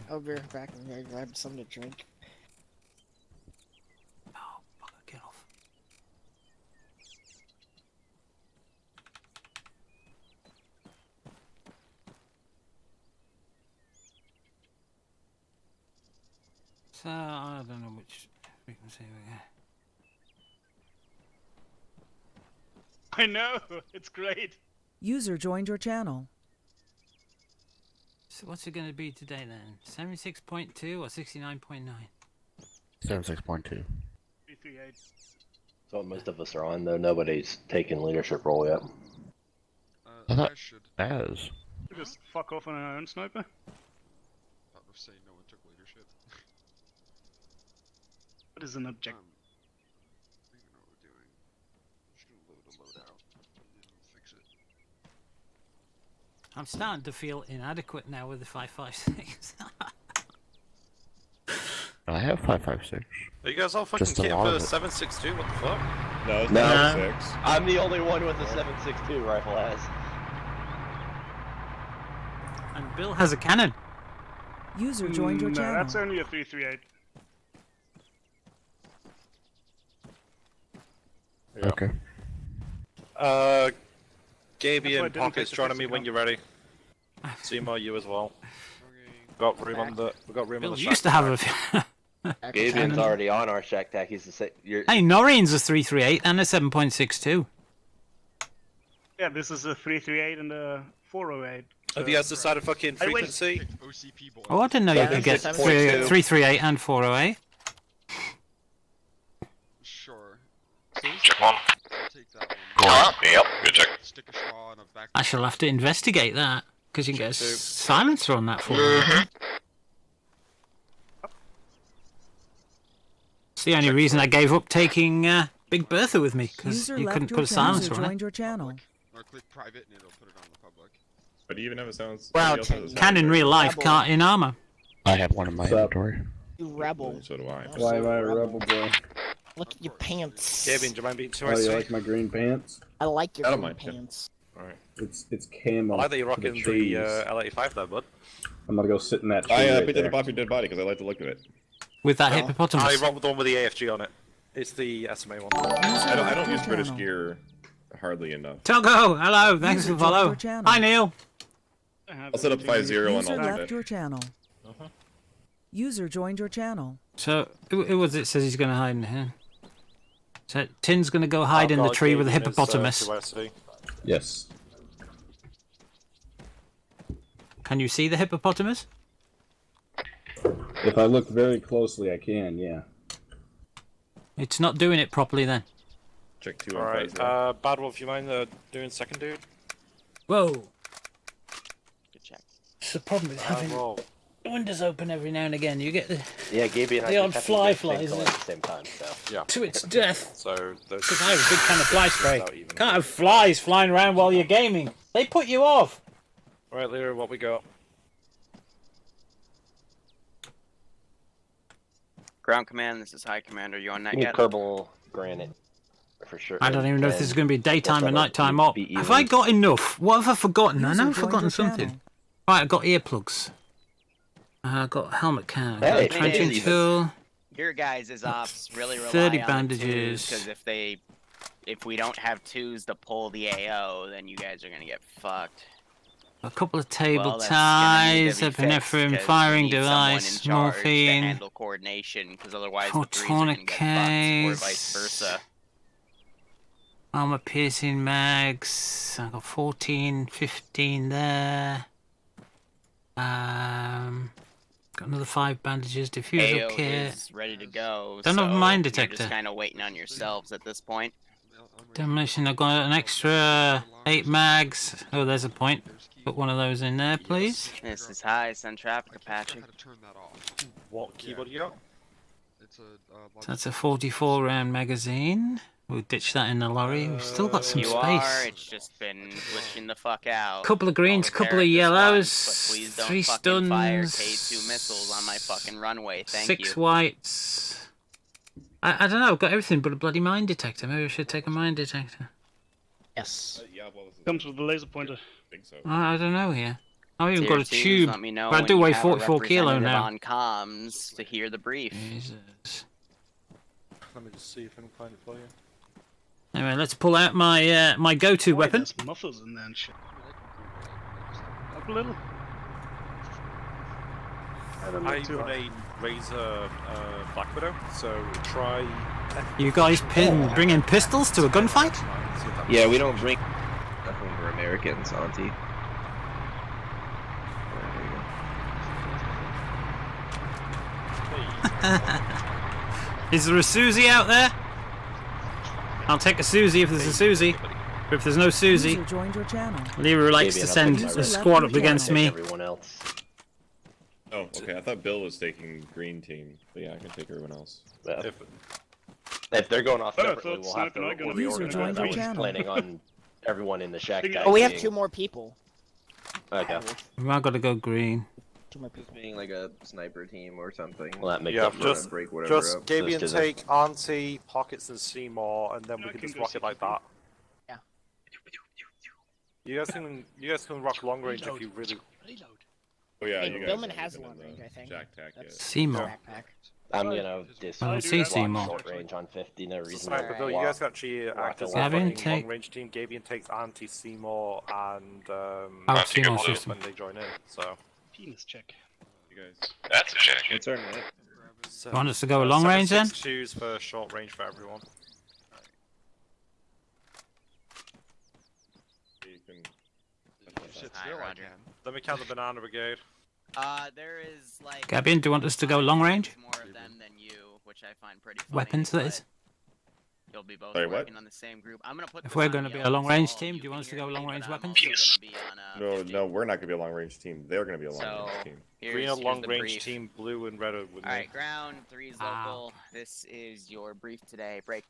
I'll be right back. I'm gonna grab something to drink. Oh, fuck, get off. So, I don't know which frequency we got. I know, it's great. User joined your channel. So what's it going to be today then? 76.2 or 69.9? 76.2. 338. So most of us are on, though. Nobody's taken leadership role yet. I thought I should. as. Just fuck off on our own sniper. Thought of saying no one took leadership. What is an object? I don't even know what we're doing. Just gonna load the loadout and then fix it. I'm starting to feel inadequate now with the 5.56. I have 5.56. Are you guys all fucking Just a kit lot for of it. 7.62? What the fuck? No, it's No. not 6. I'm the only one with a 7.62 rifle as. And Bill has a cannon. User joined your No, channel. that's only a 338. Okay. Gaby That's why I and didn't Pocket's take the joining me when you're ready. Seymour, you as well. Got room on the. We got room Bill on the. used to have a... Gabian's already on our shack tack. He's the same. Hey, Noreen's a 338 and a 7.62. Yeah, this is a 338 and a 408. Have you guys decided fucking Hey, wait. frequency? OCP boy. Oh, I didn't know you could get 6.2. 338 and 408. Sure. Check one. I'll take that one. Go on. Yep, good check. Stick a straw on a back. I shall have to investigate that, because you can get a Check two. silencer on that 408. It's the only reason I gave up taking Big Bertha with me, because User you left couldn't your put a channel. silencer User on it. joined your channel. Or click private and it'll put it on the public. But do you even have a sounds? Wow, anybody else has a Can in sound? real life, Rebel. can't in Arma. I have one in my What's up? inventory. You rebel. So do I. Why am I a rebel boy? Look at your pants. Gaby, do you mind being too Oh, you icy? like my green pants? I like your I don't green mind, yeah. pants. Alright. It's camo. I like that you're for rocking the trees. L85 there, bud. I'm gonna go sit in that tree I right picked up there. a poppy dead body because I like the look of it. With that I hippopotamus. rocked the one with the AFG on it. It's the SMA one. I don't use your British channel. gear hardly enough. Togo, hello, thanks User for follow. joined your channel. Hi, Neil. I'll set up 5-0 and User I'll left it. your channel. User joined your channel. So, who was it says he's going to hide in here? So, Tin's going to go hide in the tree with the hippopotamus. Yes. Can you see the hippopotamus? If I look very closely, I can. Yeah. It's not doing it properly then. Check 2 on Alright, 5-0. Bad Wolf, you mind doing second dude? Whoa. Good check. It's the problem with Bad having Wolf. the windows open every now and again. You get the Yeah, Gaby and I The odd just fly have to do the same flies, color isn't at the same time. So Yeah. to its death. So those. Because I have a big can of fly spray. Without even- Can't have flies flying around while you're gaming. They put you off. Right, Liru, what we got? Ground command, this is High Commander. You on that we need yet? Kerbal Granite for sure. I don't even know if this is going to be daytime or that'll nighttime be up. even. Have I got enough? What have I forgotten? I User know I've joined forgotten your something. channel. Right, I've got earplugs. I've got helmet can. I've got Hey, a trenching hey. tool. Your guys is ops really rely 30 on bandages. because if we don't have twos to pull the AO, then you guys are gonna get fucked. A couple of table Well, that's gonna need ties, to be fixed, epinephrine, 'cause we firing need someone in device, charge to morphine. handle coordination, because otherwise Four the threes are gonna get fucked, or tourniquets. vice versa. Armor piercing mags. I've got 14, 15 there. Got another 5 bandages, diffusal AO kit. is ready to go. Don't have a so mine You're detector. just kind of waiting on yourselves at this point. Demolition, I've got an extra 8 mags. Oh, there's a point. Put one of those in there, please. This is High, send traffic, Apache. How to turn that off. What keyboard you got? It's So that's a 44 round magazine. We'll ditch that in the lorry. We've still got some You space. are, it's just been glitching the fuck out. Couple of greens, I'll repair couple it of this yellows, once, but please don't 3 fucking fire stuns, K2 missiles on my fucking runway, thank 6 you. whites. I don't know, I've got everything but a bloody mine detector. Maybe I should take a mine detector. Yes. Yeah, well, this is Comes with the laser pointer. I think so. I don't know here. I haven't even Tier got a 2s, tube. let me know But I when do you weigh have a 44 kilo representative now. on comms to hear the brief. Jesus. Let me just see if I can find it for you. Anyway, let's pull out my my go-to Boy, weapon. There's muffles in there and shit. Up a little. I don't know I too run hard. a Razor Black Widow, so try. You guys bring in pistols to a gunfight? Yeah, we don't bring nothing. We're Americans, Auntie. Is there a Susie out there? I'll take a Susie if there's a Susie. But if there's no Susie, User joined your channel. Liru likes to send a squad up against me. Everyone else. Oh, okay. I thought Bill was taking green team, but yeah, I can take everyone else. Yeah. If they're going off Oh, I separately, thought we'll have to Sniper Night gonna User joined reorganize. I your was channel. planning on everyone in the shack. Oh, Oh, we have being- 2 more people. Okay. I've got to go green. 2 more Just people. being like a sniper team or something. Well, that makes Yeah, up for just it. break whatever Just up. Gabian Just 'cause take Auntie, Pockets, and Seymour, and then I we can can just go rock it like that. Yeah. You guys can rock long range if you really. Oh yeah, Hey, you guys Billman aren't has even long in range, the I think. Jack Tack yet. That's Seymour. backpack. I'm gonna I don't see Seymour. short range on 50. No reason Right, but to Bill, you walk. guys can actually act as a Gabian, fucking take- long range team. Gabian takes Auntie, Seymour, and Oh, Seymour Blue system. when they join in. So. Penis check. You guys. That's a check. It's our net. You want us to go long range then? 7.62s for short range for everyone. You can. Alright, Roger. Let me count the banana brigade. There is like. Gabian, do you want us to go long range? More of them than you, which I find pretty funny. Weapons, that is. but You'll be both Sorry, what? working on the same group. I'm gonna put. If this we're on going to be yellow a long so range all team, you do you can want us to hear go me, long but range I'm weapons? also gonna be on, No, 50. no, we're not gonna be a long range team. They're gonna be a long So range team. Green here's long the range brief. team, blue and red are with me. All right, ground 3's local. This is your brief today. Break.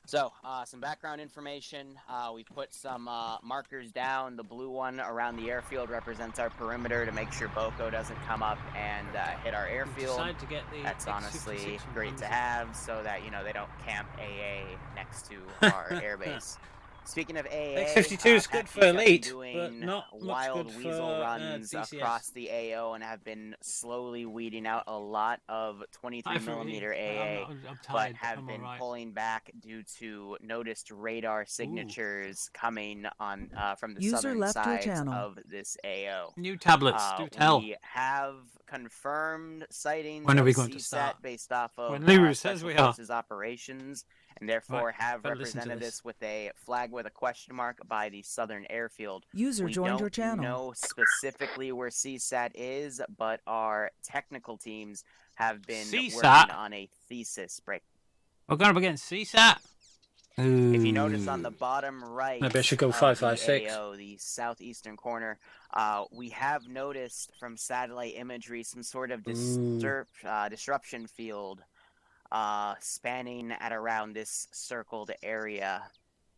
So, some background information. We put some markers down. The blue one around the airfield represents our perimeter to make sure Boko doesn't come up and hit our airfield. Decide to get the That's honestly X56 great to from have so that, they don't camp AA next to our airbase. Speaking of AA, X52 is good Patsy's for have been elite, doing but not much wild good weasel for runs DCS. across the AO and have been slowly weeding out a lot of 23mm AA, I'm but tired. have I'm been alright. pulling back due to noticed radar signatures coming on from the User southern left your sides channel. of this AO. New tablets, do tell. We have confirmed sightings When are we of going to CSAT start? based off of When Liru says Special we are. Forces operations, and therefore Right, have better listen to represented this. this with a flag with a question mark by the southern airfield. User We joined don't your channel. know specifically where CSAT is, but our technical teams have been CSAT? working on a thesis break. We're going up against CSAT. If you notice on the bottom right, Maybe I should go of 556. the AO, the southeastern corner, we have noticed from satellite imagery some sort of disruption field spanning at around this circled area.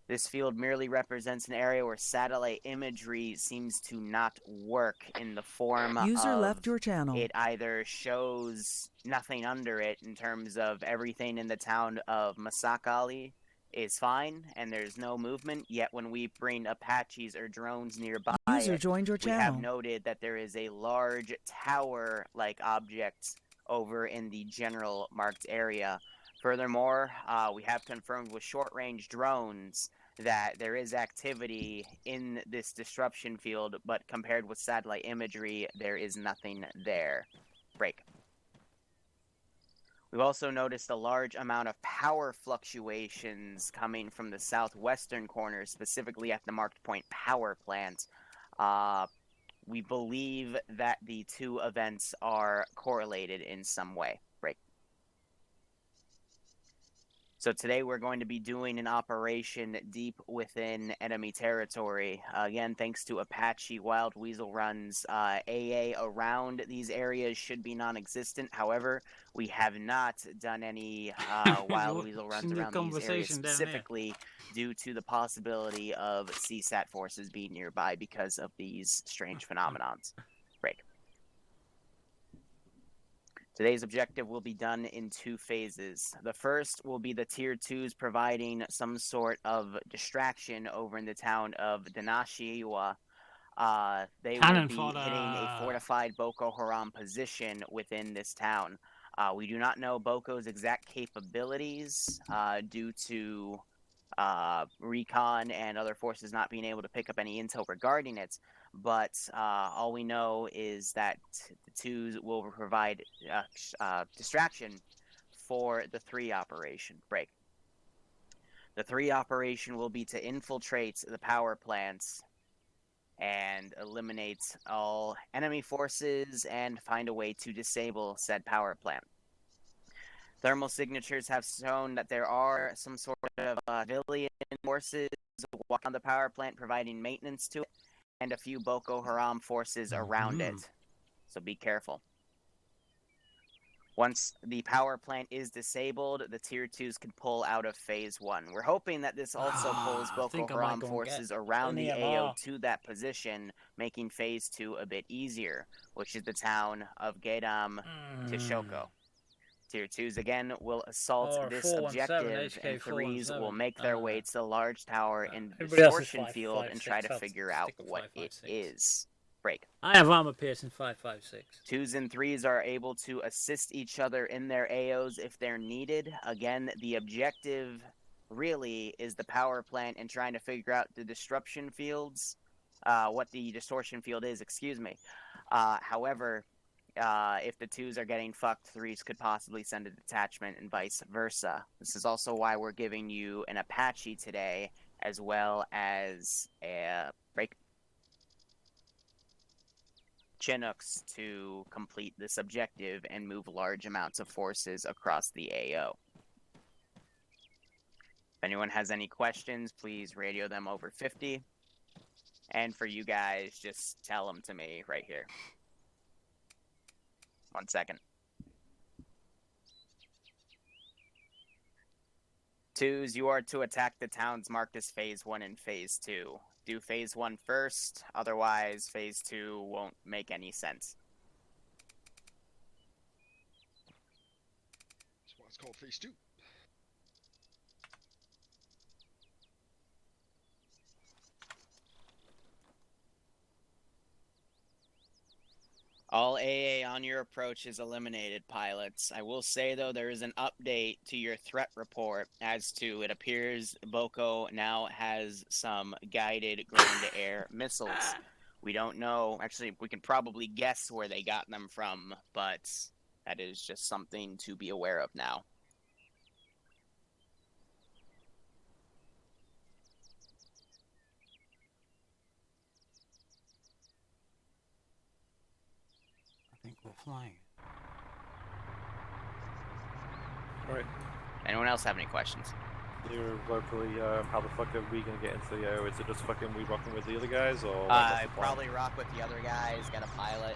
This field merely represents an area where satellite imagery seems to not work in the form User of left your channel. it either shows nothing under it in terms of everything in the town of Masakali is fine and there's no movement, yet when we bring Apaches or drones nearby User joined your we have channel. noted that there is a large tower-like object over in the general marked area. Furthermore, we have confirmed with short-range drones that there is activity in this disruption field, but compared with satellite imagery, there is nothing there. Break. We've also noticed a large amount of power fluctuations coming from the southwestern corner, specifically at the marked point power plant. We believe that the two events are correlated in some way. Break. So today we're going to be doing an operation deep within enemy territory. Again, thanks to Apache Wild Weasel runs, AA around these areas should be non-existent. However, we have not done any Wild Weasel runs around these areas specifically due to the possibility of CSAT forces being nearby because of these strange phenomenons. Break. Today's objective will be done in 2 phases. The first will be the Tier 2s providing some sort of distraction over in the town of Danashiwa. They Cannon will be fodder. hitting a fortified Boko Haram position within this town. We do not know Boko's exact capabilities due to recon and other forces not being able to pick up any intel regarding it, but all we know is that the twos will provide distraction for the 3 operation. Break. The 3 operation will be to infiltrate the power plants and eliminate all enemy forces and find a way to disable said power plant. Thermal signatures have shown that there are some sort of civilian forces on the power plant providing maintenance to it, and a few Boko Haram forces around it. So be careful. Once the power plant is disabled, the Tier 2s can pull out of Phase 1. We're hoping that this also pulls Boko Haram forces around the AO to that position, making Phase 2 a bit easier, which is the town of Gedam Tishoko. Tier 2s again will assault this objective, and 3s will make their way to the large tower in the distortion field and try to figure out what it is. Break. I have armor piercing 556. 2s and 3s are able to assist each other in their AOs if they're needed. Again, the objective really is the power plant and trying to figure out the disruption fields, what the distortion field is, excuse me. However, if the 2s are getting fucked, 3s could possibly send a detachment and vice versa. This is also why we're giving you an Apache today, as well as a Chinooks to complete this objective and move large amounts of forces across the AO. If anyone has any questions, please radio them over 50. And for you guys, just tell them to me right here. 1 second. 2s, you are to attack the towns marked as Phase 1 and Phase 2. Do Phase 1 first, otherwise Phase 2 won't make any sense. That's why it's called Phase 2. All AA on your approach is eliminated, pilots. I will say, though, there is an update to your threat report as to it appears Boko now has some guided ground-to-air missiles. We don't know. Actually, we can probably guess where they got them from, but that is just something to be aware of now. I think we're flying. Right. Anyone else have any questions? You're locally, how the fuck are we gonna get into the AO? Is it just fucking we rocking with the other guys, or? Probably rock with the other guys, get a pilot.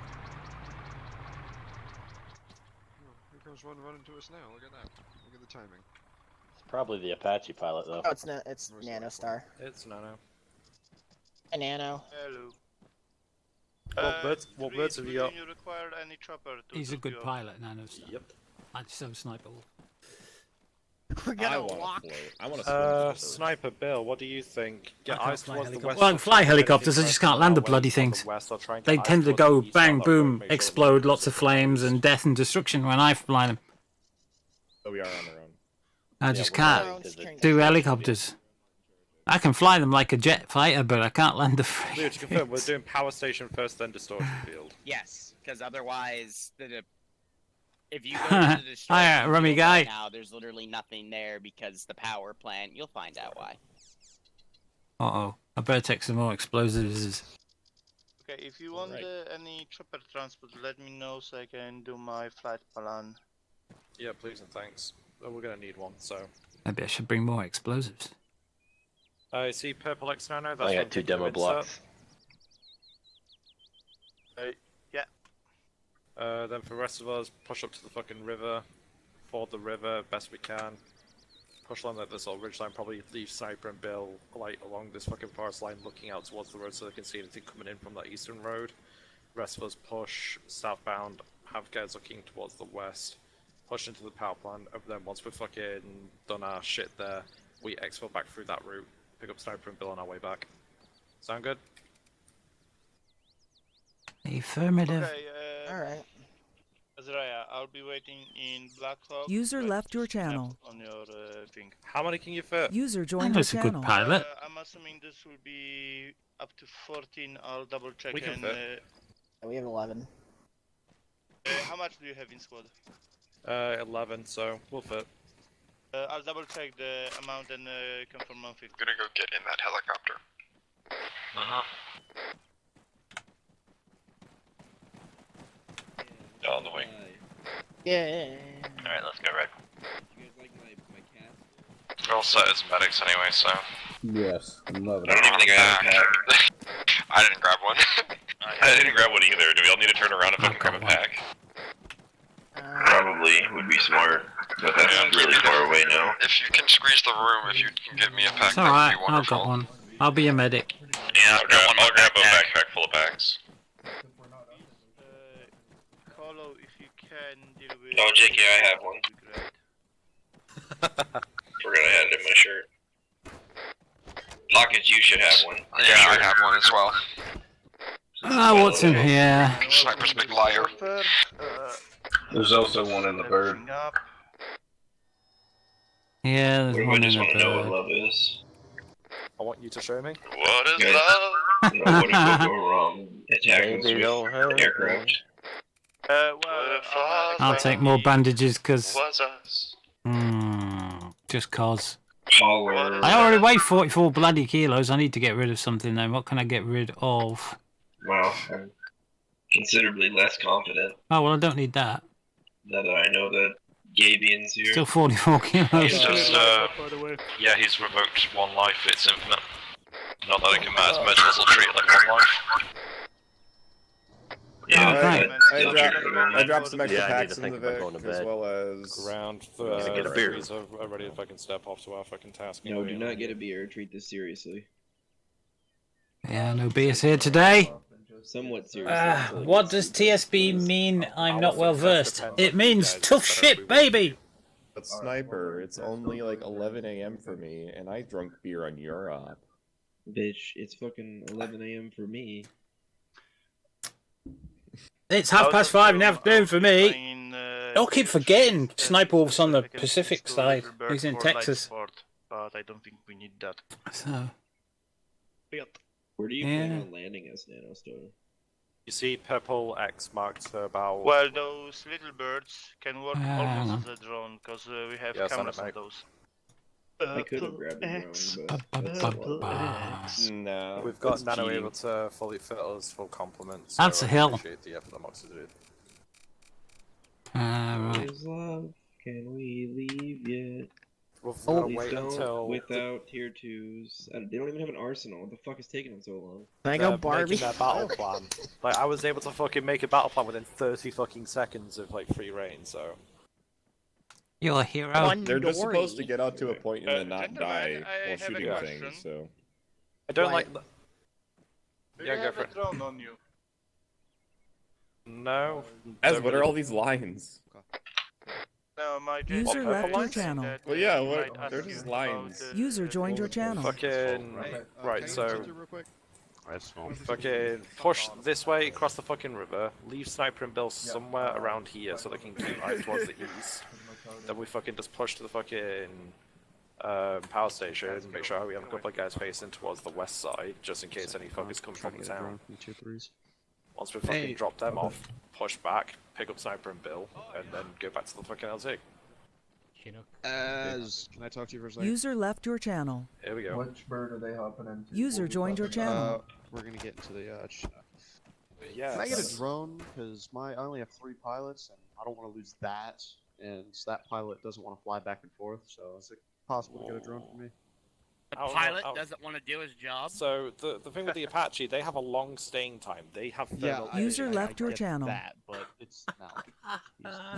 Oh, here comes one running to us now. Look at that. Look at the timing. It's probably the Apache pilot, though. Oh, it's not. It's Nanostar. It's Nano. A Nano. Hello. What birds have you got? You require any chopper to He's a good go? pilot, Nanostar. Yep. I just have a sniper wolf. We're gonna want walk. to float. I want to Sniper Bill, what do you think? Get I can't eyes fly towards the helicopters. west. Well, I can fly helicopters, I just can't land the bloody things. They tend to go bang, boom, explode, lots of flames, and death and destruction when I fly them. Oh, we are on our own. I just can't do helicopters. I can fly them like a jet fighter, but I can't land the Dude, free. to confirm, we're doing power station first, then distortion field. Yes, because otherwise, if you go to the distortion Hiya, rummy field guy. right now, there's literally nothing there because the power plant. You'll find out why. Uh-oh. I better take some more explosives. Okay, if you want any chopper transport, let me know so I can do my flight plan. Yeah, please and thanks. Well, we're gonna need one, so. Maybe I should bring more explosives. I see purple X Nano. That's I got one 2 thing to demo insert. blocks. Yeah. Then for the rest of us, push up to the fucking river, ford the river best we can. Push along like this old ridgeline, probably leave Sniper and Bill like along this fucking forest line looking out towards the road so they can see anything coming in from that eastern road. Rest of us push southbound, have guys looking towards the west, push into the power plant, and then once we're fucking done our shit there, we exfil back through that route, pick up Sniper and Bill on our way back. Sound good? Affirmative. Okay, Alright. Azraya, I'll be waiting in Black Hawk. User but left your snap channel. On your thing. How many can you fit? User joined your That's a good channel. pilot. I'm assuming this will be up to 14. I'll double check We can and fit. We have 11. how much do you have in squad? 11, so we'll fit. I'll double check the amount and confirm on 50. Gonna go get in that helicopter. On the way. Yeah. Alright, let's go, Red. You guys like my cat? We're all set as medics anyway, so. Yes. I'm loving I don't it. even think I have a pack. I didn't grab one. I didn't grab one either. Do we all need to turn around and fucking grab a pack? Probably would be smart, but that's really far away now. If you can squeeze the room, if you can get me a pack, It's that alright, would be I've wonderful. got one. I'll be a medic. Yeah, I'll grab a backpack full of packs. Colo, if you can deal with. Oh, JK, I have one. Forgot I had it in my shirt. Pockets, you should have one. Yeah, I have one as well. Ah, what's in here? Sniper's a big liar. There's also one in the bird. Yeah, there's What do I one in just the want to know what bird. love is? I want you to show me. What is Guys, love? you know, what could go wrong? Attacking us with aircraft. Well, I'll take more bandages, cause... Was us. just cause. Holler. I already weigh 44 bloody kilos. I need to get rid of something then. What can I get rid of? Well, I'm considerably less confident Oh, well, I don't need that. now that I know that Gabian's here. Still 44 kilos. He's just, yeah, he's revoked one life, it's infinite. Not that it can matter as much as he'll treat it like one life. Yeah, great. I dropped some extra Yeah, I need packs to in the think about Vic, going to as bed. well as... Ground get a beer. freeze are ready to fucking step off to our fucking task. No, do not get a beer. Treat this seriously. Yeah, no BS here today. Somewhat seriously. What does TSB mean? I'm not well versed. It means tough shit, baby! But Sniper, it's only like 11 a.m. for me, and I drunk beer on your op. Bitch, it's fucking 11 a.m. for me. It's 5:30 in the afternoon for me. I'll keep forgetting Sniper Wolf's on the Pacific side. He's in Texas. But I don't think we need that. So, Where do you plan on landing us, Nanostar? You see purple X marked about... Well, those little birds can work hang almost as a drone, because we have Yeah, cameras send on it, mate. those. I could have grabbed the drone, but that's a lot. No. We've got it's Nano cheating. able to fully fit us full compliments. That's a hill. Appreciate the effort that Moxie did. right. Is love? Can we leave yet? We'll Please wait don't until without tier 2s. They don't even have an arsenal. What the fuck is taking them so long? Can I go they're Barbie? making their battle plan. Like, I was able to fucking make a battle plan within 30 fucking seconds of like free reign, so... You're a hero. One They're just Dory. supposed to get out to a point and then not Gentlemen, die I while have a shooting question. things, so... I don't Why? like... Do Yeah, you go have for a it. drone on you? What No. don't are really- all these lines? No, my User just left your saying channel. that, Well, yeah, might what? ask They're you just about, lines. User joined your channel. Fucking... Right, so... Fucking push this way across the fucking river, leave Sniper and Bill somewhere around here so they can keep eyes towards the east. Then we fucking just push to the fucking power station and make sure we have a couple of guys facing towards the west side, just in case any fuckers come from the town. Once we fucking drop them off, push back, pick up Sniper and Bill, and then go back to the fucking LT. Can I talk to you for a second? User left your channel. Here we go. Which bird are they hopping into? User joined your channel. We're gonna get into the Yeah. Can I get a drone? Because I only have 3 pilots, and I don't want to lose that. And that pilot doesn't want to fly back and forth. So is it possible to get a drone for me? The pilot doesn't want to do his job. So the thing with the Apache, they have a long staying time. They have thermal User energy. left your channel. That, but it's not.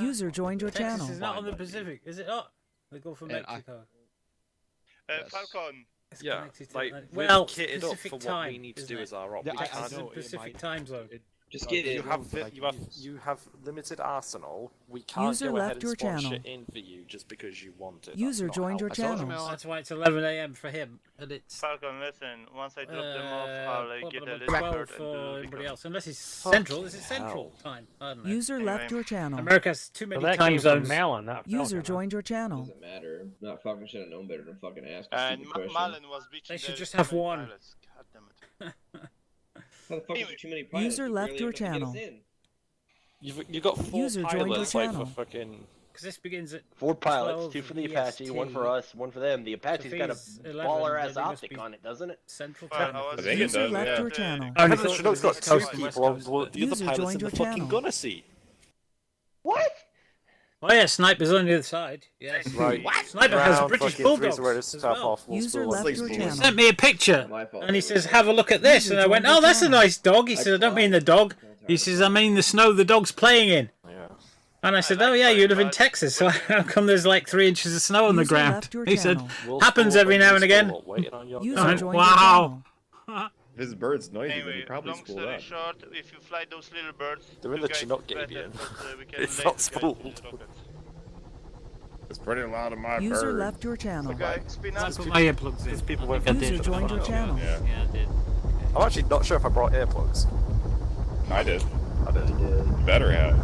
User joined your Texas channel. is not on the Pacific, is it not? They go for And Mexico. Falcon. It's Yeah, connected to like, Atlantic. we're well, kitted up Pacific for what time, we need to isn't do it? as our op. Yeah, We I can't- know. Pacific time zone. Just get You it. have you have limited arsenal. We can't User go ahead left and your spawn channel. shit in for you just because you want it. User That's not joined how your it channel. works. That's why it's 11 a.m. for him, and it's Falcon, listen. Once I drop them off, I'll what, get but a about list 12 card for and everybody else. Unless it's central. This is central time. I don't know. User left your channel. America has too many that time came from zones. Malin, not User Falcon, huh? joined your channel. Doesn't matter. Not fucking should have known better than fucking ask a And stupid question. Malin was bitching. They should there's just too have many one. pilots. God damn it. How the fuck is there too many pilots? User They're left barely your able to get us channel. in. You've got 4 User joined your pilots like for channel. fucking. Because this begins at 4 pilots, 12 2 for the EST. Apache, 1 for us, 1 for them. The Apache's got a Sophie's 11, baller then ass they must optic be on it, doesn't it? Central Well, time. I was I think it User does, left yeah. your channel. Only Heaven thought should it know was it's got East 2 Coast, West people on Coast, the but- other User pilots joined in the your fucking channel. gunner seat. What? Oh yeah, Sniper's on the other side. Yes. Right. Sniper has Round British fucking bulldogs freeze as well. User left your channel. Sent me a picture, My fault. and he says, "Have a look at this." User And I went, joined "Oh, your that's a channel. nice dog." He said, "I don't mean the dog." He says, "I mean the snow the dog's playing in." Yeah. And I said, "Oh yeah, you live in Texas, so how come there's like 3 inches of snow on the User ground?" left your He said, channel. "Happens every now and again." User I went, joined "Wow." If his bird's noisy, then he Anyway, probably long spooled story up. short, if you fly those little birds, They're in you the guys Chinook better, Gabion. but, we can It's later not get spooled. to the rockets. It's pretty loud in my User bird. left your channel. Okay, spin up. That's what my earplugs in. People I went think I User did. joined your channel. Yeah, Yeah, I did. I'm actually not sure if I brought earplugs. I did. I did. Better have.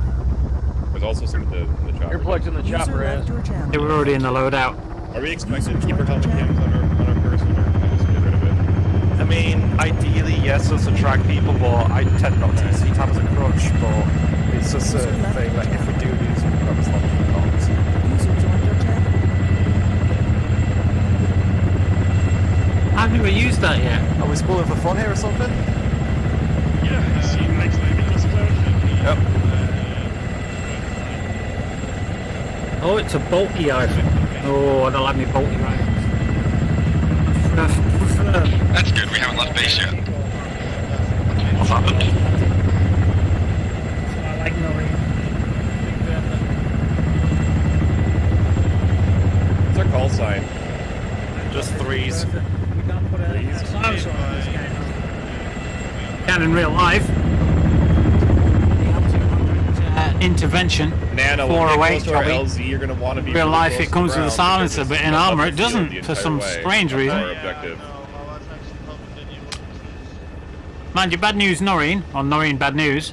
There's also some in the chopper. Earplugs in the User chopper left ass. your channel. They were already in the loadout. Are we expected User to keep our joined your helmet cams on our person, or can we just get rid of it? I mean, ideally, yes, it's to track people, but I tend not to use time as a crutch, but it's just a thing that if we do use it, we've got as long as we can't. User joined your channel. I've never used that yet. Are we spooling for fun here or something? Yeah, I see nice little explosion. Yep. Oh, it's a bolty rifle. Oh, I don't like me bolty rifles. That's good, we haven't left base yet. What's happened? I like Noreen. What's our call sign? Just 3s. We can't put a silencer on this game. Can in real life. Intervention. Nano, when 408, you get close to our probably. LZ, you're going to want to be In real really life, close it to comes the with a ground silencer, because but in it's armor, up it the field doesn't the for entire some way. strange That's reason. our objective. I was actually hoping that you would. Mind you, bad news, Noreen, or Noreen, bad news.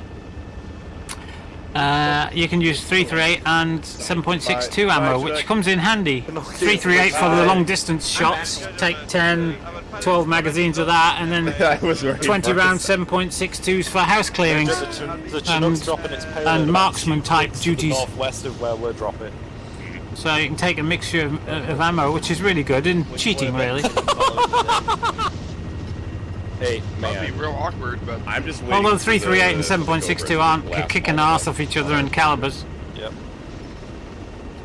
You can use 338 and 7.62 ammo, which comes in handy. 338 for the long distance shots, take 10, 12 magazines of that, and then I was worried 20 for round us. 7.62s for house clearings The Chinook's dropping its payload and about marksman 2 type clicks to the duties. northwest of where we're dropping. So you can take a mixture of ammo, which is really good, and cheating really. Hey, That'd be man. real awkward, but I'm just waiting Although for 338 and the 7.62 aren't lap kicking all arse off each other in calibers. Yep.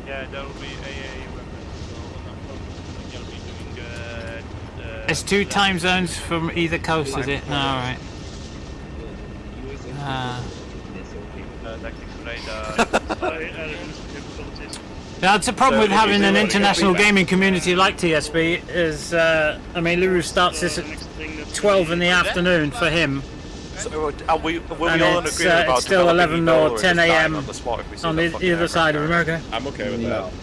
Yeah, that will be AA weapons. So I'm hoping you'll be doing There's 2 time zones from either coast, is it? Oh, alright. tactics radar. That's the problem with having an international gaming community like TSB is, I mean, Liru starts this at 12 in the afternoon for him, So, will we and all it's, agree about it's still developing 11 email or or 10 just dying a.m. on the spot if we see on the the fucking other side of aircraft America. I'm okay with that.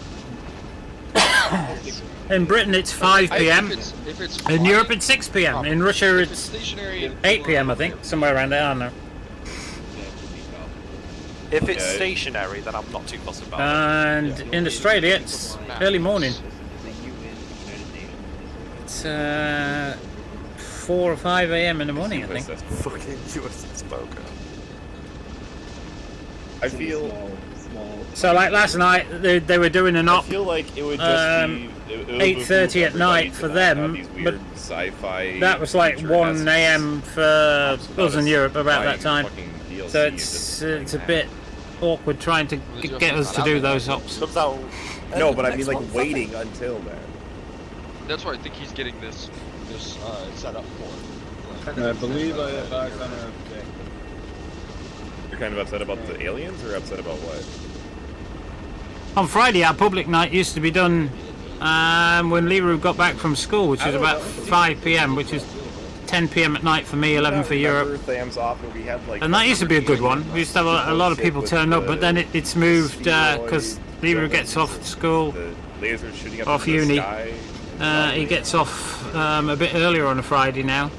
In Britain it's 5 p.m. if it's In Europe it's 6 p.m. In Russia if it's it's stationary, 8 p.m. I think, somewhere around there, I don't know. If it's stationary, then I'm not too fussed about it. And in Australia it's early morning. It's 4 or 5 a.m. in the morning, I think. Fucking USS Boca. I feel. So like last night they were doing an I op feel like it would just be. it would 8:30 behoove at night everybody for to not have them, these but weird sci-fi that was like feature 1 essence. a.m. for us in Europe about that time. Fucking DLC So and just it's a bit awkward trying to get us to do those ops. No, but I mean like waiting until then. that's why I think he's getting this set up for. I believe I have back on our thing. You're kind of upset about the aliens, or upset about what? On Friday, our public night used to be done when Liru got back from school, which was about 5 p.m., which is 10 p.m. at night for me, 11 for Europe. Thumbs off, and we had like. And that used to be a good one. We used to have a lot of people turn up, but then it's moved because Liru gets off school, Lasers shooting up off into the uni. sky. He gets off a bit earlier on a Friday now.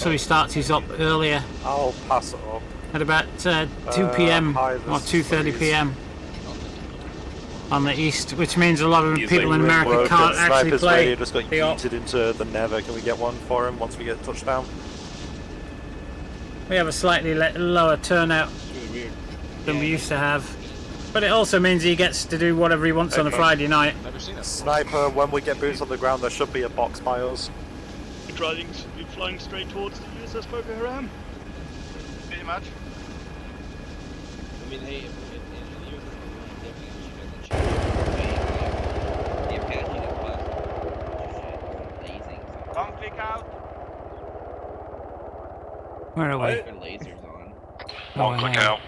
so he starts his up earlier. I'll pass it up. At about 2 p.m. hi, or this 2:30 is- p.m. on the east, which means a lot of He's people like, in America broken. can't actually Sniper's play. radio just got the op. yeeted into the Nether. Can we get one for him once we get touchdown? We have a slightly lower turnout than we used to have, but it also means he gets to do whatever he wants on a Okay. Friday night. Sniper, when we get boots on the ground, there should be a box by us. You're flying straight towards the USS Boko Haram. Pretty much. I mean, hey, if the USS definitely the Apache that was Don't click out. Where are we? their lasers on. One click yeah. out.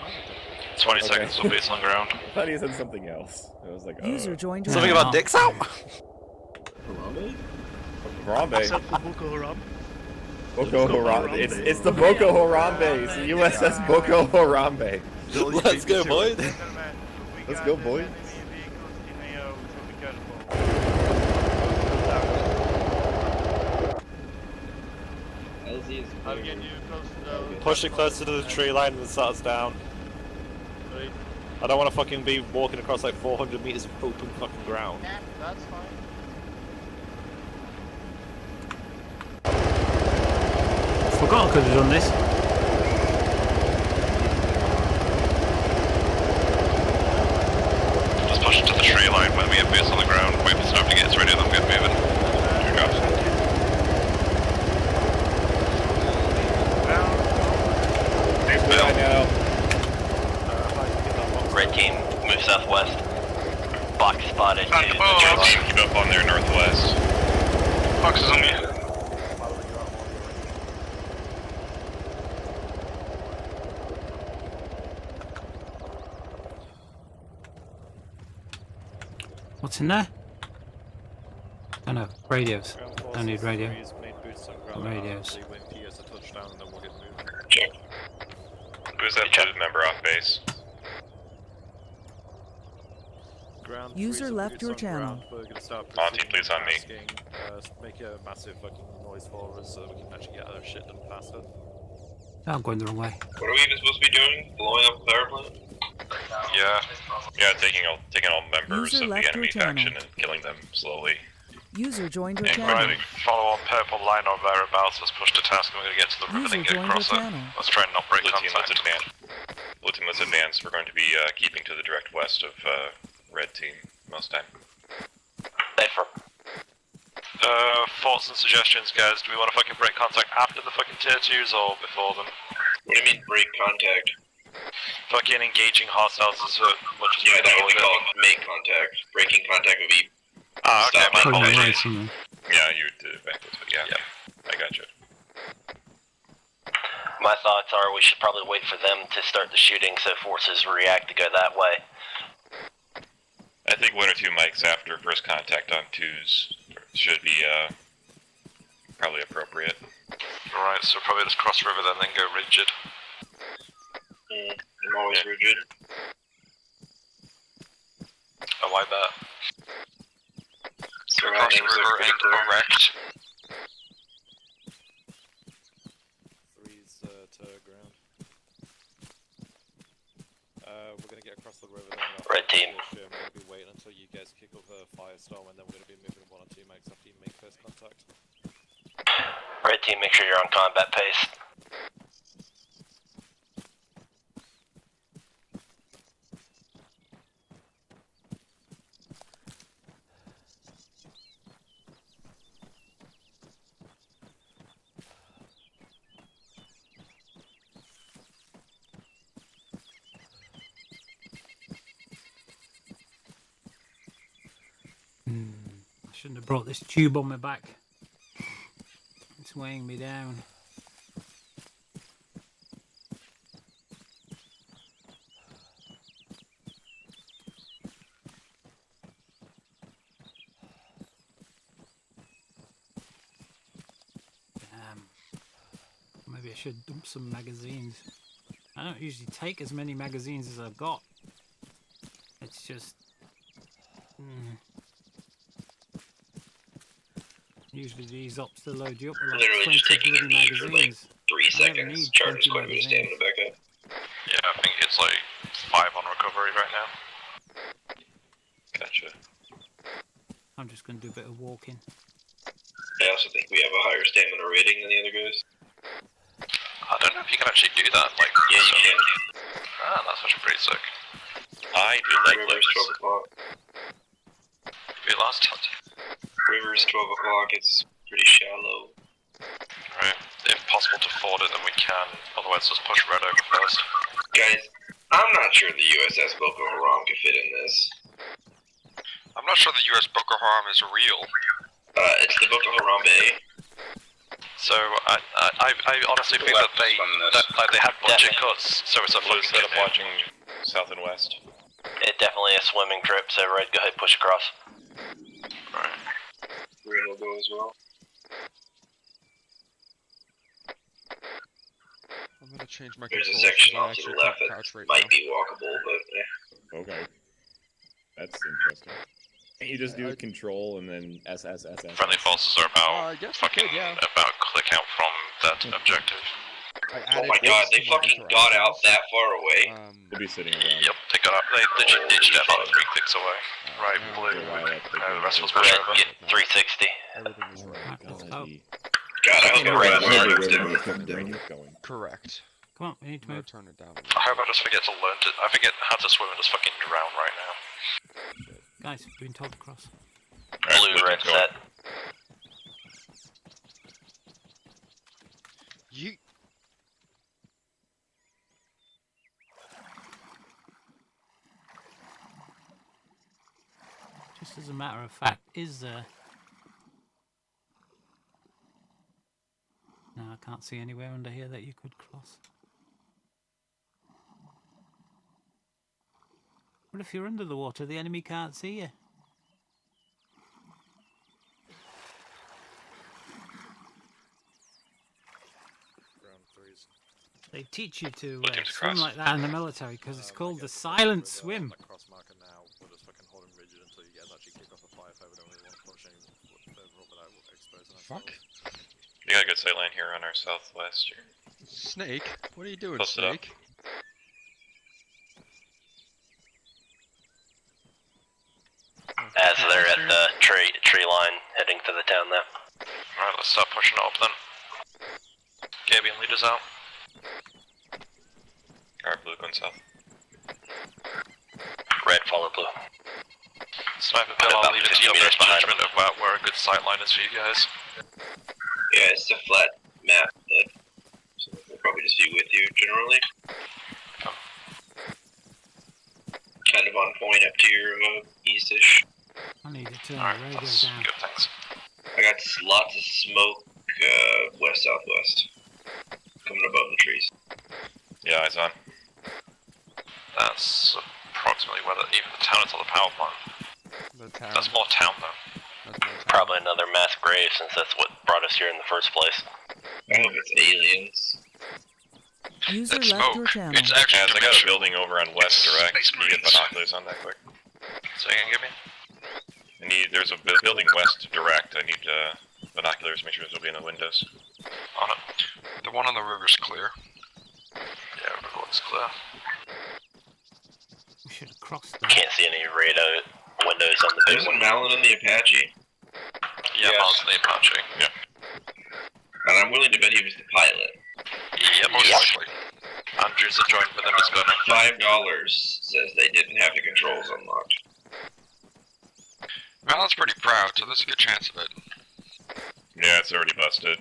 20 seconds till boots on the ground. I thought he said something else. I was like, oh. User joined your Something channel. about dicks out? Harambe. Except for Boko Haram. Boko Harambe. It's the Boko Harambe. It's the USS Boko Harambe. Let's go, boys. Let's go, boys. LZ is I'll get you close to the... Push it closer to the tree line and set us down. Right. I don't want to fucking be walking across like 400 meters of open fucking ground. Yeah, that's fine. Forgot I could have done this. Just push it to the tree line when we have boots on the ground. Wait for Sniper to get us ready, then we'll get moving. Here goes. I know. Red team, move southwest. Box spotted. Red team, keep up on their northwest. Box is on you. What's in there? Oh no, radios. Don't need radio. Radios. Check. Who's that member off base? User left your channel. Monty, please on me. Make a massive fucking noise for us so that we can actually get our shit done faster. I'm going the wrong way. What are we even supposed to be doing? Blowing up the power plant? Yeah. Yeah, taking all members User of the left enemy your channel. faction and killing them slowly. User joined your And channel. providing follow on purple line or thereabouts, let's push the task and we're gonna get to the river User and get joined across your it. channel. Let's try and not break contact. Let's advance. Blue team, let's advance. We're going to be keeping to the direct west of red team most time. Thoughts and suggestions, guys. Do we want to fucking break contact after the fucking tier 2s or before them? What do you mean break contact? Fucking engaging hostiles as much as we can. That would be called make contact. Breaking contact would be... Ah, okay, my apologies. Yeah, you did it backwards, but yeah. I got you. My thoughts are we should probably wait for them to start the shooting so forces react to go that way. I think 1 or 2 mics after first contact on 2s should be probably appropriate. Alright, so probably just cross river then go rigid. I'm always rigid. I like that. So cross the river and correct. Three's to ground. We're gonna get across the river then. Red team. We're gonna be waiting until you guys kick up the firestorm and then we're gonna be moving 1 or 2 mics after you make first contact. Red team, make sure you're on combat pace. I shouldn't have brought this tube on my back. It's weighing me down. Damn. Maybe I should dump some magazines. I don't usually take as many magazines as I've got. It's just... Usually these ops to load you up with like Literally 20 just taking a bloody knee for like magazines. 3 I never seconds. need Charges 20 quite a bit of magazines. stamina back up. Yeah, I think it's like 5 on recovery right now. Gotcha. I'm just going to do a bit of walking. I also think we have a higher stamina rating than the other guys. I don't know if you can actually do that. Like, yeah, you can. Ah, that's actually pretty sick. I do like River's 12 o'clock. We lost it. River's 12 o'clock, it's pretty shallow. Right. If possible to ford it, then we can. Otherwise, just push Red over first. Guys, I'm not sure the USS Boko Haram could fit in this. I'm not sure the US Boko Haram is real. It's the Boko Haram Bay. So I honestly think that they had budget cuts, so it's a fucking Instead of watching south and west. It's definitely a swimming trip, so Red, go ahead, push across. Right. Green will go as well. I'm gonna change my There's a controls section 'cause I off to the actually left can't that crouch right might now. be walkable, but yeah. Okay. That's interesting. Can't you just do control and then SSSS? Friendly forces are about about click out from that objective. Oh my god, they fucking got out that far away. They'll be sitting around. Yep, they got out. They literally ditched it about 3 clicks away. Right, blue. The rest was Red, pushed over. get 360. God, I hope the red starts going. Correct. Come on, we need to move. Turn it down. I hope I just forget to learn to. I forget how to swim and just fucking drown right now. Guys, we've been told to cross. Blue, red set. Yeet. Just as a matter of fact, is there... No, I can't see anywhere under here that you could cross. What if you're under the water, the enemy can't see you? They teach you to swim like that in the military because it's called the silent swim. Fuck. You got a good sight line here on our southwest. Snake? What are you doing, Close it up. Snake? As they're at the tree line, heading to the town now. Alright, let's start pushing it up then. Gabby and leaders out. Alright, blue going south. Red, follow blue. Sniper Bill, I'll leave it to your best judgment of where a good sight line is for you guys. Yeah, it's a flat map, but so we'll probably just be with you generally. Kind of on point up to your east-ish. I need to turn the radio down. Good, thanks. I got lots of smoke west-southwest. Coming above the trees. Yeah, eyes on. That's approximately where even the town is on the power plant. That's more town though. Probably another mass grave since that's what brought us here in the first place. I hope it's aliens. User left your channel. It's actually I got a building over on West Direct. Can you get binoculars on that quick? So you can give me? There's a building West Direct. I need binoculars. Make sure there's nobody in the windows. On it. The one on the river's clear. Yeah, river looks clear. We should have crossed that. Can't see any radar windows on the big There's one. a Malin in the Apache. Yeah, Malin's in the Apache. Yep. And I'm willing to bet he was the pilot. Yeah, most likely. Andrews had joined with him as gunner. $5 says they didn't have the controls unlocked. Malin's pretty proud, so there's a good chance of it. Yeah, it's already busted.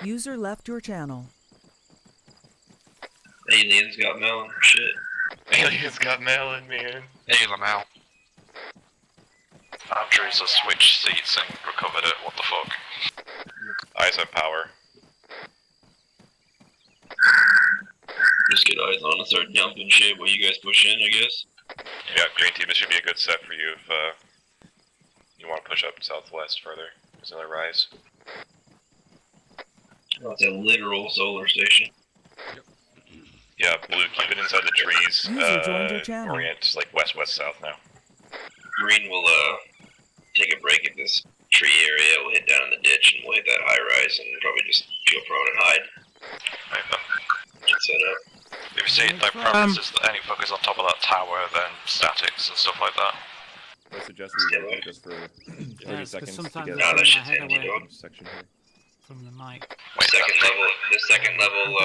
User left your channel. Aliens got Malin, shit. Aliens got Malin, man. Alien out. Andrews has switched seats and recovered it, what the fuck. Eyes on power. Just get eyes on and start dumping shit while you guys push in, I guess. Yeah, green team, this should be a good set for you if you want to push up southwest further. There's another rise. Oh, it's a literal solar station. Yeah, blue, keep it inside the trees. User joined your channel. Orient, like west-west-south now. Green will take a break at this tree area. We'll hit down in the ditch and we'll hit that high rise and probably just go prone and hide. Get set up. If you say their preference is that any focus on top of that tower, then statics and stuff like that. I suggest we wait just for 30 seconds to sometimes get I out put of my head away section here. from the mic. The second level,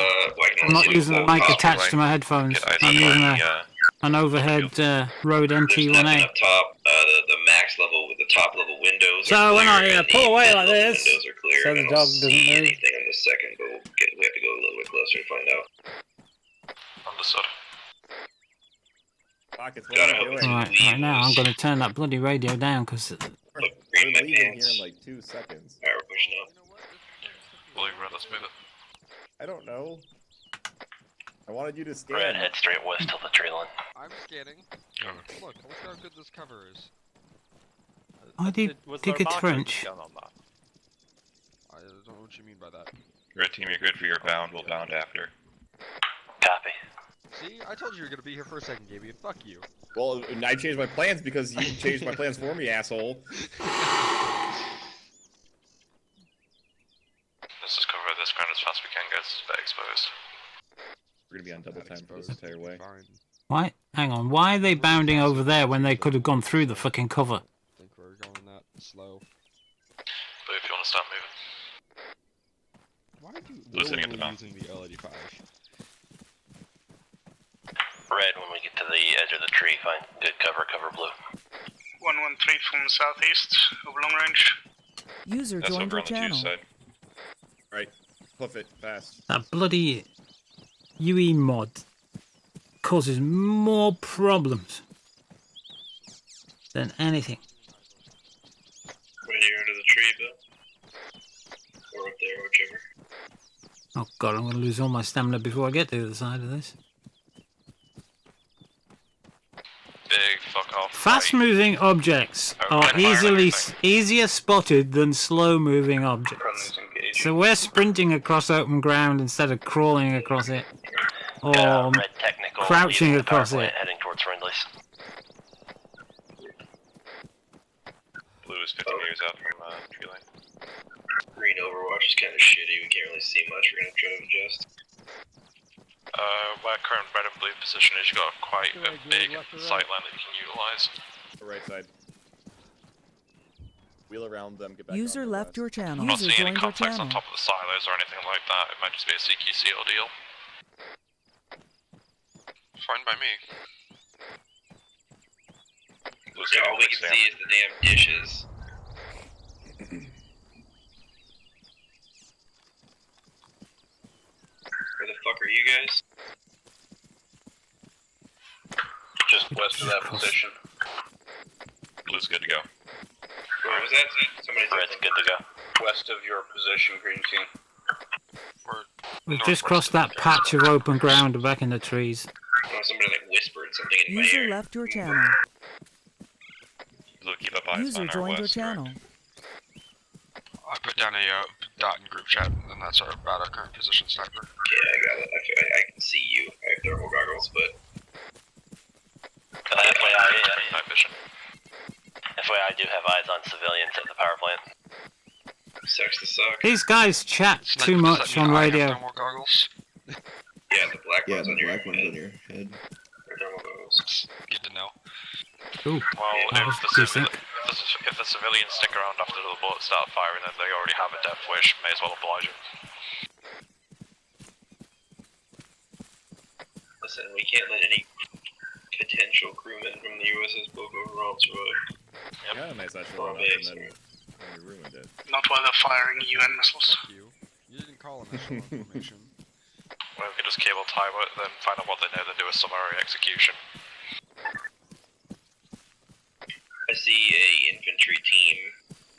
I'm not using the mic attached to my headphones. I'm using an overhead Rode NT1A. Up top, the max level with the top level windows. So when I pull away like this, windows are clear. so the I don't dog see doesn't move. anything on the second, but we have to go a little bit closer to find out. Understood. Pockets, what are you doing? Right now I'm going to turn that bloody radio down because. We're leaving here in like 2 seconds. Alright, we're pushing up. Let's move it. I don't know. I wanted you to scan. Red, head straight west till the tree line. I'm scanning. Look how good this cover is. I did dig a trench. I don't know what you mean by that. Red team, you're good for your bound. We'll bound after. Copy. See, I told you were gonna be here for a second, Gaby, and fuck you. Well, I changed my plans because you changed my plans for me, asshole. Let's just cover this ground as fast as we can, guys. It's very exposed. We're gonna be on double time for this entire way. Why? Hang on. Why are they bounding over there when they could have gone through the fucking cover? I think we're going that slow. But if you want to start moving. Why are you Losing at the literally mouth. using the L85? Red, when we get to the edge of the tree, find good cover, cover blue. 113 from southeast of long range. User That's joined over your on the channel. juice side. Right, hoof it fast. That bloody UE mod causes more problems than anything. Right here under the tree, Bill. Or up there, whichever. Oh god, I'm going to lose all my stamina before I get to the other side of this. Big fuck off. Fast-moving objects are easier spotted than slow-moving objects. So we're sprinting across open ground instead of crawling across it, or Red technical, crouching leaving the power across plant, it. heading towards friendlies. Blue is 50 meters out from tree line. Green Overwatch is kind of shitty. We can't really see much. We're gonna try to adjust. Where current red and blue position is, you've got quite a big sight line that you can utilize. The right side. Wheel around them, get back User on the left your channel. I'm not User seeing any joined your contacts channel. on top of the silos or anything like that. It might just be a CQC deal. Fine by me. Yeah, all we can see is the damn dishes. Where the fuck are you guys? Just west of that position. Blue's good to go. Where was that? Somebody said Red's good to go. west of your position, green team. We've just crossed that patch of open ground back in the trees. Oh, somebody like whispered something in my User ear. left your channel. So keep up eyes User on our joined your west, channel. I put down a dot in group chat, and that's our about our current position sniper. Yeah, I got it. I can see you. I have thermal goggles, but night vision. FYI, I do have eyes on civilians at the power plant. Sucks to suck. These guys chat too much on radio. Goggles? Yeah, the black one's on your one's on your head. Or thermal goggles. Good to know. Ooh, Well, that was decent. if the civilians stick around after the bullets start firing, then they already have a death wish. May as well oblige them. Listen, we can't let any potential crewmen from the USS Book overall survive. I got a nice echelon up and then you ruined it. Not while they're firing UN missiles. Fuck you. You didn't call an echelon formation. Well, we can just cable tie it, then find out what they know, then do a summary execution. I see a infantry team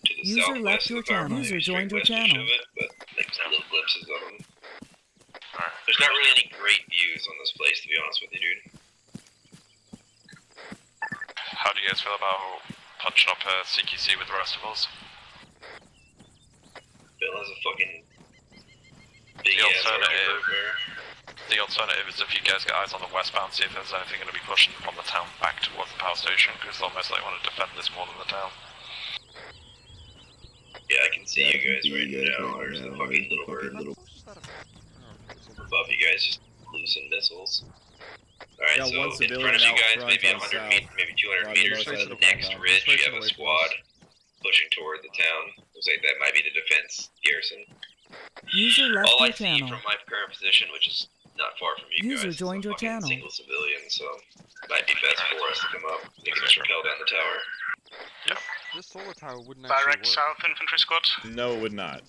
to the User southwest left your of the power channel. plant, User joined your straight westish channel. of it, but like little glimpses of them. Alright. There's not really any great views on this place, to be honest with you, dude. How do you guys feel about punching up CQC with the rest of us? Bill has a fucking big The alternative is if you guys get eyes on the westbound, see if there's anything going to be pushing from the town back towards the power station, because they'll most likely want to defend this more than the town. see you guys right now. There's the fucking little bird. Above you guys, just losing missiles. Alright, Got so one in civilian front of you out guys, front maybe on 100 south. maybe 200 On the meters north side to of the the next compound. ridge, you Facing have a away from squad us. pushing toward the town. Looks like that might be the defense garrison. User left All I your see channel. from my current position, which is not far from you User guys, joined is a your fucking channel. single civilian, so might be best for us to come up. They can just rappel down the tower. This solar tower wouldn't Direct actually work. south infantry squad. No, it would not.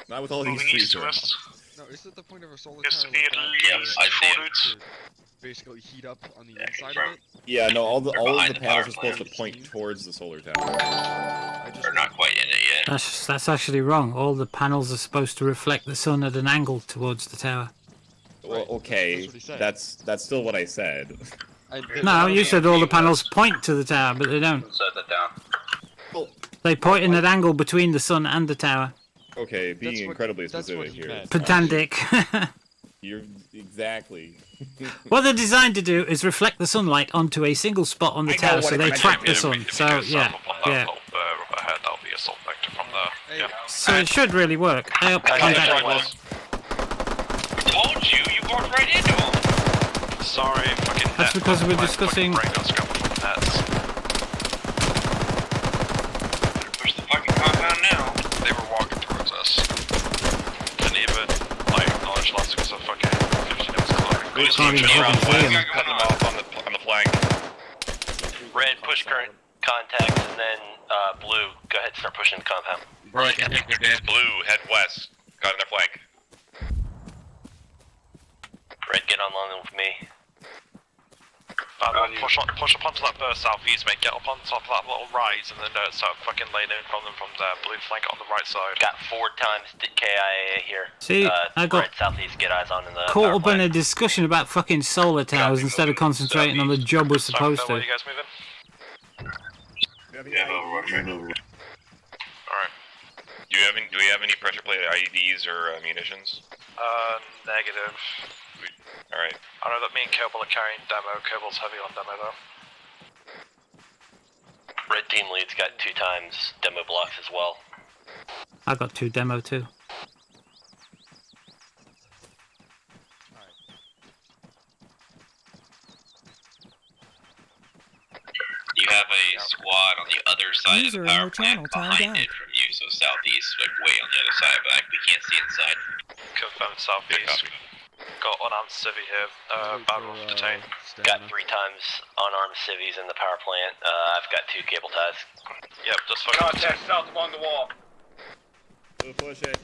Not with all these Moving trees east to around. west. No, isn't the point of a solar Yes, tower we like had that? leads, I see four routes. To basically heat up on the inside of it? Yeah, no, all of the behind the panels power are supposed to plant. point towards the solar tower. We're not quite in it yet. That's actually wrong. All the panels are supposed to reflect the sun at an angle towards the tower. Well, okay, that's still what I said. No, you said all the panels point to the tower, but they don't. Set that down. They point in an angle between the sun and the tower. Okay, being incredibly specific here. Pedantic. You're exactly. What they're designed to do is reflect the sunlight onto a single spot on the tower, so they trap the sun. So yeah, yeah. That'll be assault vector from the. Yeah. So it should really work. Contact. Told you, you walked right into him. Sorry, fucking. That's because we're discussing. Push the fucking compound now. They were walking towards us. Couldn't even like acknowledge lots because of fucking 15 minutes clock. We can't even fucking see him. Cut them off on the flank. Red, push current contact, and then blue, go ahead and start pushing the compound. Right, I think they're dead. Blue, head west. Got in their flank. Red, get on line with me. Push up onto that southeast, mate. Get up on top of that little rise and then start fucking laying in from them from the blue flank on the right side. Got 4 times KIA here. See, I got Red, southeast, get eyes on in the caught power up in plant. a discussion about fucking solar towers instead of concentrating on the job we're supposed to. Where are you guys moving? Alright. Do we have any pressure plate IEDs or munitions? Negative. Alright. I know that me and Cable are carrying demo. Cable's heavy on demo though. Red team lead's got 2 times demo blocks as well. I got 2 demo too. You have a squad on the other side User of the in power your channel plant timed behind out. it from you, so southeast, like way on the other side, but we can't see inside. Confirmed southeast. Got unarmed civvy here. Battle detained. Got 3 times unarmed civvies in the power plant. I've got 2 cable ties. Yep, just fucking. Contact south along the wall. We'll push it.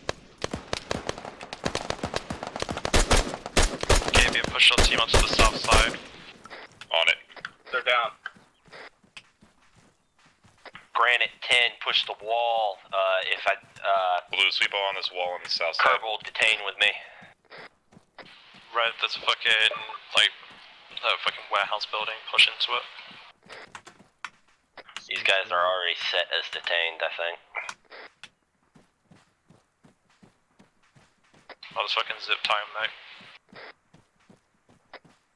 Gave you a push on team onto the south side. On it. They're down. Granite 10, push the wall. If I Blue, sweep all on this wall on the south side. Kerbal, detain with me. Red, there's a fucking fucking warehouse building. Push into it. These guys are already set as detained, I think. I'll just fucking zip time, mate.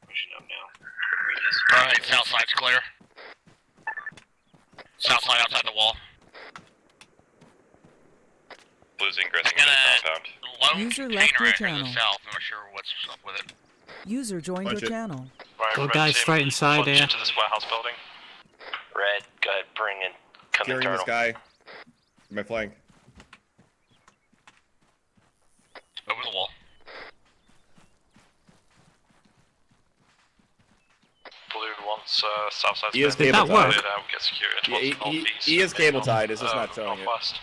Pushing up now. Alright, south side's clear. South side outside the wall. Blue's ingressing into the compound. User left your To the channel. south, I'm not sure what's up with it. User joined your Punch it. channel. Right, Got red guys team, straight inside punch here. into this warehouse building. Red, go ahead, bring in. Come Carrying internal. this guy. My flank. Over the wall. Blue wants south side. He is Did cable that work? tied. Get secured Yeah, towards the northeast. he is cable north- tied, it's just not showing it. northwest.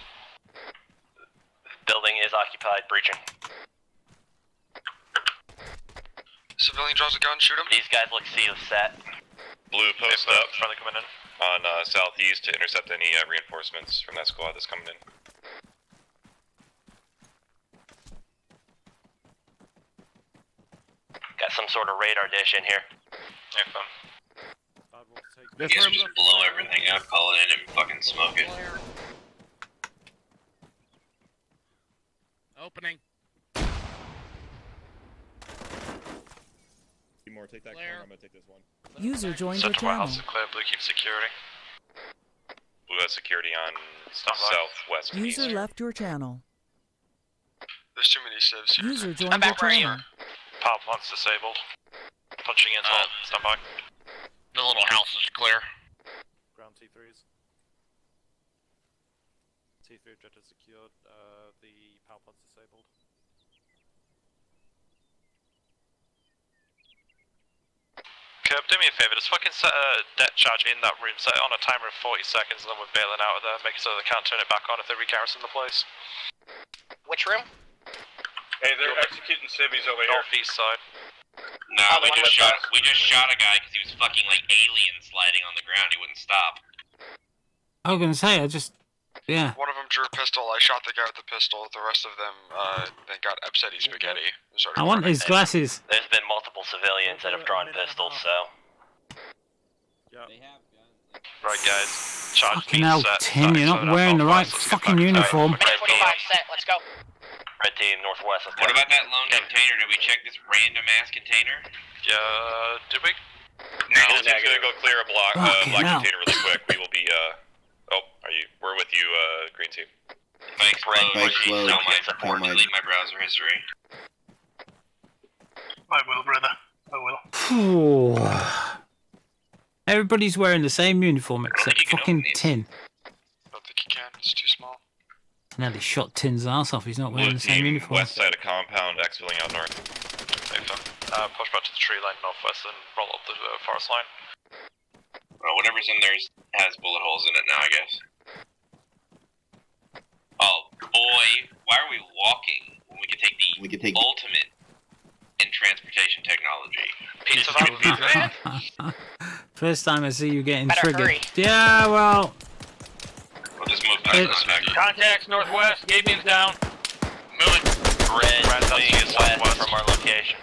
Building is occupied, breaching. Civilian draws a gun, shoot him. These guys look set. Blue, post up Friendly coming in. on southeast to intercept any reinforcements from that squad that's coming in. Got some sort of radar dish in here. Yeah, fun. I guess we just blow everything up, call it in, and fucking smoke it. Opening. More, take that corner, I'm gonna take this one. User joined your Central channel. warehouse is clear. Blue keep security. Blue has security on Southwest. User left your channel. There's too many civs here. User joined your channel. Power plant's disabled. Punching in, stand by. The little house is clear. Ground T3s. T3 objective secured. The power plant's disabled. Curb, do me a favour, just fucking set a debt charge in that room, set it on a timer of 40 seconds and then we're bailing out of there, make it so they can't turn it back on if they regarrison the place. Which room? Hey, they're executing civvies over here. Northeast side. No, we just shot a guy because he was fucking like alien sliding on the ground. He wouldn't stop. I was gonna say, yeah. One of them drew a pistol. I shot the guy with the pistol. The rest of them, they got upsetty spaghetti. I want his glasses. There's been multiple civilians that have drawn pistols, so. Yeah. Right, guys. Charge Fucking hell, Tim, you're not wearing the right fucking uniform. Minute 45 set, let's go. Red team, northwest, let's go. What about that lone container? Did we check this random ass container? Yeah, did we? No, Whole team's gonna go clear a black container really quick. We will be, we're with you, green team. Thanks, Red. Thanks, Appreciate Flo. so much support. Delete my browser history. I will, brother. I will. Everybody's wearing the same uniform except fucking Tin. I don't think you can. It's too small. Nearly shot Tin's ass off. He's not wearing the same uniform. West side of compound, exfilling out north. Push back to the tree line northwest and roll up the forest line. Well, whatever's in there has bullet holes in it now, I guess. Oh boy, why are we walking when we could take the ultimate in transportation technology? Pizza First time I see you getting Better triggered. hurry. Yeah, well. We'll just move past this. Contacts northwest, Gabian's down. Moving. Red wing is west from our location.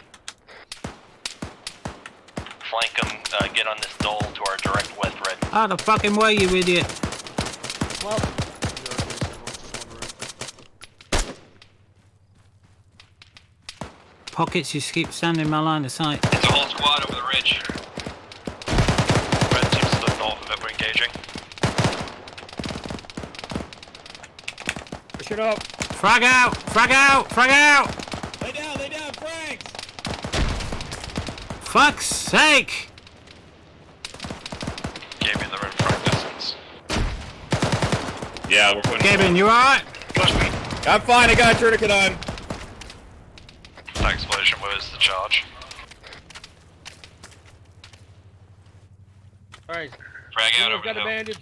Flank them, get on this dole to our direct west, Red. Out of the fucking way, you idiot. Well, Pockets, you keep standing in my line of sight. It's a whole squad over the ridge. Red team's to the north of it, we're engaging. push it up. Frag out! Frag out! Frag out! Lay down, frags! Fuck's sake! Gave me the red frag distance. Yeah, we're putting. Gavin, you alright? I'm fine. I got a tourniquet on. That explosion was the charge. Alright. Frag out over got the a hill. bandage.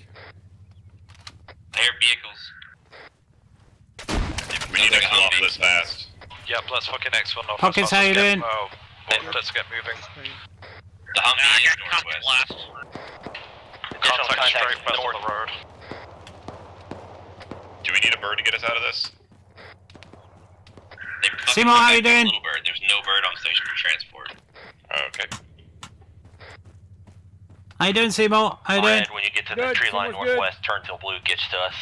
I hear vehicles. We need to come off this fast. Yep, let's fucking exfil north. Pockets, how you doing? Let's get moving. The Humvee is northwest. Contact straight west on the road. Do we need a bird to get us out of this? Seymour, how you doing? Little bird. There's no bird on station for transport. Okay. How you doing, Seymour? How you doing? Red, when you get to the tree line northwest, turn till blue gets to us.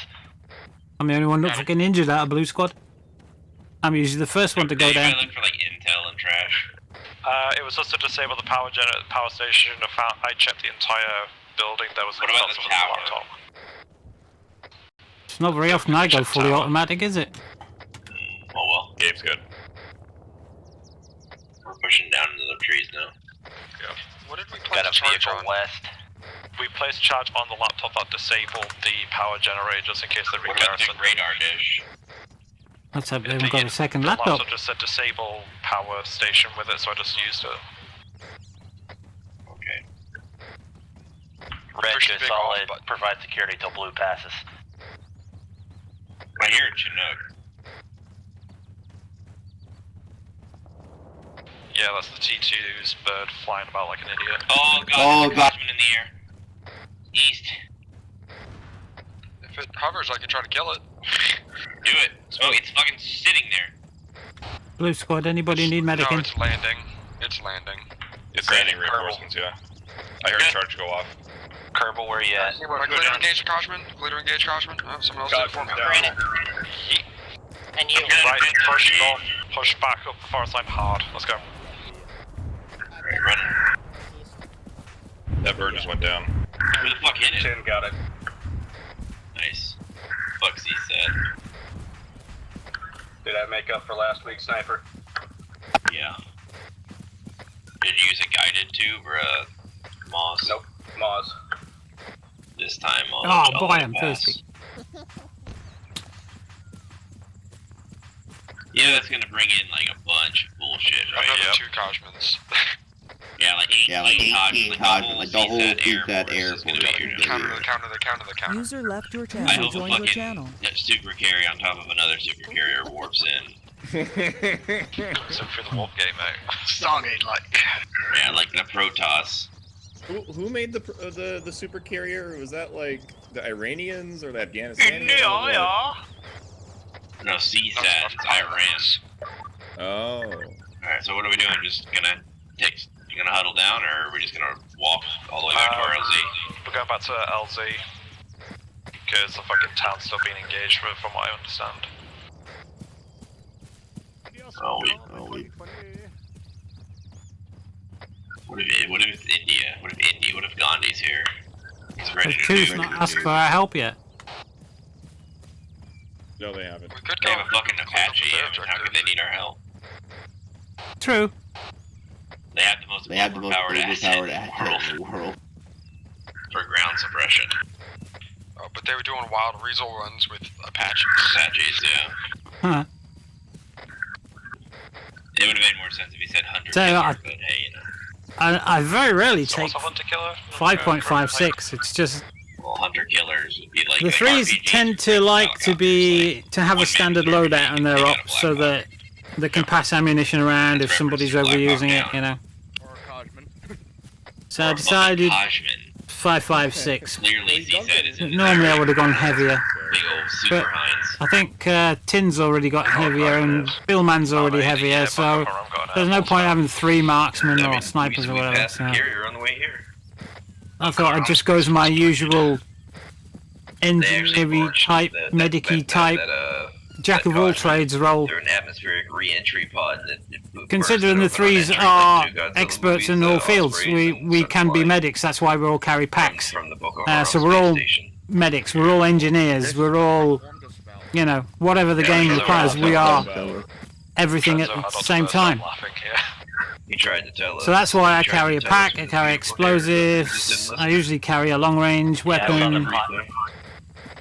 I'm the only one not fucking injured out of Blue Squad. I'm usually the first one to go down. Look for like intel and trash. It was just to disable the power station. I checked the entire building. There was what about the tower? Laptop. It's not very often I go fully automatic, is it? Oh well. Gabe's good. We're pushing down into the trees now. Yeah. What did we place Got the a charge vehicle on? west. We placed a charge on the laptop that disabled the power generator just in case they What about the regarrison. radar dish? Let's hope they haven't got a second The laptop. just said disable power station with it, so I just used it. Okay. Red, Push the good big solid. off button. Provide security till blue passes. Right here in Chinook. Yeah, that's the T2's bird flying about like an idiot. Oh god, there's a Cosman in the air. East. If it hovers, I can try to kill it. Do it. Smoke, it's fucking sitting there. Blue Squad, anybody need No, medicine? it's landing. It's landing. It's landing reinforcements, yeah. I heard a charge go off. Kerbal, where you at? Glitter engage Koshman. Glitter engage Koshman. Oh, someone else did it for me. And you. Right, push north, push back up the forest line hard. Let's go. Alright, running. That bird just went down. Where the fuck hit it? Got it. Nice. instead. Did I make up for last week's sniper? Yeah. Did you use a guided tube or a Moz? Nope, Moz. This time Oh boy, let it I'm pass. thirsty. Yeah, that's gonna bring in like a bunch of bullshit, right? Another 2 Kajmans. Yeah, like 18 Hodgman, like the whole CSAT Air Force. Counter. User left your I channel. hope a Joined your fucking channel. super carry on top of another super carrier warps in. So for the warp game, mate. Stargate like. Yeah, like the Protoss. Who made the super carrier? Was that like the Iranians or the Afghanistanians? No, CSAT, it's Iran. Oh. Alright, so what are we doing? Just gonna huddle down, or are we just gonna walk all the way back to our LZ? We're going back to LZ. Because the fucking town's still being engaged with, from what I understand. What if India? What if Gandhi's here? He's ready to Two's not asked for our help yet. No, they haven't. They have a fucking Apache, how could they need our help? True. They have the most overpowered asset in the world. For ground suppression. Oh, but they were doing wild Reasel runs with Apaches. Apaches, yeah. Huh. It would have made more sense if he said hunter So, killer, but hey, you know. I very rarely take What's a hunter killer? 5.56. It's just Well, hunter killers would be like the threes tend to like to have a standard loadout on their ops so that they can pass ammunition around if somebody's overusing it, you know. So I decided 5.56. Clearly, CSAT is Normally I would have gone heavier, big old super but hinds. I think Tin's already got heavier and Billman's already heavier, so there's no point having 3 marksmen or snipers or whatever. So Carrier on the way here. I thought I'd just go as my usual engineering type, medic-y type, jack of all trades role. They're an atmospheric re-entry pod that Considering the threes are experts in all fields, we can be medics. That's why we all carry packs. So we're all medics. We're all engineers. We're all, you know, whatever the game requires. We are everything at the same time. He tried to tell us. So that's why I carry a pack. I carry explosives. I usually carry a long-range weapon.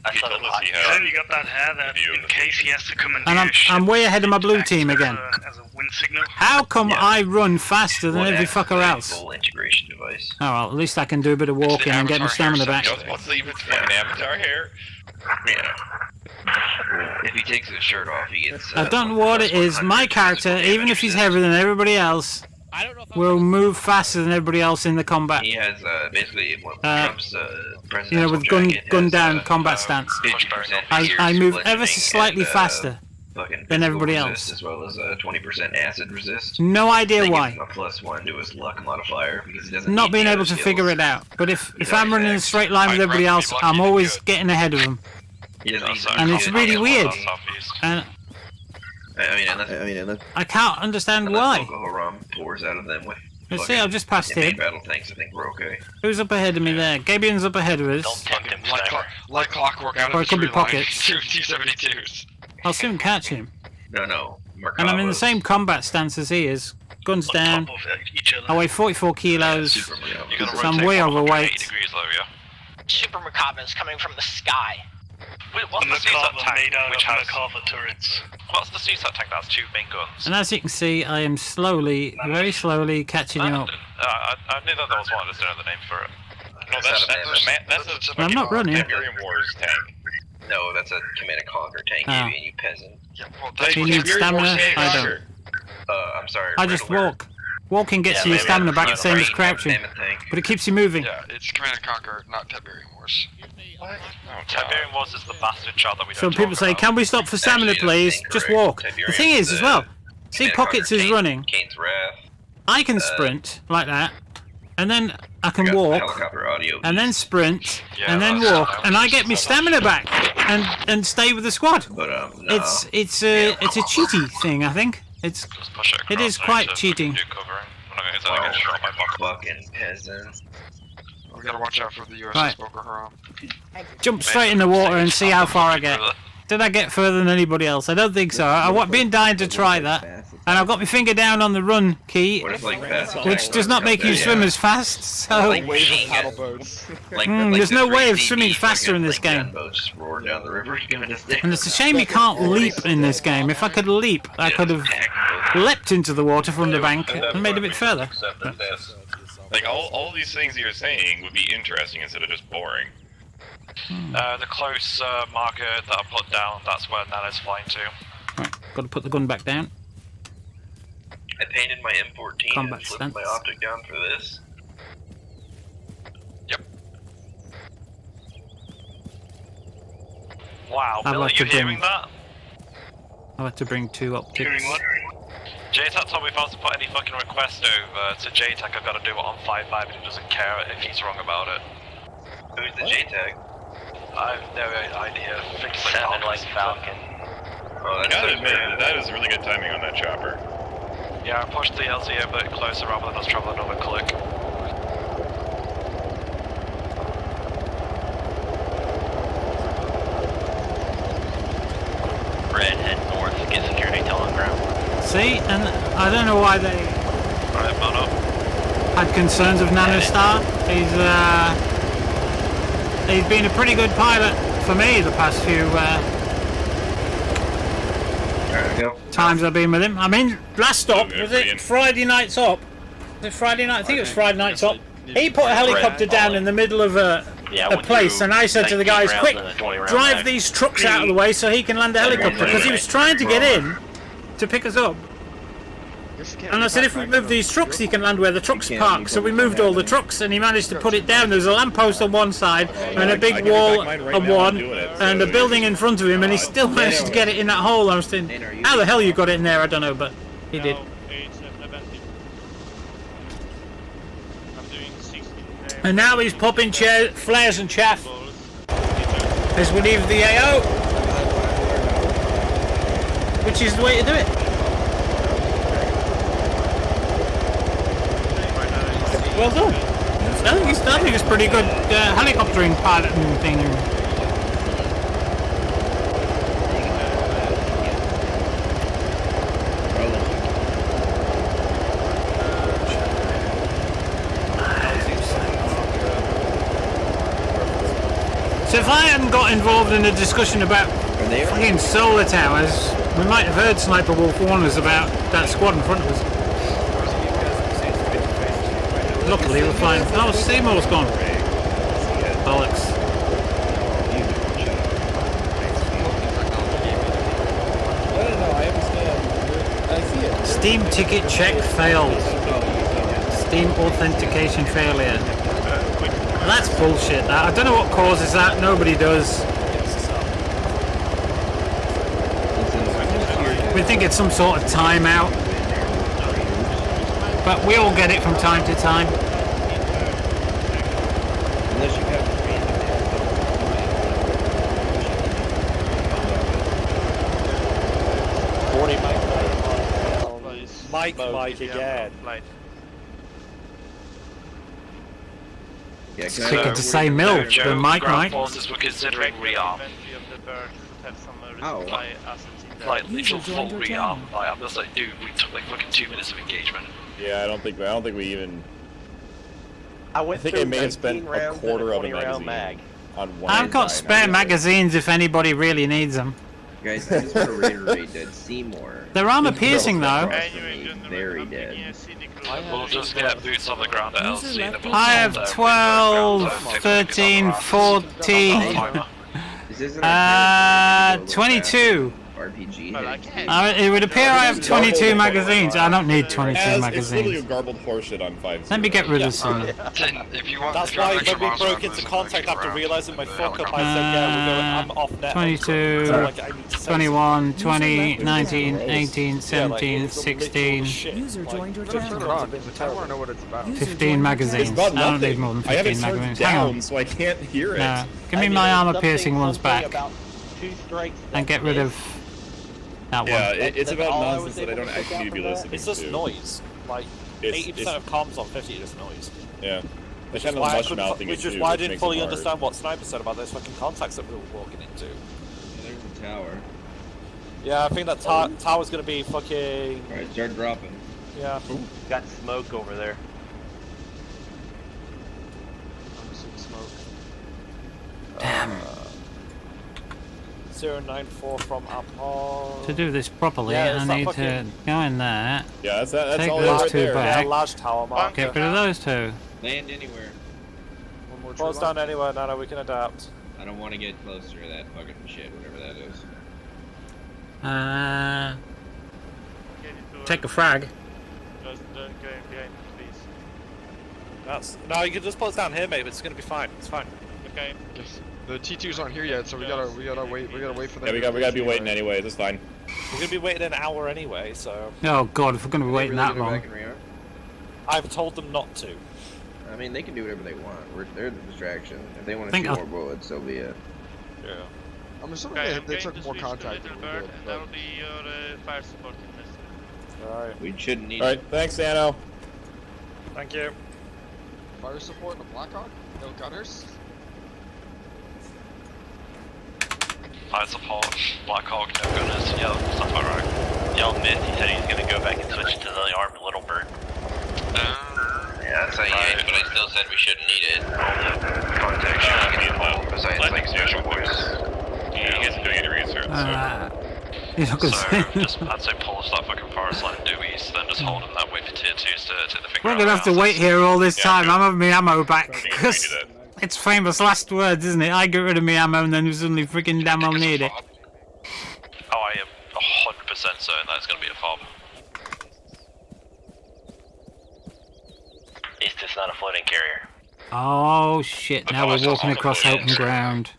I saw them hot. Then you got that hair that in case he has to come and And I'm way ahead of my blue team again. as a wind signal. How come I run faster than every fucker else? Full integration device. Oh well, at least I can do a bit of walking and get my stamina back. Let's leave it for an avatar hair. Yeah. If he takes his shirt off, he gets. I don't know what it is. My character, even if he's heavier than everybody else, will move faster than everybody else in the combat. He has basically what Trump's You know, with gun down combat stance. 50% I move ever so slightly faster than everybody else. as well as 20% acid resist. No idea why. A +1 to his luck modifier because he doesn't. Not need being the able other to skills. figure it out. But if I'm running in a straight line with everybody else, I'm always getting ahead of them. He doesn't And it's really weird. And unless I can't understand why. Boko Haram pours out of them with. Let's see, I've just passed main him. battle tanks. I think we're okay. Who's up ahead of me there? Gabian's up ahead of us. Like clockwork out of Or the it could be tree line. pockets. 2 T-72s. I'll soon catch him. No. And I'm in the same combat stance as he is. Guns down. I weigh 44 kilos. So I'm way overweight. Super Macabre coming from the sky. What's the CSAT tank made out which of has... Macabre turrets. What's the CSAT tank that has 2 main guns? And as you can see, I am slowly, very slowly catching him up. I knew that there was one, I just didn't know the name for it. No, that's a I'm not running. Tiberium Wars tank. No, that's a Command and Conquer tank, Oh. you peasant. Yeah, well, Do you need stamina? I don't. I'm sorry. I just walk. Walking gets you your stamina back the same as crouching. But it keeps you moving. Yeah, it's Command and Conquer, not Tiberium Wars. What? Tiberium Wars is the bastard child that we don't So people talk say, about. can we stop for stamina please? Just walk. The thing is as well, see Pockets is running. Kane's Wrath. I can sprint like that. And then I can walk. Helicopter audio. And then sprint. And then walk. And I get my stamina back. And stay with the squad. But no. It's a cheaty thing, I think. It is quite cheating. Fucking peasants. We gotta watch out for the USS Right. Boko Haram. Jump straight in the water and see how far I get. Did I get further than anybody else? I don't think so. I've been dying to try that. And I've got my finger down on the run key, which does not make you swim as fast, so... there's no way of swimming faster in this game. And it's a shame you can't leap in this game. If I could leap, I could have leapt into the water from the bank and made a bit further. Like, all these things you're saying would be interesting instead of just boring. The close marker that I put down, that's where Nana's flying to. Right, got to put the gun back down. I painted my M14 Combat and flipped stance. my optic down for this. Yep. Wow, I'd Bill, like are you to bring- hearing that? I'll have to bring 2 optics. JTAC told me if I was to put any fucking request over to JTAC, I've got to do it on 5.5 and he doesn't care if he's wrong about it. Who's the JTAG? I have no idea. I think it's Sounded like Falcon. Oh, I gotta admit, that is really good timing on that chopper. Yeah, I pushed the LZ a bit closer rather than us travel another click. Red, head north, get security till on ground. See, and I don't know why they Right, man up. had concerns of Nanostar. He's been a pretty good pilot for me the past few times I've been with him. I mean, last stop, was it Friday Night's Up? Was it Friday night? I think it was Friday Night's Up. He put a helicopter down in the middle of a place, and I said to the guys, quick, drive these trucks out of the way so he can land a helicopter, because he was trying to get in to pick us up. And I said, if we move these trucks, he can land where the trucks park. So we moved all the trucks, and he managed to put it down. There was a lamppost on one side, and a big wall on one, and a building in front of him, and he still managed to get it in that hole. I was thinking, how the hell you got it in there? I don't know, but he did. And now he's popping flares and chaff as we leave the AO, which is the way to do it. Well done. I think it's pretty good helicoptering piloting thing. So if I hadn't got involved in a discussion about fucking solar towers, we might have heard Sniper Wolf warn us about that squad in front of us. Luckily we're flying. Oh, Seymour's gone. Bollocks. Steam ticket check failed. Steam authentication failure. That's bullshit. That. I don't know what causes that. Nobody does. We think it's some sort of timeout. But we all get it from time to time. Unless you have Mike again. Yeah, Quicker to say Mill than Mike. Forces were considering rearm. Oh. Like literal full rearm. Like, I'm just like, dude, we took like fucking 2 minutes of engagement. Yeah, I don't think we even. I think I may have spent a quarter of a magazine on one. I've got spare magazines if anybody really needs them. Guys, I just want to reiterate that Seymour. They're armor piercing though. Very dead. We'll just get boots on the ground at LC. and then we'll I have 12, 13, 14, 22. RPG. It would appear I have 22 magazines. I don't need 22 It's literally a magazines. garbled horseshit on 5. Let me get rid of some. That's why when we broke into contact after realising my fuck up, I said, yeah, we're going, I'm off net. 22, 21, 20, 19, 18, 17, 16, User joined your channel. 15 magazines. I don't need more than I have it 15 turned magazines. Hang down, on. so I can't hear it. No. Give me my armor piercing ones back. And get rid of that one. Yeah, it's about nonsense that I don't actually need to be listening to. It's just noise. Like, 80% of comms on 50 is just noise. Yeah. Which kind is of why I mush couldn't, mouthing which it is too, why I which didn't makes fully it hard. understand what Sniper said about those fucking contacts that we were walking into. tower. Yeah, I think that tower's gonna be fucking. Alright, start dropping. Yeah. Ooh, got smoke over there. I'm seeing smoke. Damn. 094 from Arma. To do this properly, Yeah, it's I that need fucking- to go in there. Yeah, that's take all those right two there. back. Yeah, large tower marker. Get rid of those two. Land anywhere. One more Close down anywhere, no, we can adapt. I don't want to get closer to that fucking shit, whatever that is. Take a frag. Don't go behind, please. No, you can just put us down here, mate. It's gonna be fine. It's fine. Okay. The T2s aren't here yet, so we gotta wait for them. Yeah, we gotta be waiting anyway. That's fine. We're gonna be waiting an hour anyway, so. Oh god, if we're going to be waiting that long. I've told them not to. I mean, they can do whatever they want. They're the distraction. If they want to Think shoot I'll- more bullets, so be it. Yeah. I'm assuming Okay, they took more contact than we did. and that'll be your fire support in this. Alright. We shouldn't need Alright, thanks, Sano. Thank you. Fire support and a Blackhawk? No gunners? Fire support, Blackhawk, no gunners. Yo, Stuff alright. yo, Myth, he said he's gonna go back and switch to the armed Little Bird. Yeah, that's how you ate, but I still said we shouldn't need it. Contact should be involved besides like special voice. He isn't doing any research, so. You're not going So, to just, I'd say pull us that fucking forest line due east, then just hold them that way for tier 2s to the finger We're out going to have to houses. wait here all this time. I'm having my ammo back. We can 'Cause do that. it's famous last words, isn't it? I get rid of my ammo and then suddenly freaking damn I'll need it. Oh, I am 100% certain that it's going to be a fob. It's just not a floating carrier. Oh shit, now we're walking across open ground.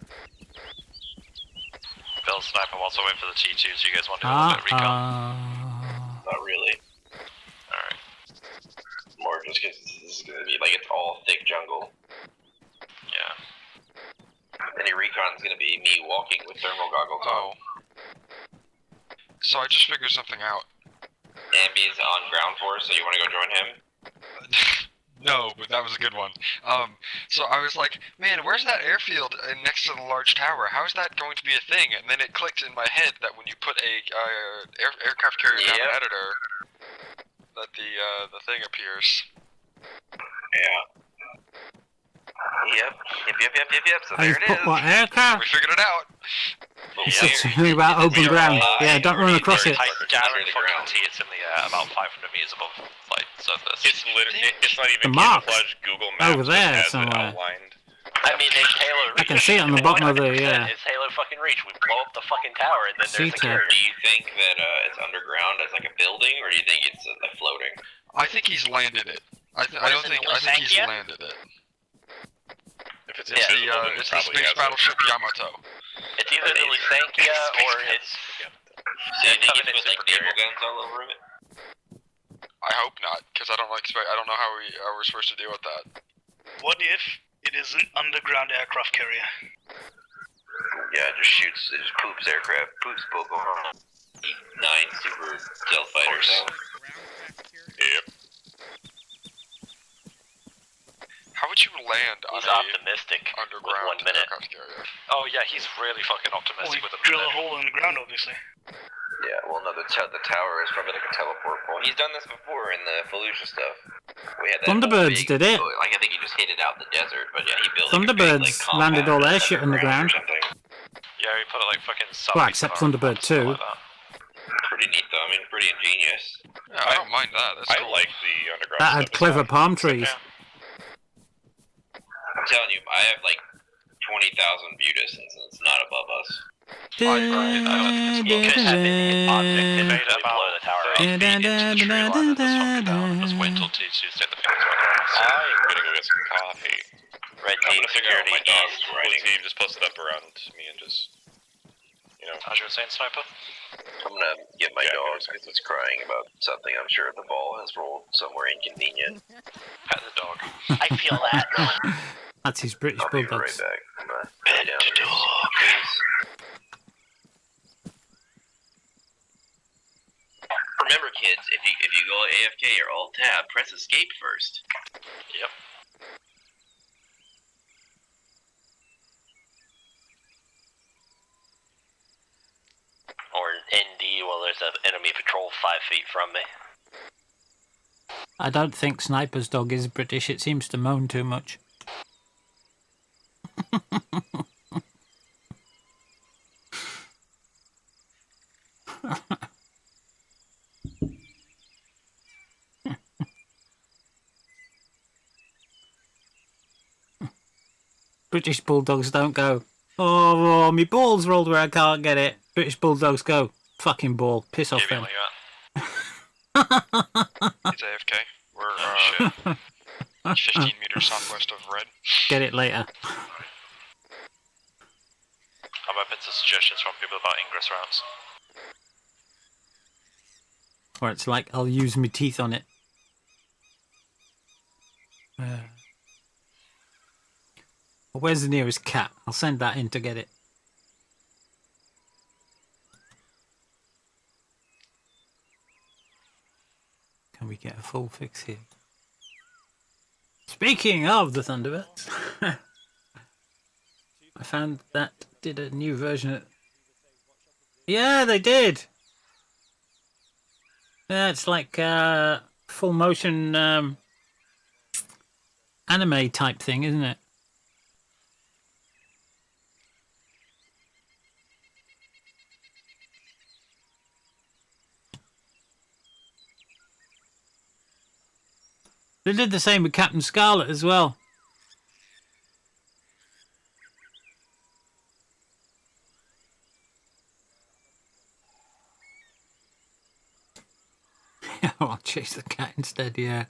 Bill Sniper wants to wait for the T2s. You guys want to do a little bit of recon? Not really. Alright. More just because this is gonna be like it's all thick jungle. Yeah. Any recon's gonna be me walking with thermal goggles on. So I just figured something out. Ambi's on ground force, so you want to go join him? No, but that was a good one. So I was like, man, where's that airfield next to the large tower? How is that going to be a thing? And then it clicked in my head that when you put a aircraft carrier down an editor, that the thing appears. Yeah. Yep. So there it Put is. what, aircraft? We figured it out. You said something about open ground. Yeah, don't run across it. I guarantee it's in the air about 500 meters above flight surface. It's literally, it's not even The marks. camouflage. Google Maps Over there just has somewhere. it outlined. I mean, it's Halo Reach. I can see it on the bottom of the, It's Halo fucking Reach. We blow up the fucking tower and then there's a C-Tech. carrier. Do you think that it's underground as like a building, or do you think it's like floating? I think he's landed it. I think he's landed it. If it's Yeah. invisible, then It's it the probably space has battleship Yamato. It's either the Lysankia or it's... Do you think it's with like naval guns all over it? I hope not, because I don't know how we're supposed to deal with that. What if it is an underground aircraft carrier? Yeah, it just poops aircraft, poops Pokemon. 9 super stealth fighters. Yep. How would you land on He's a optimistic underground with 1 minute. aircraft carrier? Oh yeah, he's really fucking optimistic with a Drill a minute. hole in the ground, obviously. Yeah, well, no, the tower is probably like a teleport point. He's done this before in the Fallujah stuff. We had that Thunderbirds whole big, did it. Like, I think he just hit it out in the desert, but yeah, he built Thunderbirds landed all their shit on the ground. Yeah, he put it like fucking south. Well, except Thunderbird 2. Pretty neat though, I mean, pretty ingenious. Yeah, I don't mind that. That's I cool. like the underground That stuff had as clever well. palm trees. I'm telling you, I have like 20,000 view distance and it's not above us. You could have an object made about the tower 8 feet into the tree line and just fucking down. Just wait until T2s take the fingers on the I'm gonna go get some coffee. Red I'm team gonna figure out what my security dog's east. team just posted up around me and just, you know. As you were saying, Sniper? I'm gonna get my dog because it's crying about something. I'm sure the ball has rolled somewhere inconvenient. Pet the dog. I feel that. That's his British I'll be right Bulldogs. back. I'm gonna head down here. Remember, kids, if you go AFK or Alt Tab, press Escape first. Yep. 5 feet from me. I don't think Sniper's dog is British. It seems to moan too much. British bulldogs don't go, oh, me ball's rolled where I can't get it. British bulldogs go, fucking ball, piss off them. He's AFK. We're 15 meters southwest of red. Get it later. I'm open to suggestions from people about ingress routes. Or it's like, I'll use my teeth on it. Where's the nearest cat? I'll send that in to get it. Can we get a full fix here? Speaking of the Thunderbirds, I found that did a new version of... Yeah, they did! Yeah, it's like full motion anime type thing, isn't it? They did the same with Captain Scarlet as well. I'll chase the cat instead, yeah.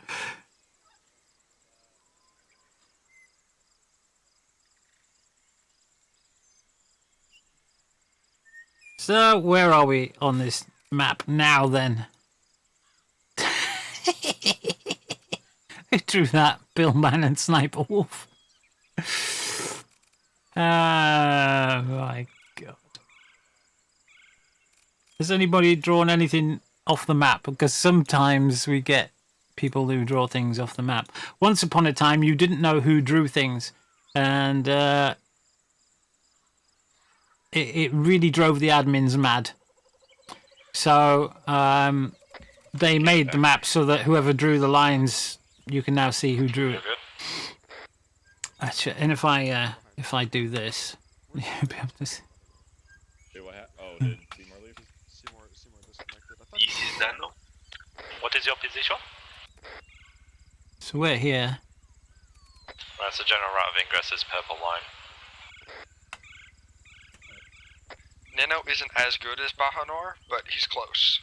So, where are we on this map now then? Who drew that? Billman and Sniper Wolf. My God. Has anybody drawn anything off the map? Because sometimes we get people who draw things off the map. Once upon a time, you didn't know who drew things. And it really drove the admins mad. So they made the map so that whoever drew the lines... You can now see who drew it. Actually, and if I do this, you'll be able to see. Oh, did Seymour leave? Seymour disconnected. What is your position? So we're here. Right, so general route of ingress is purple line. Nano isn't as good as Bahanor, but he's close.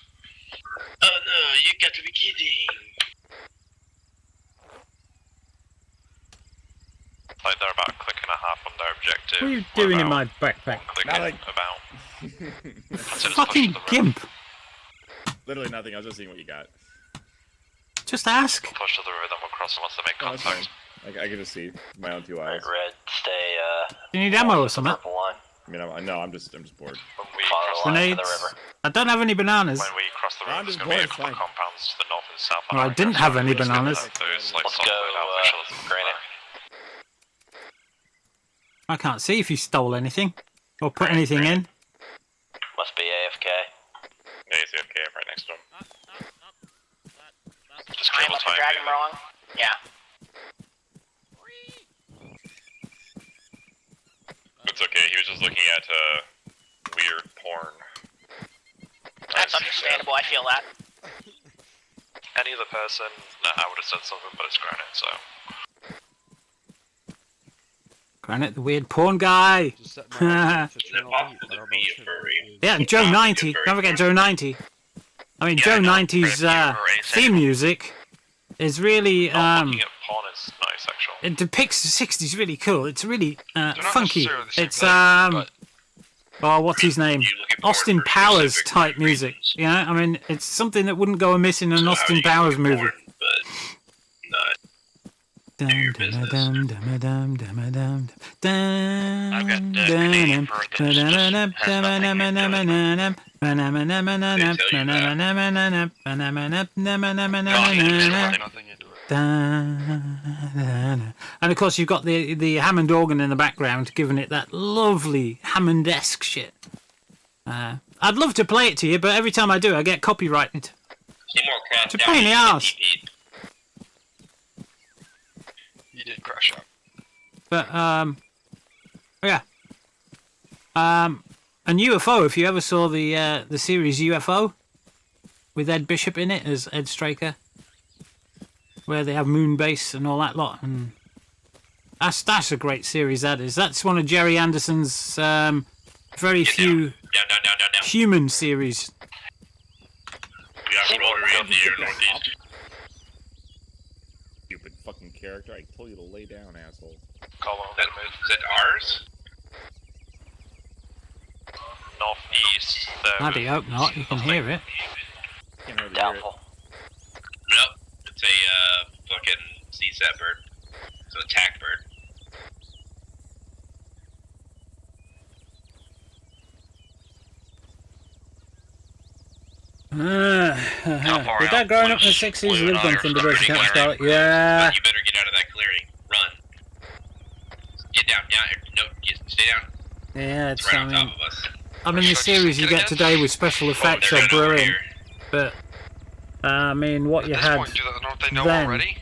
Oh no, you got to be kidding! Like they're about a click and a half on their objective. What are you doing in my backpack? About. Fucking gimp! Literally nothing. I was just seeing what you got. Just ask. Push to the river, then we'll cross them once they make Oh, that's contact. fine. I can just see my own 2 eyes. Red, stay, You need ammo or something? purple line. I mean, I'm just bored. When we cross Grenades. I don't have any bananas. When we cross the river, there's going to be a couple of compounds to the north and south. Well, I didn't have any bananas. Those, like, Let's go, granite. I can't see if you stole anything or put anything in. Must be AFK. Yeah, he's AFK right next to him. Just I cable must be time. dragging wrong. Yeah. It's okay, he was just looking at weird porn. That's understandable, I feel that. Any other person, I would have said something, but it's Granite, so. Granite, the weird porn guy. Yeah, and Joe 90. Don't forget Joe 90. I mean, Joe 90's theme music is really. Looking at porn is nice, actually. It depicts the 60s really cool. It's really not funky. necessarily the same It's thing, oh, what's his name? Austin Powers type music. Yeah, I mean, it's something that wouldn't go amiss in an Austin Powers movie. I've got and of course you've got the Hammond organ in the background, giving it that lovely Hammond-esque shit. I'd love to play it to you, but every time I do, I get copyrighted. It's a pain in the ass. You did crash out. But yeah. And UFO. If you ever saw the series UFO with Ed Bishop in it as Ed Straker, where they have moon base and all that lot, and that's a great series. That is. That's one of Jerry Anderson's very few human series. Stupid fucking character. I told you to lay down, asshole. Is that ours? Northeast. Bloody hope not. You can hear it. Doubtful. Nope. It's a fucking CSAT bird. It's an attack bird. Did that growing up in the 60s? Lived on Thunderbirds, can't spell it. Yeah. You better get out of that clearing. Run. Get down. No, stay down. Yeah, it's right on top of us. I mean, the series you get today with special effects are brilliant, but I mean, what you had Don't they know then, already?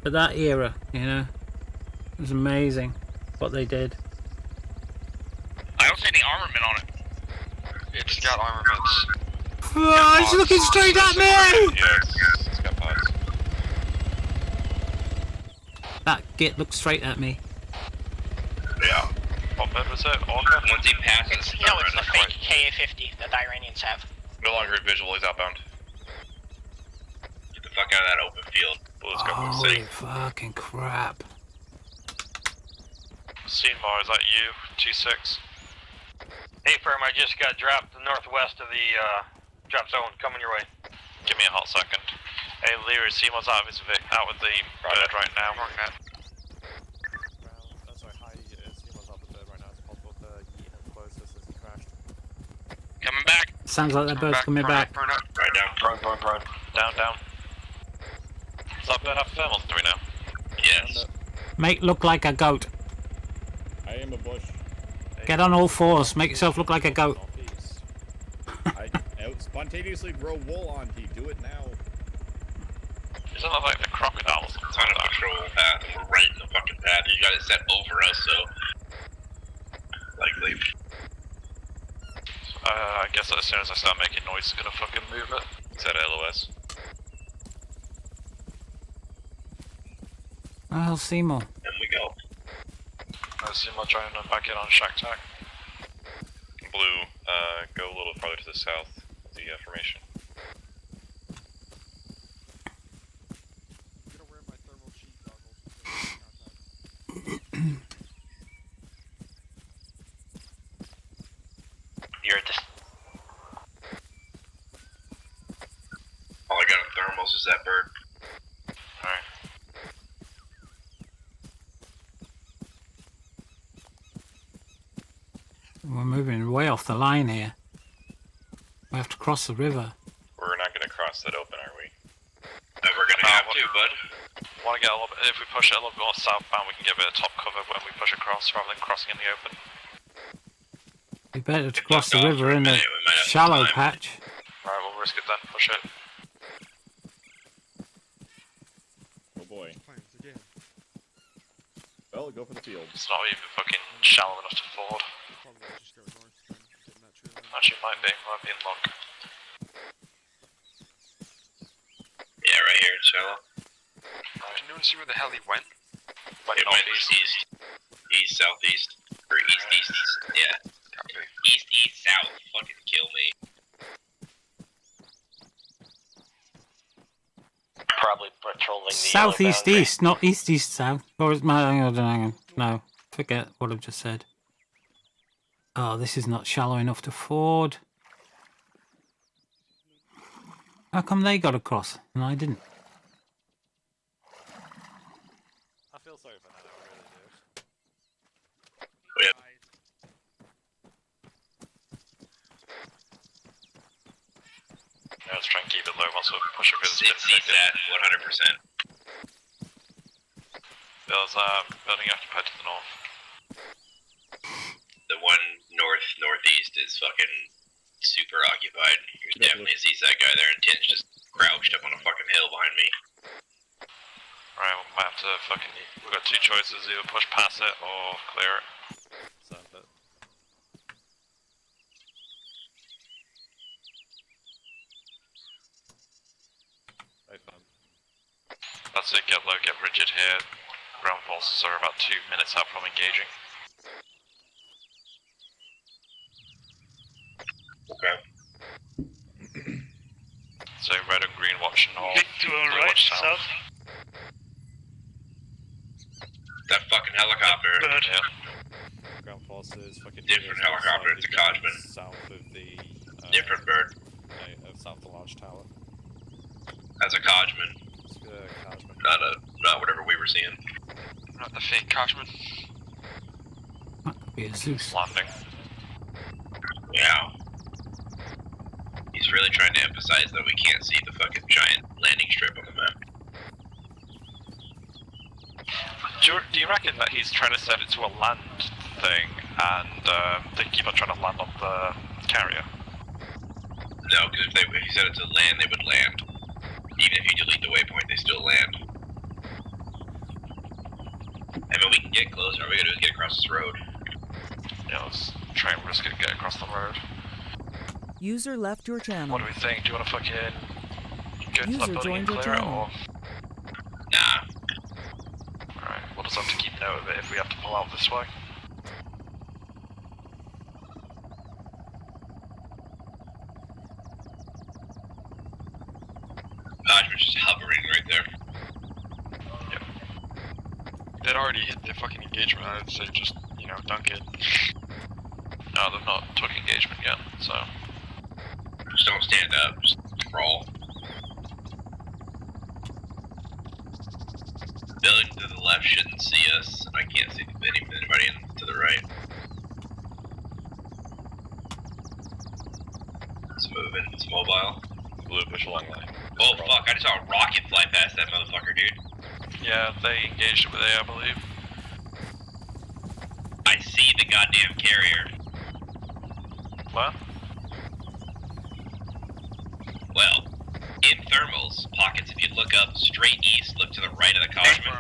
at that era, you know, it was amazing what they did. I don't see any armament on it. It's got armaments. Oh, it's looking straight at me! Yes, it's got pods. That git looked straight at me. Yeah. What map is it? Orca? Once he passes, No, it's the fake KA-50 that the Iranians have. No longer visual, he's outbound. get the fuck out of that open field. Let's go. Holy fucking crap. Seymour, is that you? T6? Hey, firm, I just got dropped to the northwest of the drop zone. Coming your way. Give me a hot second. Hey, Liru, Seymour's out with the bird right now. Coming back. Sounds like that bird's coming back. Right down. Prone. Down. Does that bird have thermal 3 now? Yes. Make look like a goat. I am a bush. Get on all fours. Make yourself look like a goat. I spontaneously grow wool on you. Do it now. Isn't that like the crocodiles? It's on a patrol path. We're right in the fucking path. You got it set over us, so likely. I guess as soon as I start making noise, it's gonna fucking move it. Is that LOS? Well, Seymour. And we go. Seymour trying to back in on Shack Tack. Blue, go a little farther to the south of the formation. You're at this. All I got on thermals is that bird. Alright. We're moving way off the line here. We have to cross the river. We're not going to cross that open, are we? We're gonna have to, bud. Want to get a little bit, if we push it a little bit more southbound, we can get a bit of top cover when we push across rather than crossing in the open. We better to cross the river in the shallow patch. Alright, we'll risk it then. Push it. Oh boy. Well, go for the field. It's not even fucking shallow enough to ford. Actually, might be in lock. Yeah, right here, it's shallow. Can you see where the hell he went? Like it went east, southeast, or east, yeah. East, south. Fucking kill me. Probably patrolling the Southeast east, not east east south. Or is my hang on. No, forget what I've just said. Oh, this is not shallow enough to ford. How come they got across and I didn't? I feel sorry for that, I really do. Yep. Yeah, let's try and keep it low once we push it because It's CSAT, 100%. There's building occupied to the north. The one northeast. east is fucking super occupied. There's definitely a seaside guy there, and Tin's just crouched up on a fucking hill behind me. Alright, we might have to fucking... We've got two choices, either push past it or clear it. That's it, get low, get rigid here. Ground forces are about 2 minutes out from engaging. Okay. So red and green watch north. To our right, watch south. That fucking helicopter. Bird. Yeah. Ground forces, fucking Different helicopter, it's a Codgeman. South of the Different bird. South of the large tower. That's a Codgeman. Codgeman. Not whatever we were seeing. Not the fake Koshman. That could be a Zeus. Landing. Yeah. He's really trying to emphasize that we can't see the fucking giant landing strip on the map. Do you reckon that he's trying to set it to a land thing and they keep on trying to land on the carrier? No, because if he set it to land, they would land. Even if you delete the waypoint, they still land. I mean, we can get closer. All we gotta do is get across this road. Yeah, let's try and risk it and get across the road. User left your channel. What do we think? Do you want to fucking go to User that building joined and your clear it, channel. or...? Nah. Alright, we'll just have to keep note of it if we have to pull out this way. Hodgman's just hovering right there. Yep. They'd already hit the fucking engagement, I'd say just, you know, dunk it. No, they've not took engagement yet, so... Just don't stand up, just crawl. Building to the left shouldn't see us, and I can't see anybody to the right. It's moving, it's mobile. Blue, push along line. Oh fuck, I just saw a rocket fly past that motherfucker, dude. Yeah, they engaged it with A, I believe. I see the goddamn carrier. What? Well, in thermals, pockets, if you look up straight east, look to the right of the Cosmo.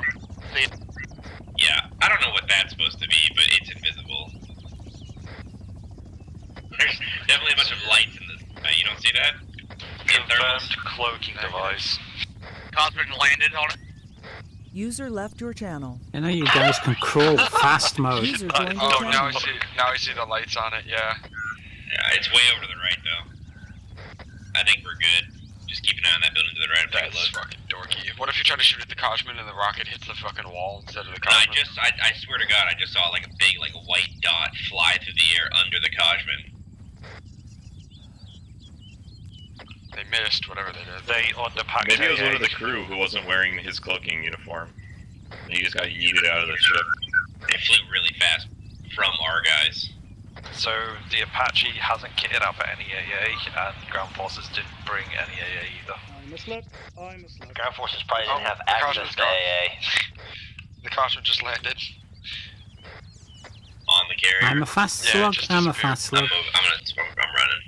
Yeah, I don't know what that's supposed to be, but it's invisible. There's definitely a bunch of lights in this. You don't see that? Confirmed cloaking device. Cosmic landed on it. User left your channel. You know you guys can crawl fast mode. User joined your Oh, channel. now I see the lights on it, yeah. Yeah, it's way over to the right, though. I think we're good. Just keep an eye on that building to the right. That's fucking dorky. What if you try to shoot at the Koshman and the rocket hits the fucking wall instead of the No, Koshman? I swear to God, I just saw like a big, like white dot fly through the air under the Cosman. They missed, whatever they did. They underpacked. Maybe it was one of the crew who wasn't wearing his cloaking uniform. He just got yeeted out of the ship. They flew really fast from our guys. So the Apache hasn't kitted out for any AA, and ground forces didn't bring any AA either. I'm a slut. Ground forces probably didn't have the access Koshman's to gone. AA. The Koshman just landed. On the carrier. I'm a fast Yeah, slug. just I'm a disappeared. fast slug. I'm running.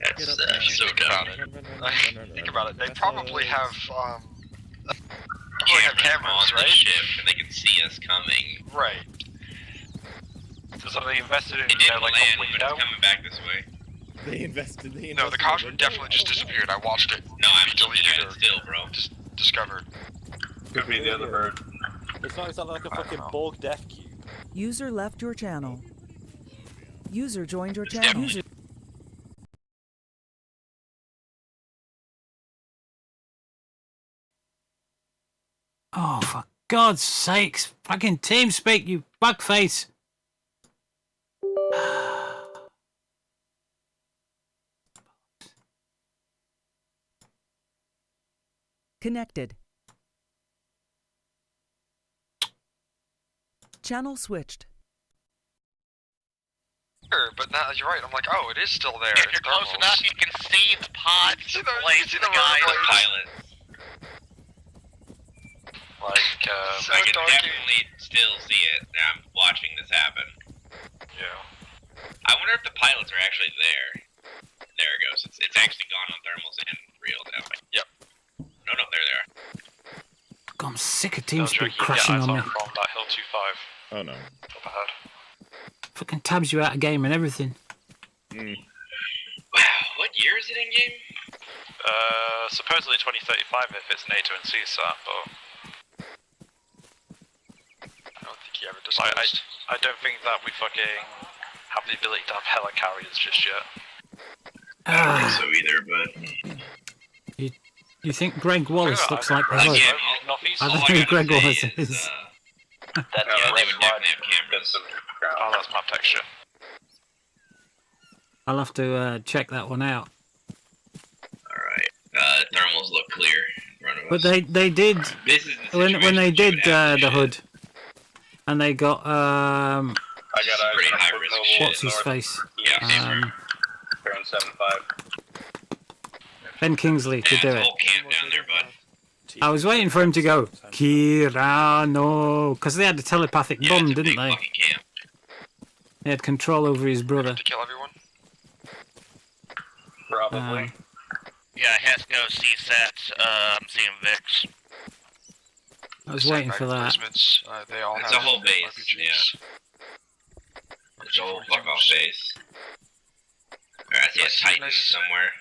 That's So dumb. about it. Think about it. They probably have cameras, on the right? ship, and they can see us coming. Right. So they invested in It didn't like land, a but window. it's coming back this way. They invested. No, the Koshman definitely just disappeared. I watched it. No, I'm be looking at deleted it or still, bro. discovered. Could be the other bird. It's not exactly like a fucking Borg death cube. User left your channel. User joined your channel. User Oh, for God's sakes. Fucking TeamSpeak, you bugface. connected. Channel switched. Sure, but now you're right. I'm like, oh, it is still there. If you're close enough, you can see the pods displayed to the guy. Pilot. Like, I can definitely still see it. I'm watching this happen. Yeah. I wonder if the pilots are actually there. There it goes. It's actually gone on thermals and real now. Yep. No, they're there. God, I'm sick of No TeamSpeak joke, crashing on me. from that hill 25. Oh no. Up ahead. Fucking tabs you out of game and everything. Wow, what year is it in game? Supposedly 2035 if it's NATO and CSAT, but I don't think he ever disclosed. I don't think that we fucking have the ability to have heli carriers just yet. I don't think so either, but You think Greg Wallace looks like the hood? Northeast. I don't know who Greg Wallace is. they would definitely have cameras. Oh, that's map texture. I'll have to check that one out. Alright. Thermals look clear in front of us. But they did This is the when they situation did the hood, and they got I got pretty high risk shit. what's his face? Yeah, Turn 7-5. Ben Kingsley to do it's a it. whole camp down there, bud. I was waiting for him to go Kirano, because they had a telepathic bond, didn't they? Camp. They had control over his brother. To kill everyone? Probably. Yeah, Hasco, CSAT, I'm seeing Vix. I was waiting for that. They all It's have a whole base, RPGs. yeah. It's a whole fuck off base. Alright, I see a Titan somewhere.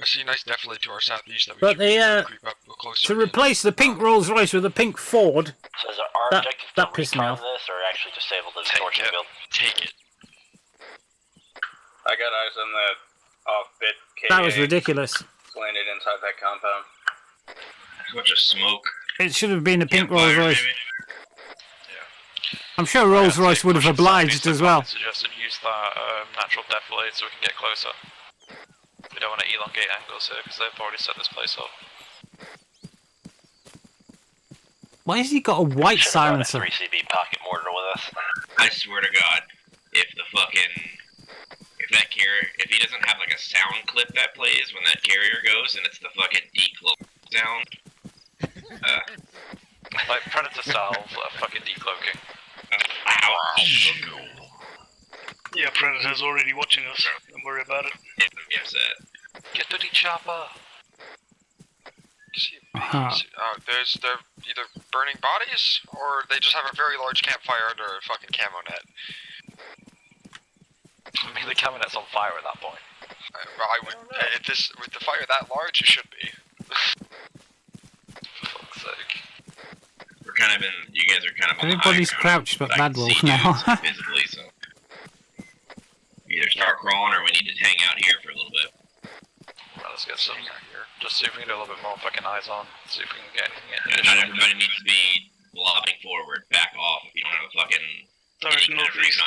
I see nice definitely to our southeast that we But they creep up a little closer. to replace the pink Rolls Royce with a pink Ford. So is our objective That to pissed me recon off. this, or actually disable the distortion build? Take it. I got eyes on that off-bit KA. That was ridiculous. Landed inside that compound. There's a bunch of smoke. It should have been a pink Rolls Royce. I'm sure Rolls Royce would have obliged as well. Suggested use that natural defilade so we can get closer. We don't want to elongate angles here because they've already set this place up. Why has he got a white Should've brought a silencer? 3CB pocket mortar with us. I swear to God, if that carrier, if he doesn't have like a sound clip that plays when that carrier goes, and it's the fucking decloak sound. Like Predator style, fucking decloaking. Yeah, Predator's already watching us. Don't worry about it. Get to the chopper. They're either burning bodies or they just have a very large campfire under a fucking camo net. I mean, the camo net's on fire at that point. I would, with the fire that large, it should be. For fuck's sake. We're kind of you guys are kind of on Everybody's the high ground, crouched but I can Bad Wolf see now. dudes visibly, so either start crawling or we need to hang out here for a little bit. Well, let's get some here. Just see if we can do a little bit more fucking eyes on. See if we can get anything in. Not everybody needs to be lobbing forward. Back off if you don't have a fucking. Northeast,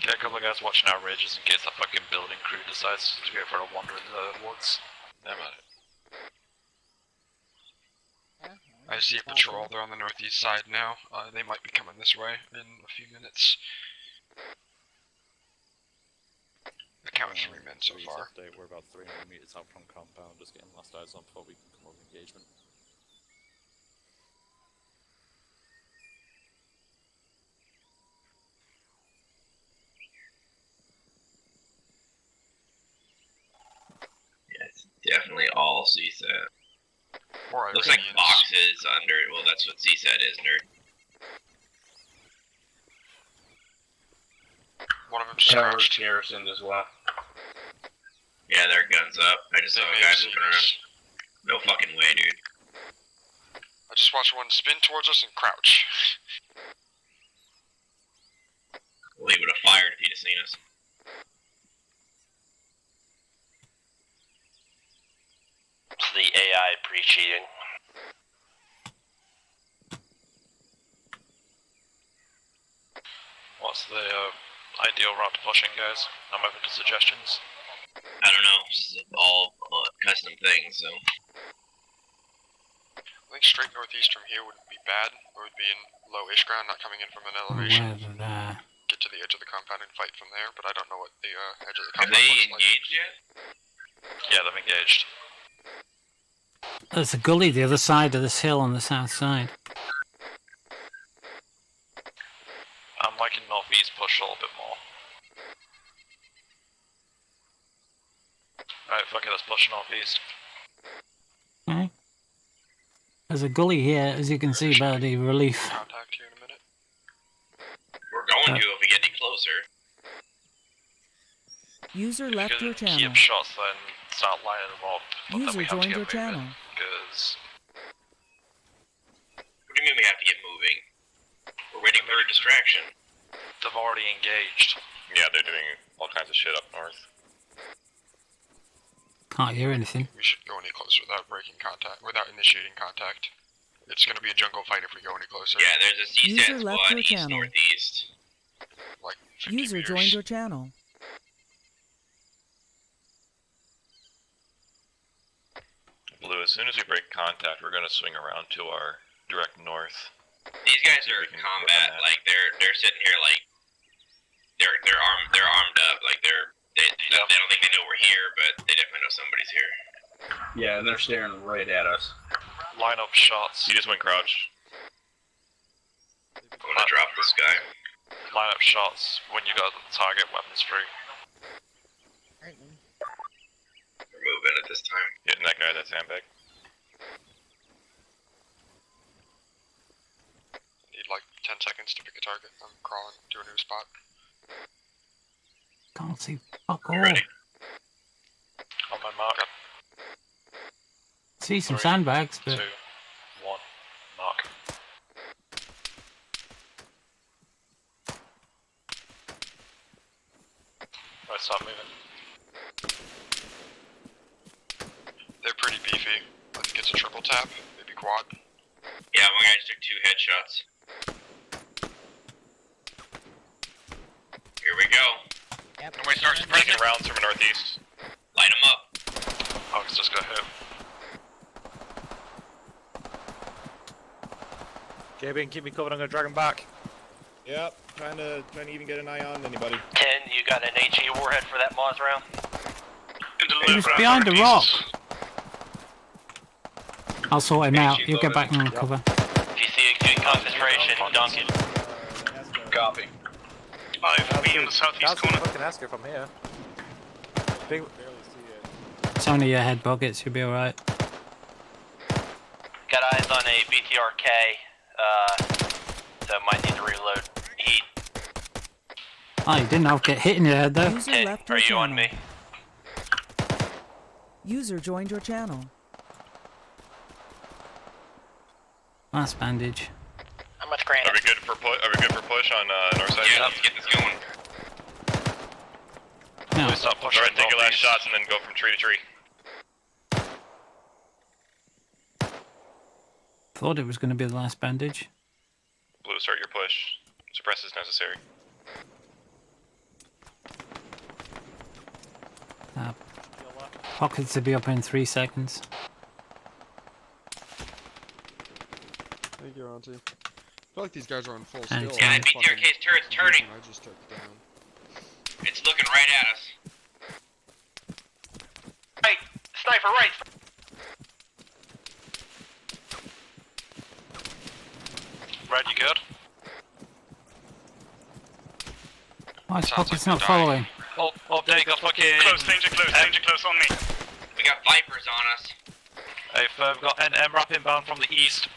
Get a couple of guys watching our ridges in case that fucking building crew decides to go for a wander in the woods. I'm at it. I see a patrol. They're on the northeast side now. They might be coming this way in a few minutes. I count 3 men so far. Update, we're about 300 meters out from compound, just getting last eyes on before we can come over engagement. Yeah, it's definitely all CSAT. Or Looks like Iranians. boxes under. Well, that's what CSAT is, nerd. One of them just crouched. Garrisoned as well. Yeah, their guns up. I just saw a guy moving around. No fucking way, dude. I just watched one spin towards us and crouch. Well, he would have fired if he'd have seen us. It's the AI pre-cheating. What's the ideal route to pushing, guys? I'm open to suggestions. I don't know. This is all custom things, so. I think straight northeast from here wouldn't be bad. It would be in low-ish ground, not coming in from an elevation. Get to the edge of the compound and fight from there, but I don't know what the edge of the Have compound they looks like. engaged yet? Yeah, they've engaged. There's a gully the other side of this hill on the south side. I'm liking northeast push a little bit more. Alright, fuck it, let's push northeast. Okay. There's a gully here, as you can see by the relief. Contact here in a minute. We're going to if we get any closer. User left your channel. Keep shots, then start lining them up. User joined your channel. Because... What do you mean we have to get moving? We're waiting for a distraction. They've already engaged. Yeah, they're doing all kinds of shit up north. Can't hear anything. We should go any closer without breaking contact, without initiating contact. It's gonna be a jungle fight if we go any closer. Yeah, there's a User CSAT left squad your east channel. northeast. Like 50 User meters. joined your channel. Blue, as soon as we break contact, we're gonna swing around to our direct north. These guys are in combat, like they're sitting here like they're armed up, like they don't think they know we're here, but they definitely know somebody's here. Yeah, they're staring right at us. Line up shots. You just went crouch. I'm gonna drop this guy. Line up shots when you got the target weapons free. We're moving at this time. Hitting that guy, that sandbag. Need like 10 seconds to pick a target. I'm crawling to a new spot. Can't see fuck all. Ready? On my mark. See some 3, sandbags, but 2, 1, mark. Right, start moving. They're pretty beefy. I think it's a triple tap, maybe quad. Yeah, one guy just took 2 headshots. Here we go. Nobody starts breaking rounds from the northeast. Light them up. Oh, it's just got hit. JB, keep me covered. I'm gonna drag him back. Yep, trying to even get an eye on anybody. 10, you got an HE warhead for that Moz round? he's behind a rock. I'll sort him out. He'll get back and cover. If you see acute concentration, Duncan. Copy. 5, be in the southeast corner. Fucking ask her from here. Big... It's only your head buckets. You'll be alright. Got eyes on a BTRK, so might need to reload. Heat. Oh, you didn't have to get hit in your head though. User left your Are you channel. on me? User joined your channel. Last bandage. How much granite? Are we good for push on north side? Yeah, let's get this going. No. Alright, take your last shots and then go from tree to tree. Thought it was going to be the last bandage. Blue, start your push. Suppress is necessary. Pockets to be up in 3 seconds. Thank you, Auntie. I feel like these guys are on full And steal. Yeah, that BTRK's turret's turning. I just took it down. It's looking right at us. Right, sniper right. Red, you good? Why is Pockets not following? Update, got fucking... Danger close on me. We got Vipers on us. Hey, we've got an MRAP inbound from the east.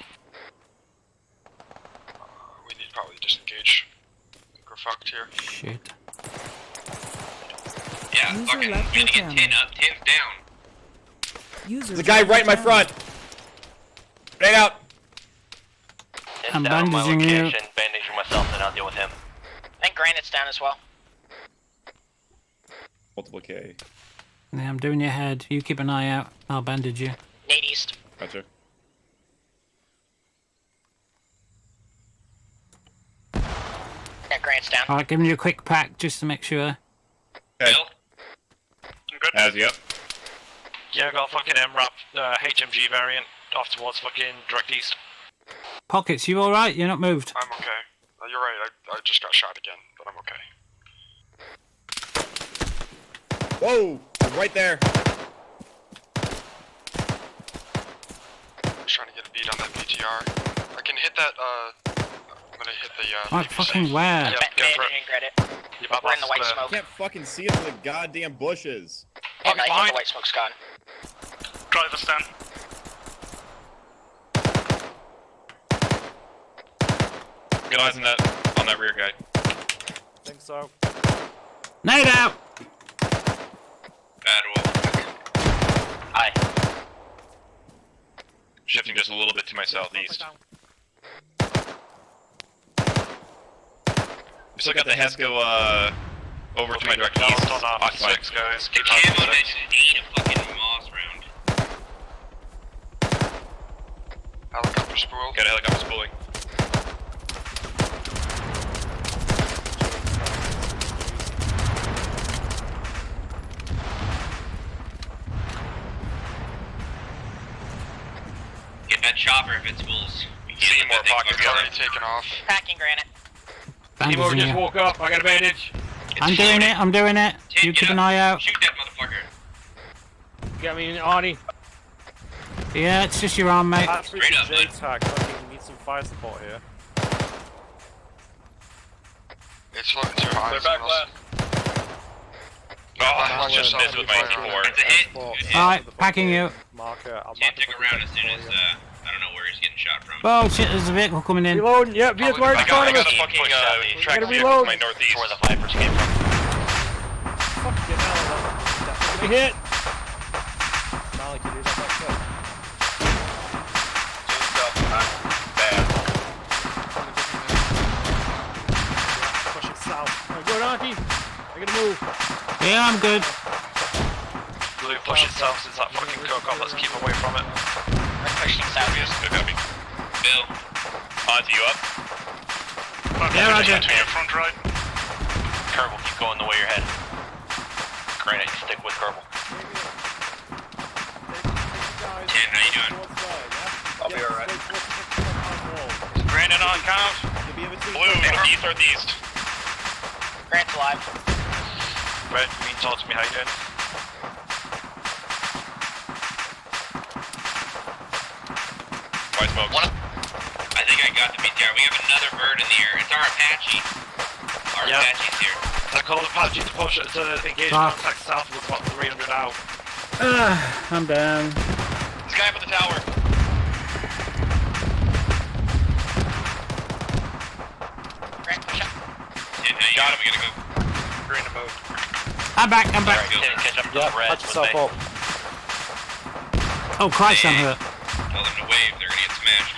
We need probably disengage. I think we're fucked here. Shit. Yeah, User fucking, left we your need to get channel. 10 up, 10's down. User There's a guy joined right in my your channel. front. Right out. It's I'm down on my bandaging you. location, bandaging myself, and I'll deal with him. And Granite's down as well. Multiple K. Yeah, I'm doing your head. You keep an eye out. I'll bandage you. Nate East. Gotcha. Yeah, Grant's down. Alright, giving you a quick pack just to make sure. Okay. Bill? I'm good. As yep. Yeah, I got a fucking MRAP HMG variant off towards fucking direct east. Pockets, you alright? You're not moved. I'm okay. You're right, I just got shot again, but I'm okay. Whoa! I'm right there. speed on that PTR. I can hit that, I'm gonna hit the, Like fucking where? Yep, go for it. We're in the white smoke. I can't fucking see it through the goddamn bushes. Yeah, no, the white smoke's gone. Driver stand. Get eyes on that rear guy. Think so. Nade out! Bad wolf. Aye. Shifting just a little bit to my southeast. We still got the Hesco, over to my direct east. Occupied. 6 guys. The camo mentioned 8 a fucking moss round. Helicopter spool. Got a helicopter spooling. Get that chopper if it's fools. Seymour pocket's already taken off. Packing granite. Bandaging you. Walk up, I got a bandage. I'm doing it. Tim, You get keep an up. eye out. Shoot that motherfucker. Got me an Audi. Yeah, it's just your arm, mate. Straight up, J-Tac, fucking need some fire support here. It's looking too high. They're back left. Oh, I just missed with my MP4. It's a hit. Good hit. Alright, packing you. Marker. I'll Tim mark took around as soon as, I don't know where he's getting shot from. Oh shit, there's a vehicle coming in. Reloading, yeah, vehicle right in front of I us. got a fucking track Gotta vehicle reload. to my northeast. Where the Vipers came from. Fucking hell, We hit. Molly, can you do that back quick? Push it south. Alright, go, Donkey. I gotta move. Yeah, I'm good. Blue, push itself since that fucking cook-off, let's keep away from it. Pushing south. Good copy. Bill. Onto you up. Yeah, Roger. To your front right. Kerbal, keep going the way you're headed. Granite, stick with Kerbal. Tim, how you doing? I'll be alright. Granite on count. Blue, northeast, northeast. Grant's alive. Red, you mean talk to me how you doing? White smokes. I think I got the BTR. We have another bird in the air. It's our Apache. Our Apache's here. I called Apache to push it to engage contact south of about 300 out. I'm down. This guy up at the tower. Grant, push up. Tim, how you Got doing? We gotta go. We're in the mode. I'm back. Alright, catch up to the red. Patch yourself up. Oh Christ, I'm hurt. Tell them to wave. They're gonna get smashed.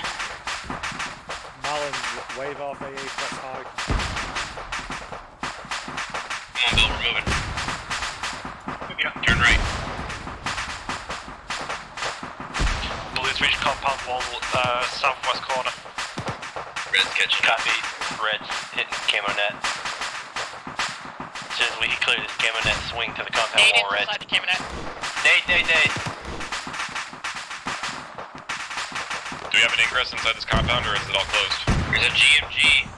Malin, wave off AA, press hard. Come on, Bill, we're moving. Turn right. Blue's reach compound wall, southwest corner. Red's catching up. Copy. Red's hitting camo net. As soon as we clear this camo net, swing to the compound wall, Red. Inside the camo net. Nade. Do we have an ingress inside this compound, or is it all closed? There's a GMG.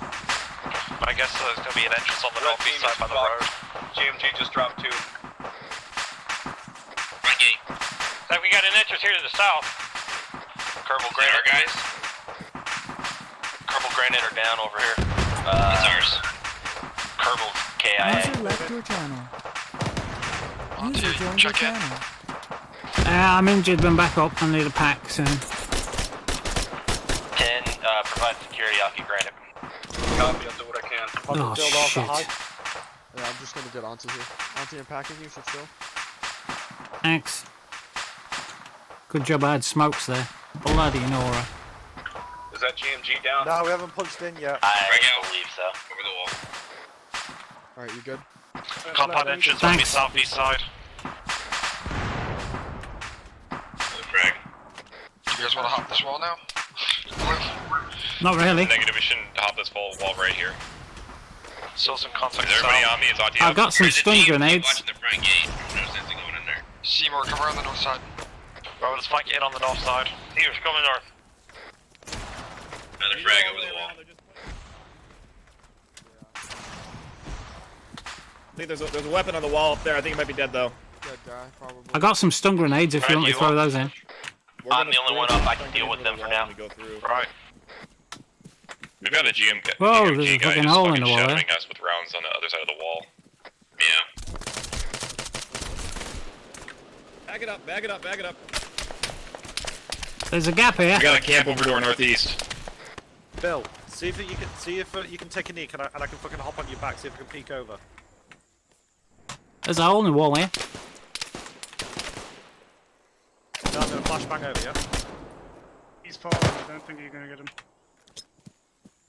I guess there's gonna be an entrance on the northeast side by the road. GMG just dropped 2. Front gate. Like we got an entrance here to the south. Kerbal Is that our Granite. guys? Kerbal Granite are down over here. It's ours. Kerbal KIA. User left your channel. User joined your channel. I'm injured, but I'm back up. I need a pack soon. 10, provide security, I'll keep Granite. Copy, I'll do what I can. Oh, Build off the shit. high. Yeah, I'm just gonna get onto here. Onto and packing you, so still. Thanks. Good job I had smokes there. Bloody Nora. Is that GMG down? No, we haven't punched in yet. I believe so. Over the wall. Alright, you good? Compound entrance on the Thanks. southeast side. Another frag. You guys wanna hop this wall now? Not really. Negative, we shouldn't hop this whole wall right here. Still some contact Is everybody south. on me? It's on to you. I've got some There's a stun team grenades. watching the front gate. No sense in going in there. Seymour, come around the north side. Bro, let's flank in on the north side. Here's coming north. Another frag over the wall. I think there's a weapon on the wall up there. I think it might be dead though. Dead guy, probably. I got some stun grenades if you want me to throw those in. I'm the only one up. I can deal with them for now. Right. We've got a GM Whoa, there's a guy fucking who's hole in fucking the wall there. shadowing us with rounds on the other side of the wall. Yeah. Back it up, back it up, back it up. There's a gap here. We got a camp over to our northeast. Bill, see if you can take a knee, and I can fucking hop on your back. See if I can peek over. There's a hole in the wall here. No, I'm gonna flashbang over, yeah? He's falling, I don't think you're gonna get him.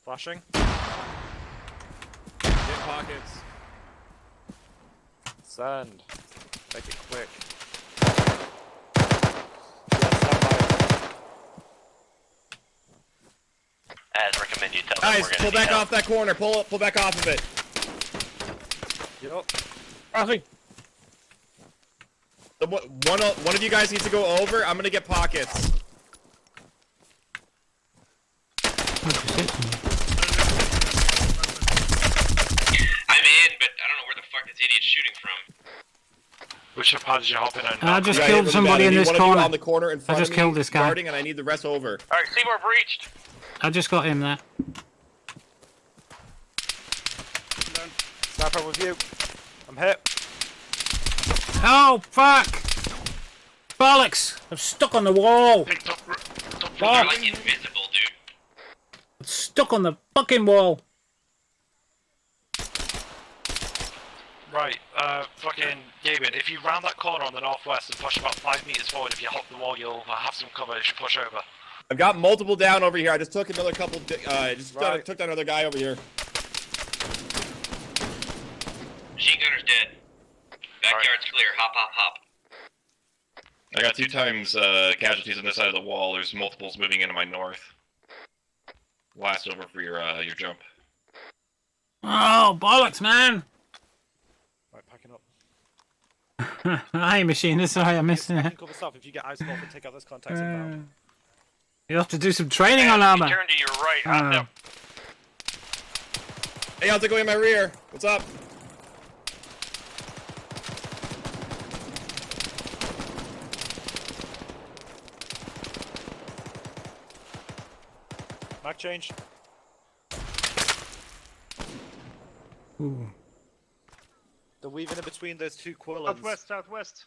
Flashing. Get pockets. Send. Make it quick. As recommended, you tell them Guys, we're gonna pull need back help. off that corner. Pull back off of it. Yup. Crossing. One of you guys needs to go over. I'm gonna get pockets. I'm in, but I don't know where the fuck this idiot's shooting from. Which part did you hop in on? I just killed somebody in this corner. On the corner in front I just of me, killed this guy. guarding, and I need the rest over. Alright, Seymour breached. I just got him there. Sniper with you. I'm hit. Oh, fuck! Bollocks! I'm stuck on the wall! You're like invisible, dude. I'm stuck on the fucking wall! Right, fucking David, if you round that corner on the northwest and push about 5 meters forward, if you hop the wall, you'll have some cover as you push over. I've got multiple down over here. I just took another couple. Took down another guy over here. Machine gunner's dead. Backyard's clear. Hop, hop, hop. I got 2 times casualties on this side of the wall. There's multiples moving into my north. Last over for your jump. Oh, bollocks, man! Right, packing up. Hi, machinist. Sorry, I missed it. Cover stuff if you get eyes off and take out this contact inbound. You have to do some training on Arma. Turn to your right. Hey, how's it going in my rear? What's up? Mag change. Ooh. They're weaving in between those two quillins. Southwest.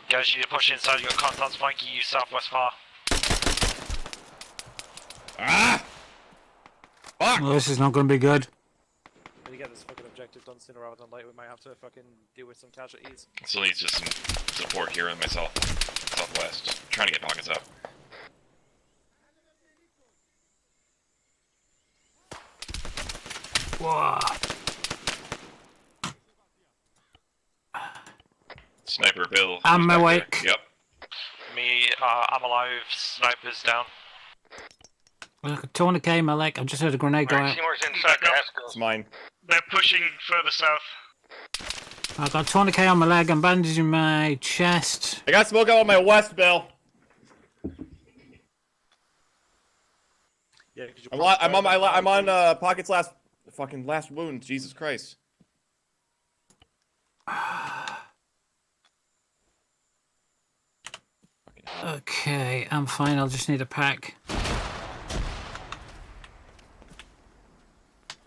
Guys, you need to push inside, you got contacts flanking you southwest far. Ah! Fuck! Well, this is not going to be good. When you get this fucking objective done sooner rather than later, we might have to fucking deal with some casualties. Still needs just some support here in my southwest. Trying to get pockets up. Whoa. Sniper Bill. I'm awake. Yep. Me, I'm alive, sniper's down. Look, a tourniquet in my leg. I've just heard a grenade go out. Seymour's inside the Esco. It's mine. They're pushing further south. I've got a tourniquet on my leg. I'm bandaging my chest. I got smoke out on my west, Bill. Yeah, I'm on Pocket's last wound. Jesus Christ. Okay, I'm fine. I'll just need a pack.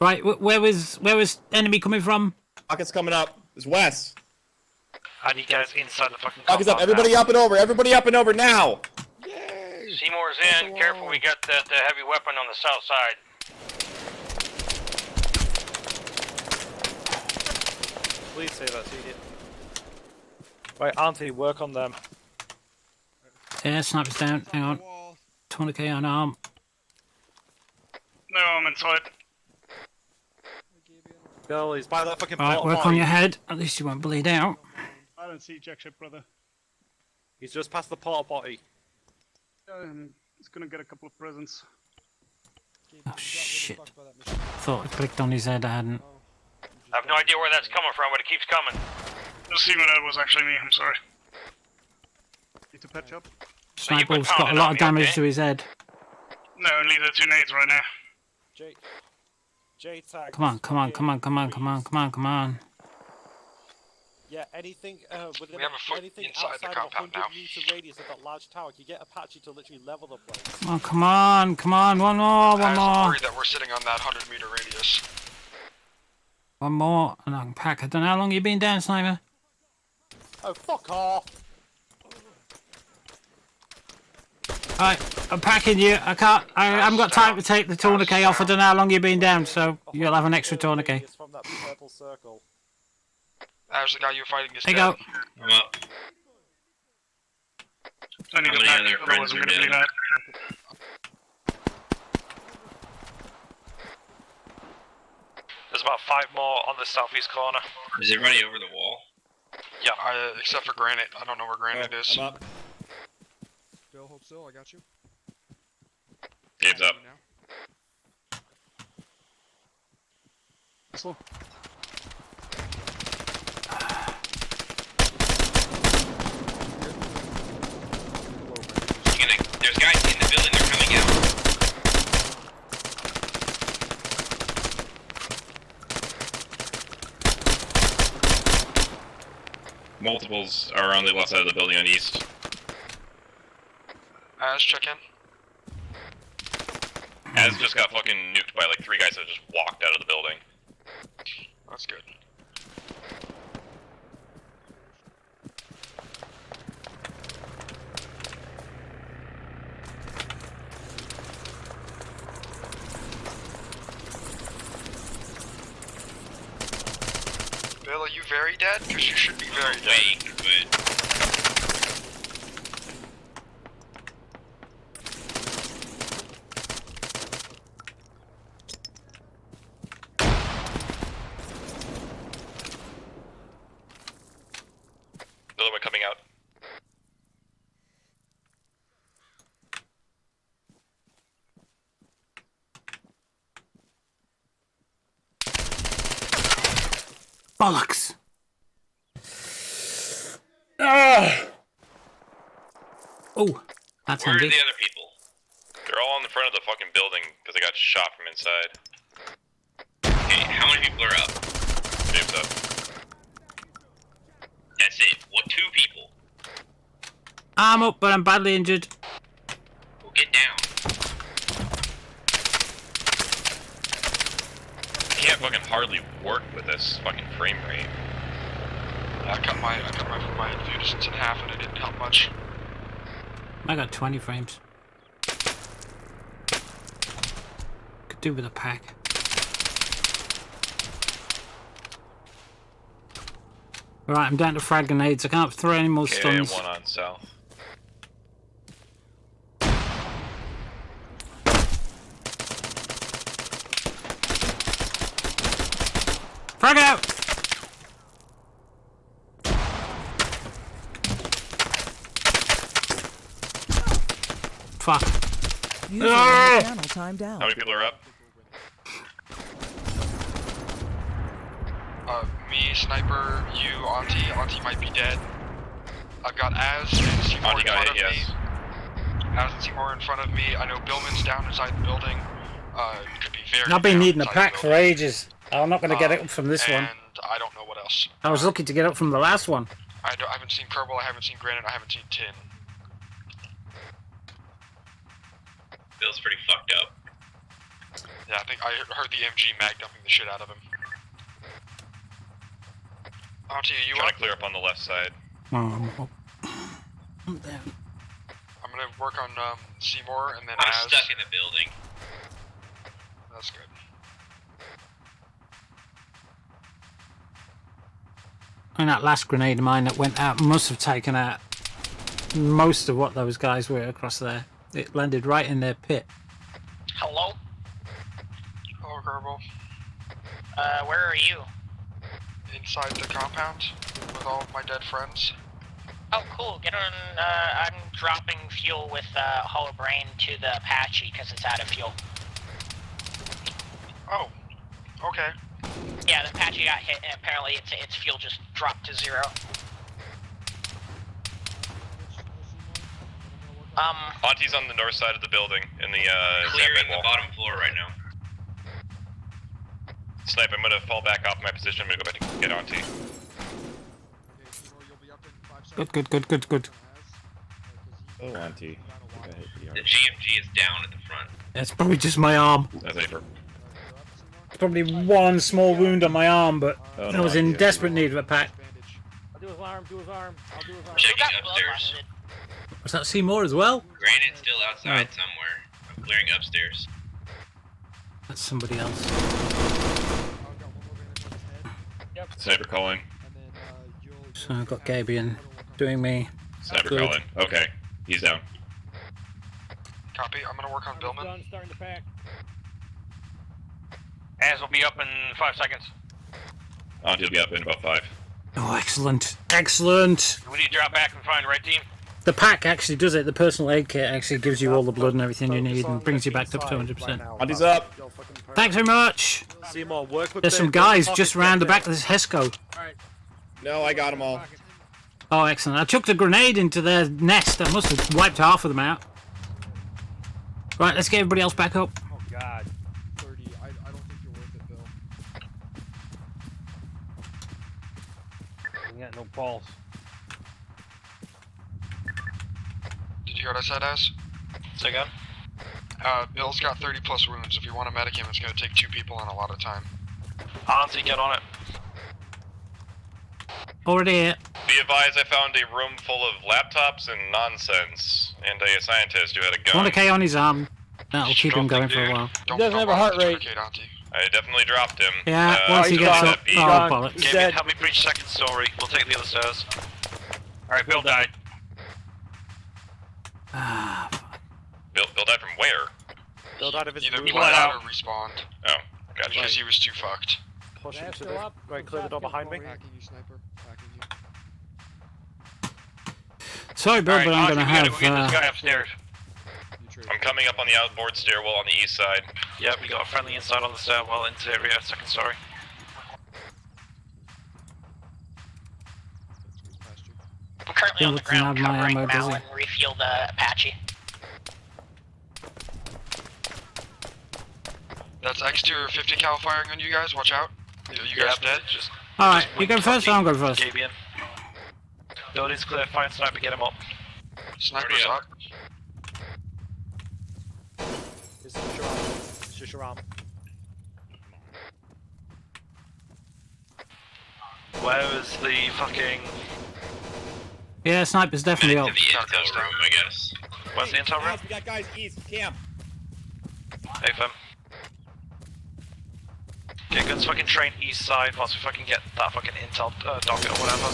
Right, where was enemy coming from? Pocket's coming up. It's west. I need guys inside the fucking Pocket's up. compound Everybody now. up and over. Everybody up and over now. Seymour's in. Careful, we got that heavy weapon on the south side. Please say that, idiot. Right, Auntie, work on them. Yeah, sniper's down. Hang on. Tourniquet on arm. No, I'm inside. Bill, he's by that fucking Right, porta work potty. on your head. At least you won't bleed out. I don't see jack shit, brother. He's just past the porta potty. He's gonna get a couple of presents. Oh shit. Thought I clicked on his head, I hadn't. I have no idea where that's coming from, but it keeps coming. Let's see what that was actually me, I'm sorry. Need to patch up? Sniper's got a lot of damage to his head. No, only the 2 nades right now. J tag. Come on, come on, come on, come on, come on, come on, come on. Yeah, anything within We have a foot anything inside the outside of a compound 100-meter radius of that large tower can get Apache to literally level the place. Oh, come on, one more. I'm worried that we're sitting on that 100-meter radius. One more, and I can pack. I don't know how long you been down, Sniper. Oh, fuck off! Right, I'm packing you. I haven't got time to take the tourniquet off. I don't know how long you've been down, so you'll have an extra tourniquet. From that purple circle. There's the guy you're fighting is There you dead. go. I'm up. I need How to many pack, other friends otherwise I'm are gonna be dead? mad. There's about 5 more on the southeast corner. Is everybody over the wall? Yeah, except for Granite. I don't know where Granite is. I'm up. Still, hold still, I got you. Gabe's up. This one. There's guys in the building, they're coming out. Multiples are on the left side of the building on east. Az, check in. Az just got fucking nuked by like 3 guys that just walked out of the building. That's good. Bill, are you very dead? Because you should be very dead. Awake, but... Another one coming out. Bollocks. Oh, that's Where are the handy. other people? They're all in the front of the fucking building because they got shot from inside. Okay, how many people are up? Gabe's up. That's it. What, 2 people? I'm up, but I'm badly injured. Well, get down. Can't fucking hardly work with this fucking frame rate. I cut my view distance in half and it didn't help much. I got 20 frames. Could do with a pack. Right, I'm down to frag grenades. I can't throw any more stuns. One on south. Frag out! Fuck. User on your channel timed out. How many people are up? Me, Sniper, you, Auntie. Auntie might be dead. I've got Az and Seymour Auntie in got front hit, of yes. me. Az and Seymour in front of me. I know Billman's down inside the building. Could be very I've been down needing a inside pack the for building. ages. I'm not going to get it up from this one. And I don't know what else. I was lucky to get up from the last one. I haven't seen Kerbal, I haven't seen Granite, I haven't seen Tin. Bill's pretty fucked up. Yeah, I think I heard the MG mag dumping the shit out of him. Auntie, are you Trying up? to clear up on the left side. Oh, I'm up. I'm down. I'm gonna work on Seymour and then I'm Az. stuck in the building. That's good. And that last grenade of mine that went out must have taken out most of what those guys were across there. It landed right in their pit. Hello? Hello, Kerbal. Where are you? Inside the compound with all of my dead friends. Oh, cool. Get on, I'm dropping fuel with, Hollow Brain to the Apache because it's out of fuel. Oh, okay. Yeah, the Apache got hit and apparently its fuel just dropped to 0. Auntie's on the north side of the building in the Clearing sandbag the wall. bottom floor right now. Snipe, I'm gonna fall back off my position. I'm gonna go back and get Auntie. Good. Oh, Auntie. The GMG is down at the front. It's probably just my arm. That's April. Probably one small wound on my arm, but Oh, I was in desperate need of a pack. I'll do his arm. Checking upstairs. Was that Seymour as well? Granite's still outside somewhere. I'm clearing upstairs. That's somebody else. Sniper calling. So I've got Gabian doing me. Sniper good. calling. Okay, he's down. Copy. I'm gonna work on Billman. Starting to pack. As will be up in 5 seconds. Auntie will be up in about 5. Oh, excellent. Excellent. We need to drop back and find the right team. The pack actually does it. The personal aid kit actually gives you all the blood and everything you need and brings you back up to 100%. Auntie's up. Thanks very much. Seymour, work with There's some guys just around the back of this Hesco. No, I got them all. Oh, excellent. I chucked a grenade into their nest. I must have wiped half of them out. Right, let's get everybody else back up. Oh God. 30. I don't think you're worth it, Bill. We got no pulse. Did you hear what I said, Az? Say again? Bill's got 30 plus wounds. If you want to medic him, it's going to take 2 people and a lot of time. Auntie, get on it. Already here. Be advised, I found a room full of laptops and nonsense, and a scientist who had a gun. 100k on his arm. That'll keep him going for a while. He doesn't have a heart rate. I definitely dropped him. Yeah, once he gets up. Oh, bollocks. Gabe, help me breach second story. We'll take the other stairs. Alright, Bill died. Bill died from where? Bill died of his Either wound. bled out or respawned. Oh, gotcha. Because he was too fucked. Push him to the... Right, clear the door behind me. Sorry, Bill, but I'm gonna have. Get this guy upstairs. I'm coming up on the outboard stairwell on the east side. Yep, we got a friendly inside on the stairwell, interior, second story. I'm currently on the ground Have my covering ammo, does he? Mal and refuel the Apache. That's exterior 50 cal firing on you guys. Watch out. You guys dead? Just Alright, you go first or I'm going first? Gabe in. Building's clear, fire sniper, get him up. Sniper's up. It's just your arm. Where is the fucking... Yeah, sniper's definitely up. To the intel room, I guess. Where's the intel room? We got guys east, camp. Hey, fam. Okay, let's fucking train east side once we fucking get that fucking intel docket or whatever.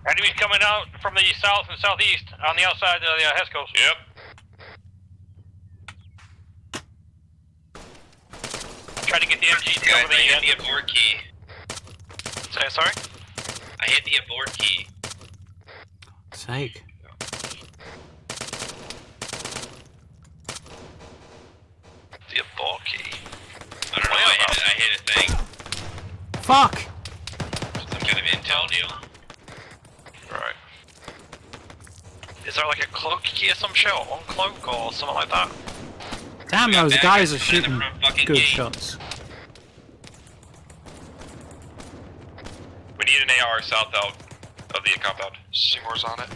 Enemies coming out from the south and southeast on the outside of the Hescos. Yep. Try to get the MG to Guys, cover I me hit again. the abort key. Say, sorry? I hit the abort key. Sake. The abort key. I don't know, I hit a thing. Fuck! Some kind of intel deal. Right. Is there like a cloak key or some shit, or uncloak or something like that? Damn, those guys are shooting fucking good gate. shots. We need an AR south out of the compound. Seymour's on it.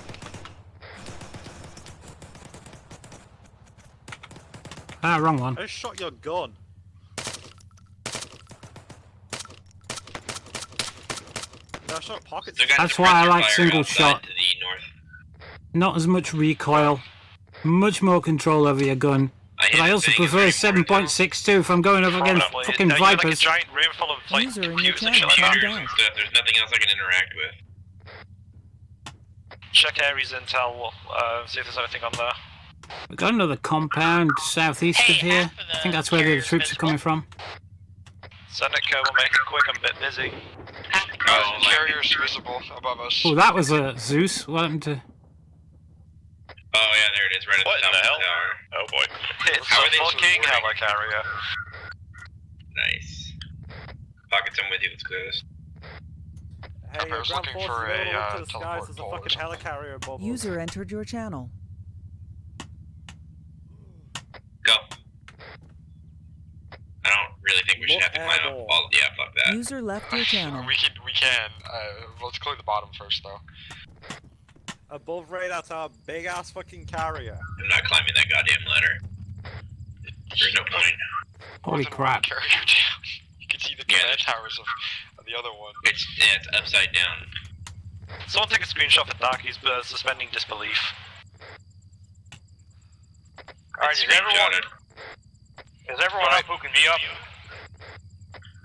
Ah, wrong one. I just shot your gun. No, I shot pockets. That's why I like Fire single outside shot. To the north. Not as much recoil, much more control over your gun. But I also prefer 7.62 if I'm going up against fucking Now, you have, like, a Vipers. giant room full of like User in your computers and channel shit like timed that. out. And stuff. There's nothing else I can interact with. Check Ares intel, see if there's anything on there. We've got another compound southeast of here. I think that's where the troops are coming from. Seneca will make it quick, I'm a bit busy. Carrier's visible above us. Oh, that was a Zeus. What happened to... Oh yeah, there it is, right at What the in top the hell? of the tower. Oh boy. It's How are a they fucking supporting? helicarrier. Nice. Pockets, I'm with you, let's clear this. Hey, I was ground looking force, for if you a, go look to the skies, teleport there's a pole or fucking helicarrier above us. User entered your channel. Go. I don't really think we should have to climb up. Oh, yeah, fuck that. User left your channel. We can. Let's clear the bottom first, though. Above radar tower, big ass fucking carrier. I'm not climbing that goddamn ladder. There's no point. Holy crap. Carrier down. You can see the command towers of the other one. It's upside down. Someone take a screenshot for Darky's suspending disbelief. Alright, is everyone up who can be up?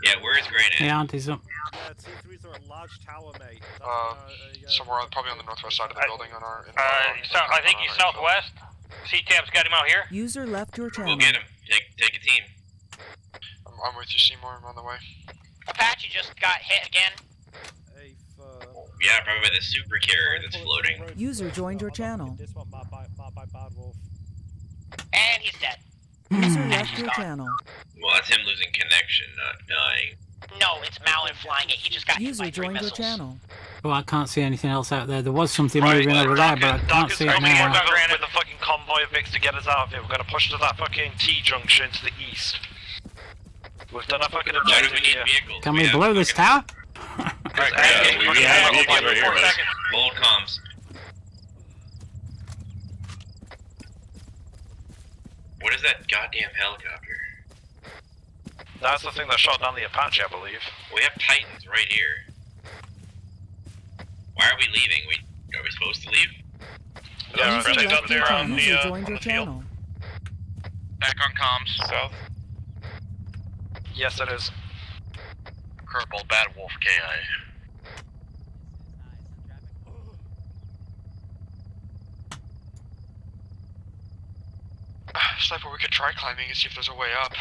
Yeah, where is Granite? Yeah, Auntie's up. Yeah, T3's are a large tower, mate. Somewhere probably on the northwest side of the building on our... I think he's southwest. C-Tab's got him out here. User left your channel. We'll get him. Take a team. I'm with you, Seymour. I'm on the way. Apache just got hit again. Yeah, probably by the super carrier that's floating. User joined your channel. And he's dead. User left your channel. Well, that's him losing connection, not dying. No, it's Malin flying it. He just got hit User by 3 joined your missiles. channel. Oh, I can't see anything else out there. There was something moving over there, but I can't see it now. With the fucking convoy of Vicks to get us out of here. We're gonna push to that fucking T-junction to the east. We've done our fucking objective here. Can we blow this tower? We have vehicles right here. Hold comms. What is that goddamn helicopter? That's the thing that shot down the Apache, I believe. We have Titans right here. Why are we leaving? Are we supposed to leave? Yeah, User left your channel. User joined your channel. Back on comms. South. Yes, it is. Kerbal, Bad Wolf, KI. Sniper, we could try climbing and see if there's a way up.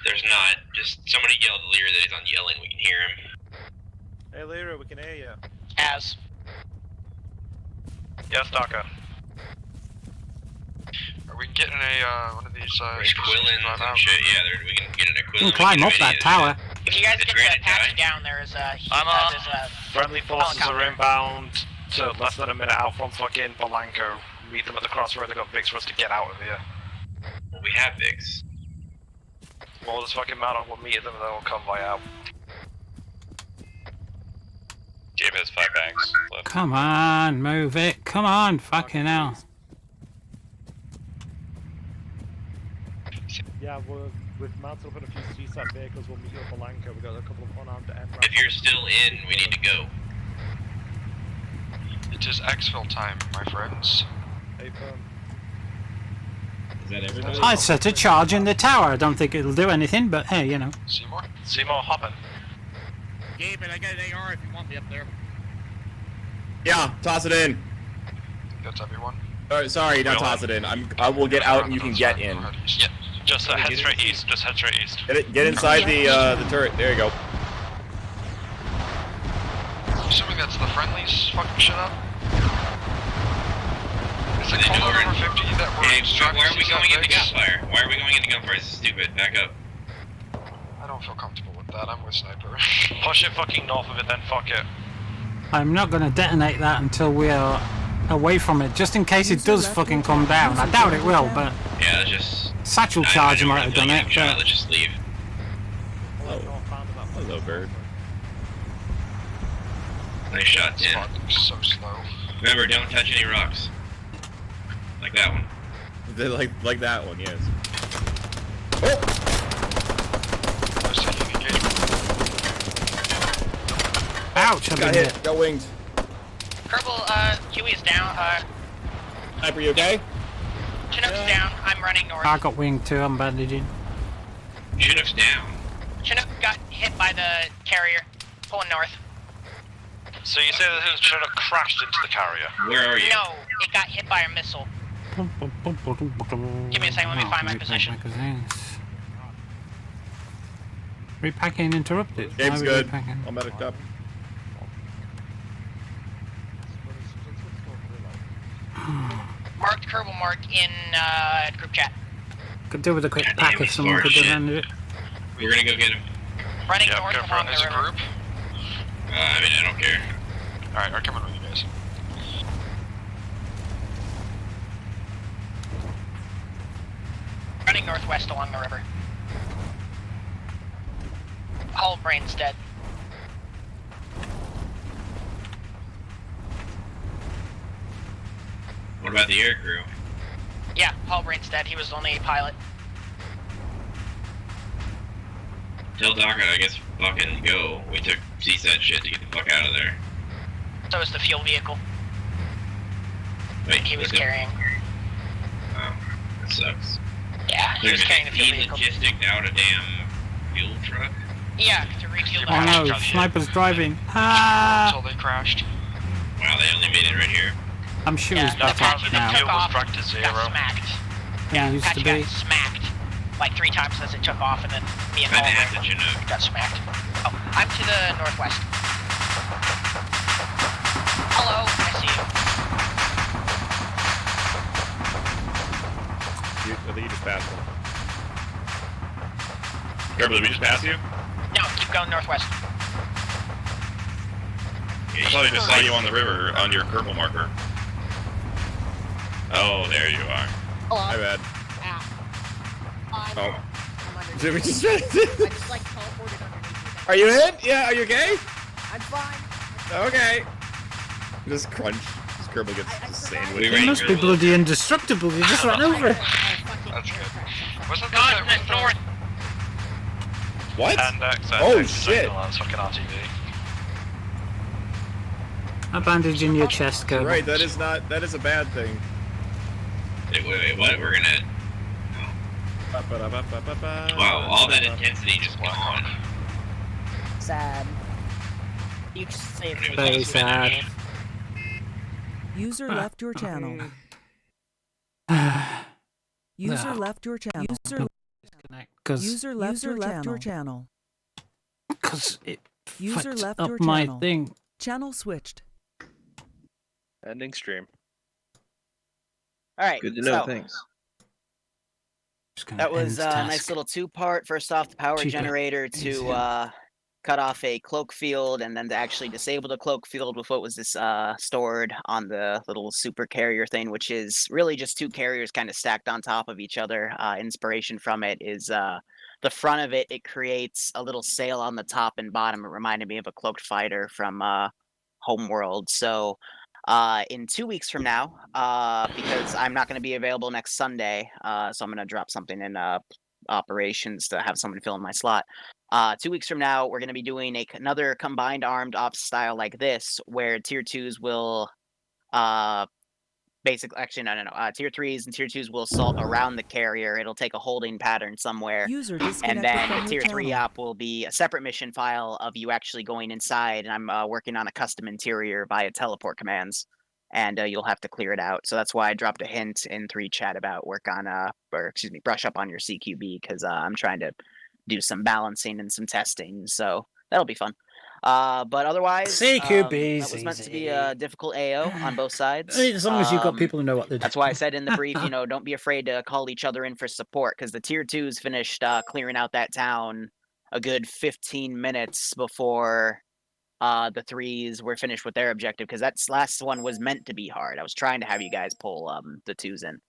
There's not. Just somebody yelled at Liru that he's on yelling. We can hear him. Hey, Liru, we can hear you. As. Yes, Daka. We can get in a one of these. There's Quillins and shit. Yeah, we can get in a Quillin. We can climb up that tower. If you guys get the Apache down, there's a... Friendly forces are inbound to less than a minute out from fucking Polanco. Meet them at the crossroad. They got Vicks for us to get out of here. Well, we have Vicks. Well, this fucking matter. We'll meet them and then we'll convoy out. Gabe has 5 banks left. Come on, move it. Come on, fucking hell. Yeah, we've mounted up in a few CSAT vehicles. We'll meet you at Polanco. We've got a couple of unarmed MRAP. If you're still in, we need to go. It is exfil time, my friends. Hey, firm. Is that everybody? I set a charge in the tower. I don't think it'll do anything, but hey, you know. Seymour? Seymour hopping. Gabe, and I got an AR if you want me up there. Yeah, toss it in. That's everyone. Sorry, not toss it in. I will get out and you can get in. Yeah, just head straight east. Just head straight east. Get inside the turret. There you go. I'm assuming that's the friendlies fucking shit up. Is it They called know over 50 that we're Hey, extracting why are we going into Vicks? gunfire? Why are we going into gunfire? This is stupid. Back up. I don't feel comfortable with that. I'm with Sniper. Push it fucking north of it, then fuck it. I'm not going to detonate that until we are away from it, just in case it does fucking come down. I doubt it will, but... Yeah, let's just... Satchel charge might have done it, but... Let's just leave. Hello, bird. Nice shot, Tim. So slow. Remember, don't touch any rocks. Like that one. They like that one, yes. Ouch, I've Got been hit. Got winged. Kerbal, Huey is down. Sniper, you okay? Chinook's down. I'm running north. I got winged too, I'm bandaging. Chinook's down. Chinook got hit by the carrier. Pulling north. So you say that his Chinook crashed into the carrier? Where are you? No, it got hit by a missile. Give me a second, let me find my position. Repacking interrupted. Game's Why are we good. repacking? I'll medic up. Marked Kerbal mark in group chat. Could do with a quick pack if someone could do hand it. We're gonna go get him. Running north along the as a river. group? I mean, I don't care. Alright, I'm coming with you guys. Running northwest along the river. Whole brain's dead. What about the air crew? Yeah, Hallbrain's dead. He was the only pilot. Tell Docker, I guess, fucking go. We took CSAT shit to get the fuck out of there. So was the fuel vehicle. Wait, He was carrying. Oh, that sucks. Yeah, he was carrying the fuel vehicle. Logistic out a damn fuel truck? Yeah, to refuel the Oh no, truck. sniper's driving. Ah! Until they crashed. Wow, they only made it right here. I'm sure he's Yeah, back the now. fuel was back to zero. Got smacked. Yeah, he used to Apache be. got smacked like 3 times as it took off, and then me and Kinda Hallbrain had the Chinook. got smacked. Oh, I'm to the northwest. Hello, I see you. I think you just passed one. Trevor, did we just pass you? No, keep going northwest. I thought I just saw you on the river on your purple marker. Oh, there you are. Hello. My bad. Oh. I'm Did we just I just like teleported underneath you. Are you in? Yeah, are you okay? I'm fine. Okay. Just crunch. Just Kerbal gets sandwiched. He must be bloody indestructible. He just ran over it. That's good. Wasn't that north? What? Andex, Oh shit! That's fucking RTV. A bandage in your chest, Kerbal. Right, that is not. That is a bad thing. Wait, what? We're gonna... Wow, all that intensity just gone. Sad. You can save me. Very sad. User left your channel. User left your channel. User left your channel. Because it User fucked left up your my channel. thing. Channel switched. Ending stream. Alright, Good to know, so thanks. that was a nice little 2-part. First off, the power generator to cut off a cloak field, and then to actually disable the cloak field with what was this stored on the little super carrier thing, which is really just 2 carriers kind of stacked on top of each other. Inspiration from it is the front of it, it creates a little sail on the top and bottom. It reminded me of a cloaked fighter from Homeworld. So in 2 weeks from now, because I'm not going to be available next Sunday, so I'm going to drop something in operations to have someone fill in my slot. 2 weeks from now, we're going to be doing another combined armed ops style like this, where tier 2s will basically, actually, no. Tier 3s and tier 2s will assault around the carrier. It'll take a holding pattern somewhere. And then the tier 3 op will be a separate mission file of you actually going inside. And I'm working on a custom interior via teleport commands. And you'll have to clear it out. So that's why I dropped a hint in 3 chat about brush up on your CQB, because I'm trying to do some balancing and some testing. So that'll be fun. But otherwise, CQB that was meant to be a difficult AO on both sides. As long as you've got people who know what they're doing. That's why I said in the brief, don't be afraid to call each other in for support, because the tier 2s finished clearing out that town a good 15 minutes before the 3s were finished with their objective, because that last one was meant to be hard. I was trying to have you guys pull the 2s in.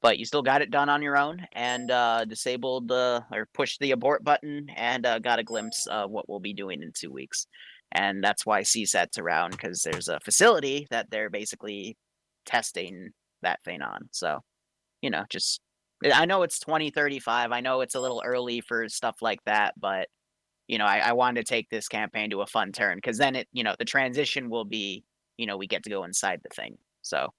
But you still got it done on your own, and disabled or pushed the abort button, and got a glimpse of what we'll be doing in 2 weeks. And that's why CSAT's around, because there's a facility that they're basically testing that thing on. So, just, I know it's 2035. I know it's a little early for stuff like that, but, I wanted to take this campaign to a fun turn, because then the transition will be, we get to go inside the thing. So.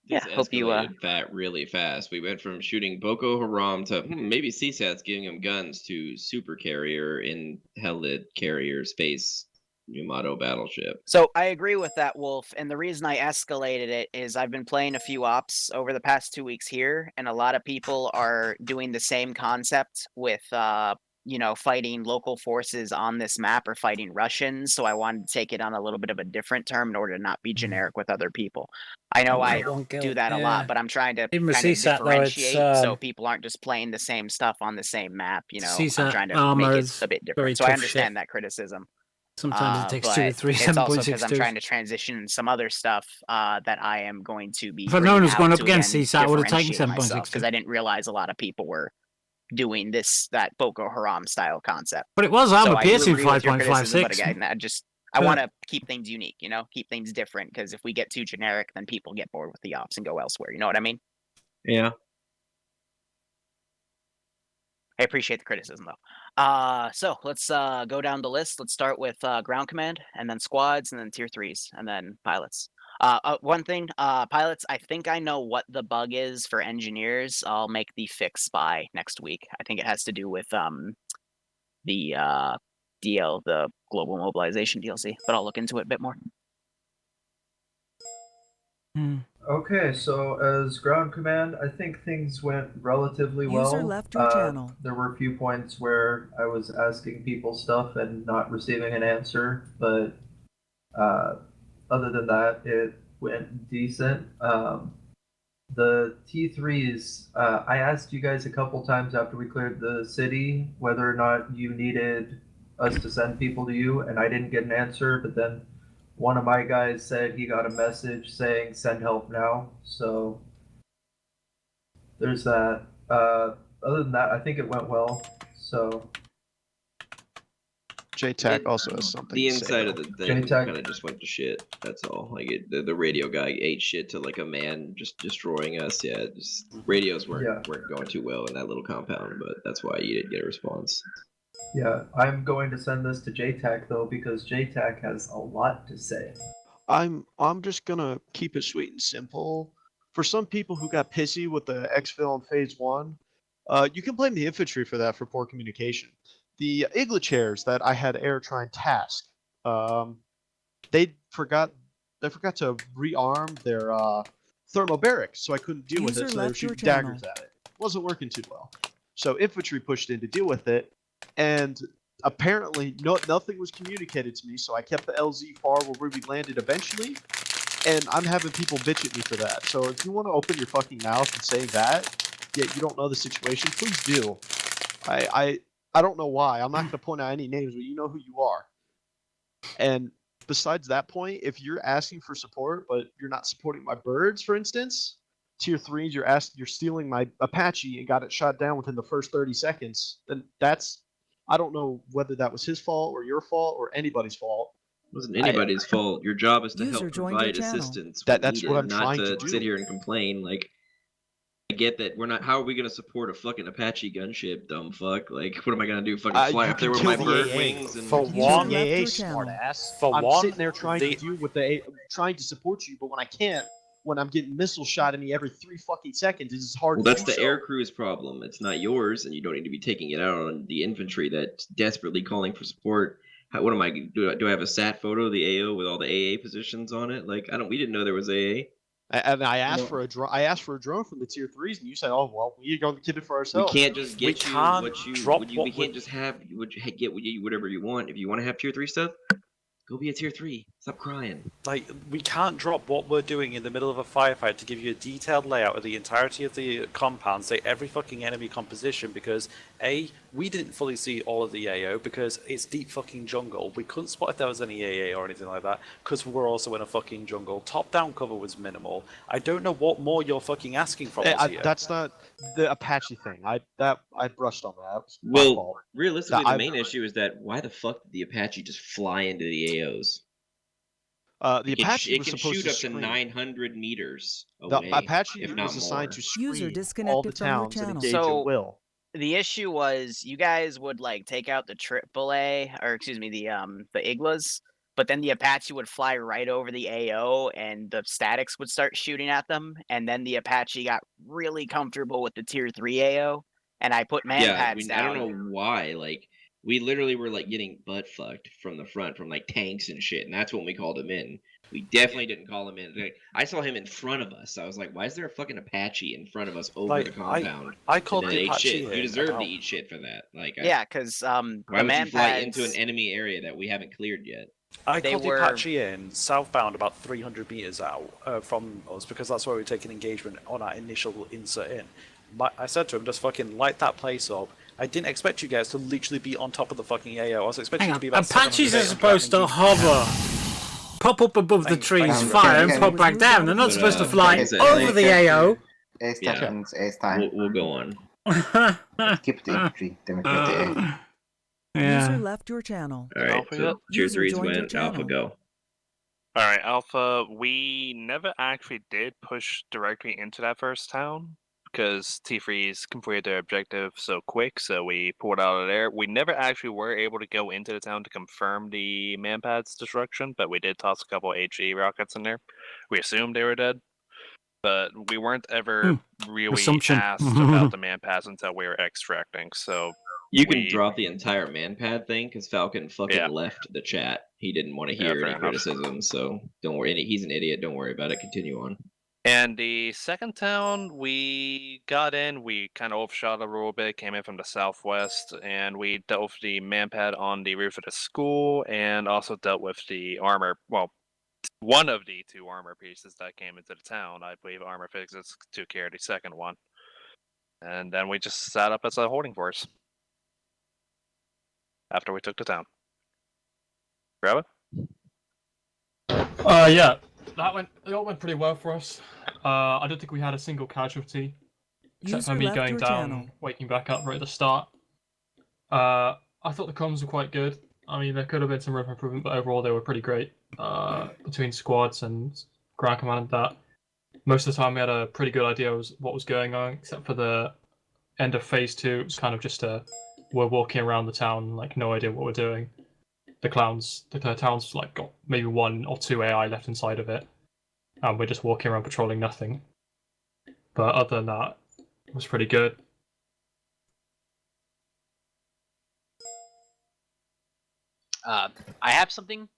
This Yeah, hope you escalated really fast. We went from shooting Boko Haram to maybe CSAT's giving him guns to super carrier in Hellid carrier space Yamato battleship. So I agree with that, Wolf. And the reason I escalated it is I've been playing a few ops over the past 2 weeks here, and a lot of people are doing the same concept with fighting local forces on this map or fighting Russians. So I wanted to take it on a little bit of a different term in order to not be generic with other people. I know I do that a lot, but I'm trying to kind of differentiate so people aren't just playing the same stuff on the same map. I'm trying to make it a bit different. So I understand that criticism. Sometimes it takes 2 to 3 it's also 7.62. because I'm trying to transition some other stuff that I am going to be. If I'd known it was going up against again, CSAT, I would have taken differentiate myself, 7.62. because I didn't realize a lot of people were doing that Boko Haram style concept. But it was armor I piercing agree with your criticism, 5.56. But again, I want to keep things unique, keep things different, because if we get too generic, then people get bored with the ops and go elsewhere. You know what I mean? Yeah. I appreciate the criticism, though. So let's go down the list. Let's start with ground command, and then squads, and then tier 3s, and then pilots. One thing, pilots, I think I know what the bug is for engineers. I'll make the fix by next week. I think it has to do with the global mobilization DLC, but I'll look into it a bit more. Okay, so as ground command, I think things went relatively well. User left your channel. There were a few points where I was asking people stuff and not receiving an answer, but other than that, it went decent. The T3s, I asked you guys a couple times after we cleared the city whether or not you needed us to send people to you, and I didn't get an answer, but then one of my guys said he got a message saying send help now, so there's that. Other than that, I think it went well, so... JTAC also has something The to say, inside of though. the thing kind of just went to shit. That's all. Like the radio guy ate shit to like a man just destroying us. Yeah, just radios weren't going too well in that little compound, but that's why you didn't get a response. Yeah, I'm going to send this to JTAC though because JTAC has a lot to say. I'm just gonna keep it sweet and simple. For some people who got pissy with the exfil in phase 1, you can blame the infantry for that, for poor communication. The Igla chairs that I had Air try and task, they forgot to rearm their thermobarics, so I couldn't deal with it, so they were shooting daggers at it. Wasn't working too well. So infantry pushed in to deal with it, and apparently nothing was communicated to me, so I kept the LZ far where we landed eventually, and I'm having people bitch at me for that. So if you want to open your fucking mouth and say that, yet you don't know the situation, please do. I don't know why. I'm not going to point out any names, but you know who you are. And besides that point, if you're asking for support, but you're not supporting my birds, for instance, tier 3s, you're stealing my Apache and got it shot down within the first 30 seconds, then that's, I don't know whether that was his fault or your fault or anybody's fault. It wasn't anybody's fault. Your job is to help provide assistance. That's what I'm trying to do. Not to sit here and complain. Like, I get that we're not. How are we gonna support a fucking Apache gunship, dumb fuck? Like, what am I gonna do? Fucking fly up there with my bird wings and for one, smartass. I'm sitting there trying to support you, but when I can't, when I'm getting missile shot at me every 3 fucking seconds, it's hard. Well, that's the air crew's problem. It's not yours, and you don't need to be taking it out on the infantry that's desperately calling for support. What am I do? I have a sat photo of the AO with all the AA positions on it? Like, we didn't know there was AA. And I asked for a drone. I asked for a drone from the tier 3s, and you said, "Oh well, we're going to keep it for ourselves." We can't just get we can't just have whatever you want. If you want to have tier 3 stuff, go be a tier 3. Stop crying. Like, we can't drop what we're doing in the middle of a firefight to give you a detailed layout of the entirety of the compound, say every fucking enemy composition, because A, we didn't fully see all of the AO because it's deep fucking jungle. We couldn't spot if there was any AA or anything like that because we're also in a fucking jungle. Top-down cover was minimal. I don't know what more you're fucking asking from us here. That's not the Apache thing. I brushed on that. Well, realistically, the main issue is that why the fuck did the Apache just fly into the AOs? The Apache was supposed to shoot up to 900 meters away. The Apache if not was assigned more. to screen all the towns and engage at will. The issue was you guys would like take out the AAA, or excuse me, the Iglas, but then the Apache would fly right over the AO and the statics would start shooting at them, and then the Apache got really comfortable with the tier 3 AO, and I put man pads down. I don't know why, like, we literally were like getting butt fucked from the front from like tanks and shit, and that's when we called him in. We definitely didn't call him in. Like, I saw him in front of us. I was like, why is there a fucking Apache in front of us over the compound? I called the Apache shit. You deserve to eat shit for that. Like, yeah, because why would you fly into an enemy area that we haven't cleared yet? I called the Apache in southbound about 300 meters out from us because that's where we were taking engagement on our initial insert in. I said to him, just fucking light that place up. I didn't expect you guys to literally be on top of the fucking AO. I was expecting you to be about Apaches are supposed to hover, pop up above the trees, fire, and pop back down. They're not supposed to fly over the AO. We'll go on. Keep the infantry. Damn it, get the A. User left your channel. Alright, so tier User 3s joined your went, Alpha channel. go. Alright, Alpha, we never actually did push directly into that first town because T3s completed their objective so quick, so we pulled out of there. We never actually were able to go into the town to confirm the manpad's destruction, but we did toss a couple HE rockets in there. We assumed they were dead, but we weren't ever really Assumption. asked about the manpads until we were extracting, so You can drop the entire manpad thing because Falcon fucking Yeah. left the chat. He didn't want to Yeah, hear fair any enough. criticism, so don't worry. He's an idiot. Don't worry about it. Continue on. And the second town, we got in, we kind of overshot a little bit, came in from the southwest, and we dealt with the manpad on the roof of the school, and also dealt with the armor, well, one of the two armor pieces that came into the town. I believe Armor Physics took care of the second one. And then we just sat up as a holding force after we took the town. Grab it? Yeah, it all went pretty well for us. I don't think we had a single casualty, except for User me left going your down, channel. waking back up right at the start. I thought the comms were quite good. I mean, there could have been some room for improvement, but overall they were pretty great. Between squads and ground command and that. Most of the time we had a pretty good idea of what was going on, except for the end of phase 2. It was kind of just we're walking around the town, like no idea what we're doing. The town's like got maybe 1 or 2 AI left inside of it, and we're just walking around patrolling nothing. But other than that, it was pretty good. I have something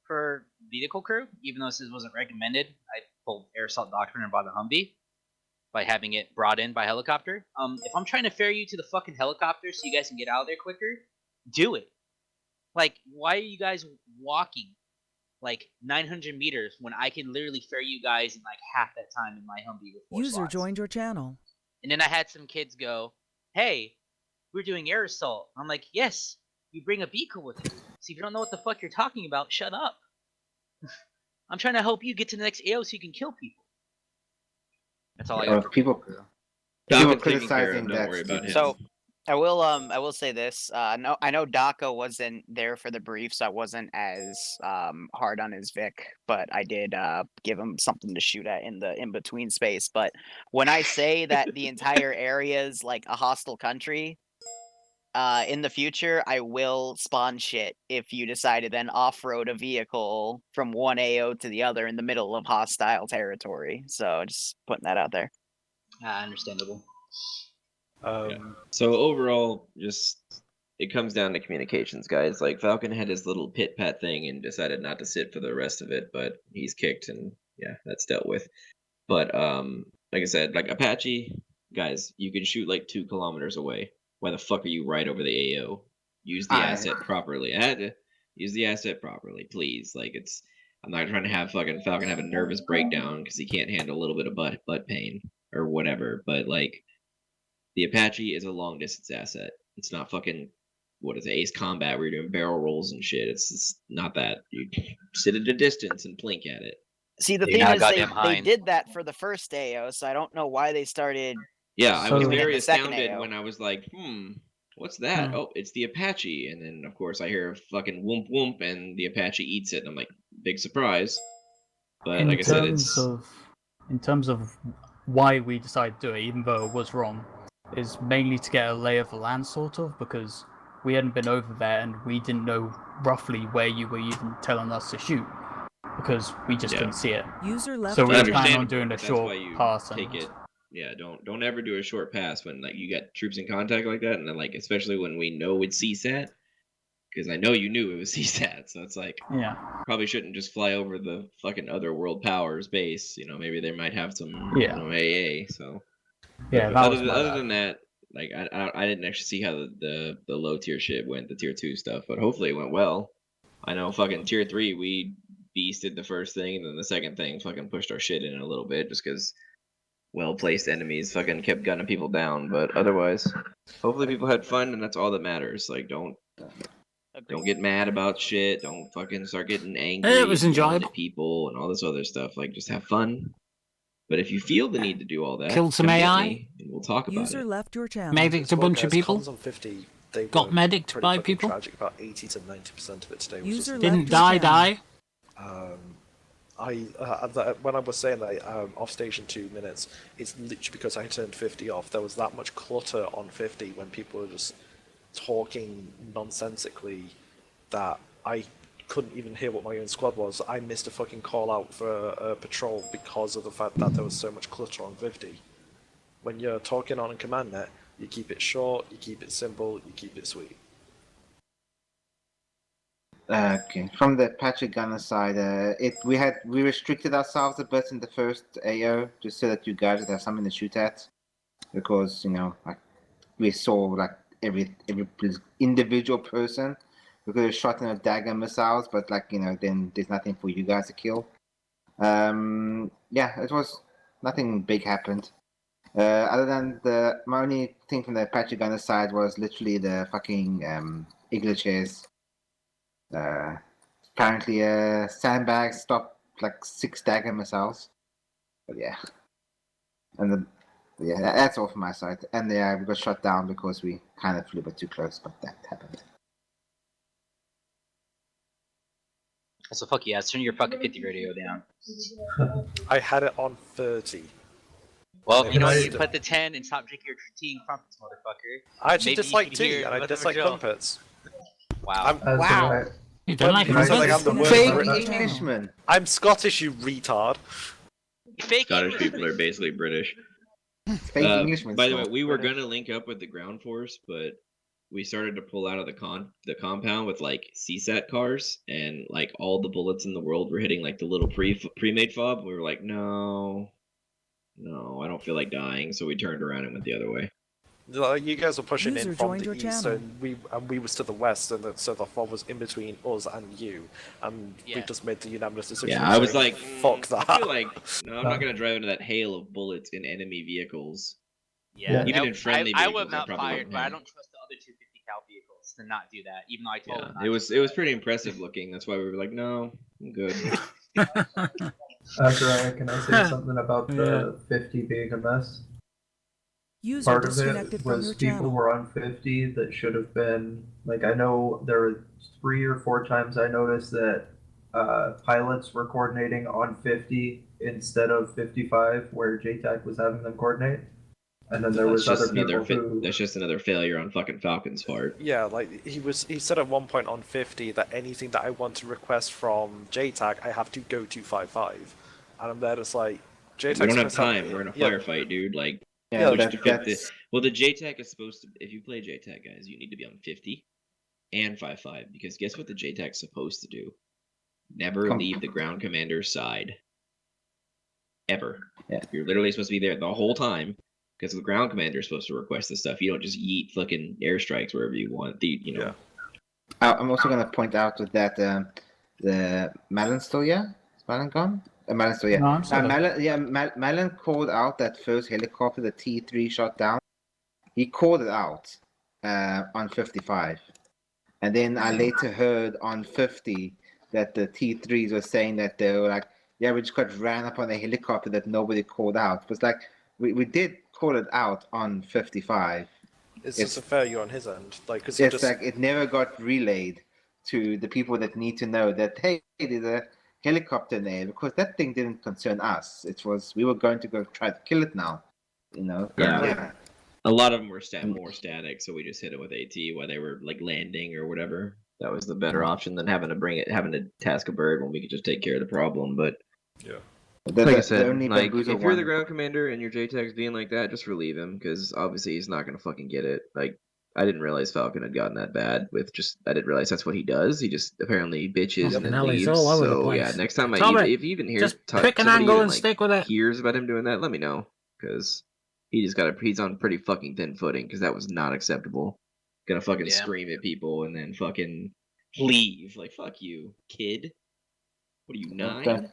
for vehicle crew, even though this wasn't recommended. I pulled air assault doctrine and bought a Humvee by having it brought in by helicopter. If I'm trying to ferry you to the fucking helicopter so you guys can get out of there quicker, do it. Like, why are you guys walking like 900 meters when I can literally ferry you guys in like half that time in my Humvee with 4 User slots? joined your channel. And then I had some kids go, "Hey, we're doing air assault." I'm like, "Yes, you bring a vehicle with you. So if you don't know what the fuck you're talking about, shut up. I'm trying to help you get to the next AO so you can kill people." That's all I got. People criticizing that. So I will say this. I know Daco wasn't there for the brief, so I wasn't as hard on his Vic, but I did give him something to shoot at in the in between space. But when I say that the entire area is like a hostile country, in the future I will spawn shit if you decide to then off-road a vehicle from one AO to the other in the middle of hostile territory. So just putting that out there. Understandable. So overall, just it comes down to communications, guys. Like Falcon had his little pit pat thing and decided not to sit for the rest of it, but he's kicked and yeah, that's dealt with. But like I said, like Apache guys, you can shoot like 2 kilometers away. Why the fuck are you right over the AO? Use the asset properly. I had to use the asset properly, please. Like I'm not trying to have fucking Falcon have a nervous breakdown because he can't handle a little bit of butt pain or whatever. But like, the Apache is a long distance asset. It's not fucking what is it, Ace Combat where you're doing barrel rolls and shit. It's not that. You sit at a distance and blink at it. See, the thing is, they did that for the first AO, so I don't know why they started. Yeah, I was doing it very the second astounded AO. when I was like, what's that? Oh, it's the Apache. And then, of course, I hear a fucking whoomp whoomp, and the Apache eats it. And I'm like, big surprise. But like I said, in terms of why we decided to do it, even though it was wrong, is mainly to get a lay of the land, sort of, because we hadn't been over there and we didn't know roughly where you were even telling us to shoot, because we just couldn't see it. User left So we your plan channel. on doing a That's short why you pass. take it. Yeah, don't ever do a short pass when like you got troops in contact like that, and then like especially when we know it's CSAT, because I know you knew it was CSAT, so it's like probably shouldn't just fly over the fucking other world powers base. You know, maybe they might have some AA. So Yeah, but that was other than that, like I didn't actually see how the low tier shit went, the tier 2 stuff, but hopefully it went well. I know fucking tier 3 we beasted the first thing, and then the second thing fucking pushed our shit in a little bit just because well-placed enemies fucking kept gunning people down. But otherwise, hopefully people had fun, and that's all that matters. Like don't get mad about shit. Don't fucking start getting angry. It was and yelling enjoyable. at people and all this other stuff. Like just have fun. But if you feel the need to do all that, Killed some come get AI? me, and we'll talk about User it. left your channel. Medicked a bunch of people? Cons on 50, they Got were medicked pretty by fucking people? tragic. About 80 to 90% of it today was User just Didn't die. when I was saying that off station 2 minutes, it's literally because I turned 50 off. There was that much clutter on 50 when people were just talking nonsensically that I couldn't even hear what my own squad was. I missed a fucking call out for a patrol because of the fact that there was so much clutter on 50. When you're talking on a command net, you keep it short, you keep it simple, you keep it sweet. Okay, from the Patrick Gunner side, we restricted ourselves a bit in the first AO just so that you guys would have something to shoot at, because like we saw like every individual person. We could have shot them with dagger missiles, but then there's nothing for you guys to kill. Yeah, it was nothing big happened. Other than my only thing from the Patrick Gunner side was literally the fucking igloo chairs. Apparently, sandbags stopped like 6 dagger missiles. But yeah, and that's all from my side. And we got shot down because we kind of flew a bit too close, but that happened. So fuck yeah, turn your fucking 50 radio down. I had it on 30. Well, you know what, you put the 10 and stop drinking your tea crumpets, motherfucker. I actually Maybe dislike you can tea, hear and I what dislike the crumpets. Wow. Wow. You don't like I sound like I'm the worst Fake person. Englishman. I'm Scottish, you retard. Scottish people are basically British. Fake Englishman. By the way, we were gonna link up with the ground force, but we started to pull out of the compound with like CSAT cars, and like all the bullets in the world were hitting like the little pre-made fob. We were like, no, I don't feel like dying, so we turned around and went the other way. You guys were pushing User in from joined the your east, channel. and we was to the west, and so the fob was in between us and you, and we just made the unanimous decision. Yeah, I was saying, like, fuck that. I feel like no, I'm not gonna drive into that hail of bullets in enemy vehicles. Yeah, Even in friendly I vehicles, would not probably fired, wouldn't but I have. don't trust the other 250 cal vehicles to not do that, even though I told them not It was pretty impressive looking. That's why we were like, no, I'm good. Zachariah, can I say something about the 50 being a mess? User Part of disconnected it from was your people channel. were on 50 that should have been, like, I know there were 3 or 4 times I noticed that pilots were coordinating on 50 instead of 55 where JTAC was having them coordinate. And then there was other people who... That's just another failure on fucking Falcon's part. Yeah, like he said at one point on 50 that anything that I want to request from JTAC, I have to go to 55, and I'm there just like JTAC. We don't have time. We're in a firefight, dude. Like, Yeah, well, the JTAC is supposed to. If you play JTAC, guys, you need to be on 50 and 55 because guess what the JTAC's supposed to do? Never leave the ground commander's side. Ever. Yeah. You're literally supposed to be there the whole time. Because the ground commander is supposed to request this stuff. You don't just yeet fucking airstrikes wherever you want. I'm also going to point out with that the Malin still, yeah? Is Malin gone? Malin still, yeah. No, I'm still Malin called out that first helicopter, the T3 shot down. He called it out on 55. And then I later heard on 50 that the T3s were saying that they were like, yeah, we just got ran up on a helicopter that nobody called out. It was like, we did call it out on 55. It's just a failure on his end, like because it's like it never got relayed to the people that need to know that hey, there's a helicopter in there because that thing didn't concern us. It was we were going to go try to kill it now, Yeah. A lot of them were more static, so we just hit it with AT while they were like landing or whatever. That was the better option than having to task a bird when we could just take care of the problem. But yeah. Like I said, like, if you're the ground commander and your JTAC's being like that, just relieve him, because obviously he's not going to fucking get it. Like, I didn't realize Falcon had gotten that bad I didn't realize that's what he does. He just apparently bitches and then leaves. all over the So, place. yeah, next time if you even hear just pick an angle and stick with it. Hears about him doing that, let me know, because he's on pretty fucking thin footing, because that was not acceptable. Gonna fucking scream at people and then fucking leave. Like, fuck you, kid. What are you, 9?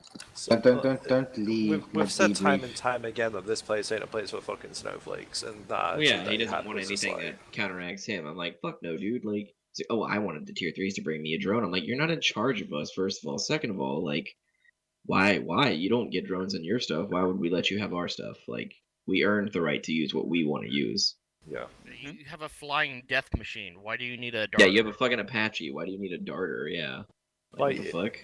Don't leave. We've said time and time again that this place ain't a place for fucking snowflakes, and that. Well, yeah, he doesn't want anything that counteracts him. I'm like, fuck no, dude. Like, I wanted the tier 3s to bring me a drone. I'm like, you're not in charge of us, first of all. Second of all, like, Why? You don't get drones in your stuff. Why would we let you have our stuff? Like, we earned the right to use what we want to use. Yeah. You have a flying death machine. Why do you need a Yeah, you have a fucking Apache. Why do you need a darter? Yeah. Like, what the fuck?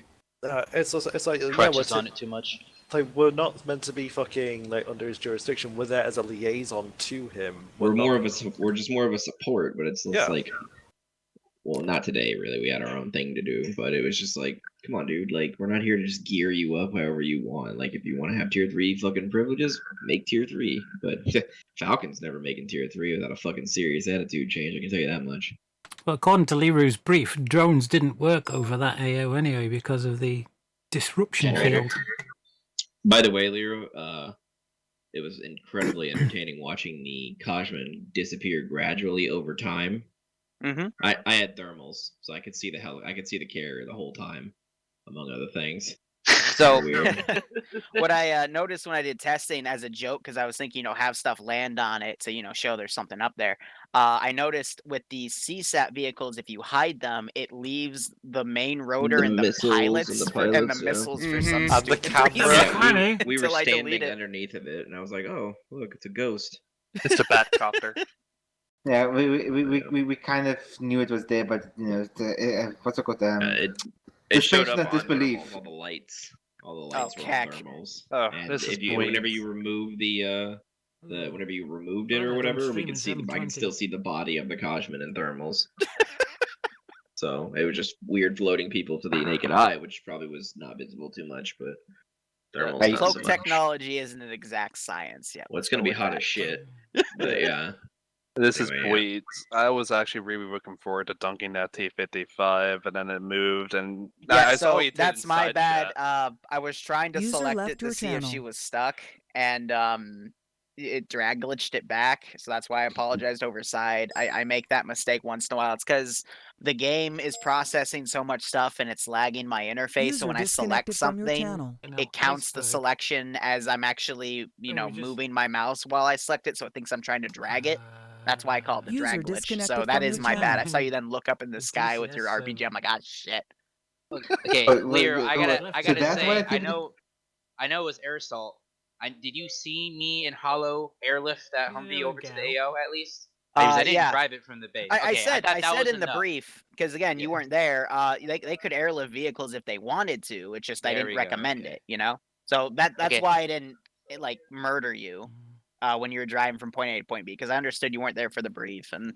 It's like Crutches on it too much. Like, we're not meant to be fucking like under his jurisdiction. We're there as a liaison to him. We're just more of a support, but it's like, well, not today really. We had our own thing to do, but it was just like, come on, dude. Like, we're not here to just gear you up however you want. Like, if you want to have tier 3 fucking privileges, make tier 3. But Falcon's never making tier 3 without a fucking serious attitude change. I can tell you that much. Well, according to Liru's brief, drones didn't work over that AO anyway because of the disruption field. By the way, Liru, it was incredibly entertaining watching the Kajman disappear gradually over time. Mm-hmm. I had thermals, so I could see I could see the carrier the whole time, among other things. So, what I noticed when I did testing as a joke, because I was thinking, have stuff land on it to, show there's something up there. I noticed with these CSAT vehicles, if you hide them, it leaves the main rotor and the pilots and the missiles for some stupid reason. We were standing underneath of it, and I was like, "Oh, look, it's a ghost." It's a Batcopter. Yeah, we kind of knew it was there, but what's it called? It showed up of disbelief. All the lights. All the lights were heck. thermals. Oh, and this is whenever you remove whenever you removed it or whatever, we could see I can still see the body of the Kajman in thermals. So it was just weird floating people to the naked eye, which probably was not visible too much, but thermals. Cloak technology isn't an exact science yet. Well, it's gonna be hot as shit. But yeah. This is Anyway, bleeds. I was actually really looking forward to dunking that T55, and then it moved, and I saw you did that's my inside bad. chat. I was trying to User select left it to your see if she channel. was stuck, and it drag glitched it back. So that's why I apologized overside. I make that mistake once in a while. It's because the game is processing so much stuff and it's lagging my interface. So User when I select disconnected from your something, channel. it counts the selection as I'm actually, moving my mouse while I select it. So it thinks I'm trying to drag it. That's why I call it the User drag glitch. disconnected So that from is your my bad. I channel. saw you then look up in the sky with your RPG. I'm like, ah, shit. Okay, Lear, I gotta that's say, why I know it was air assault. Did you see me and Hollow airlift that Humvee over to the AO at least? Because I didn't drive it from the base. I said in the enough. brief, because again, you weren't there. They could airlift vehicles if they wanted to. It's just I There didn't we go, recommend okay. it. So that's Okay. why I didn't murder you when you were driving from point A to point B, because I understood you weren't there for the brief, and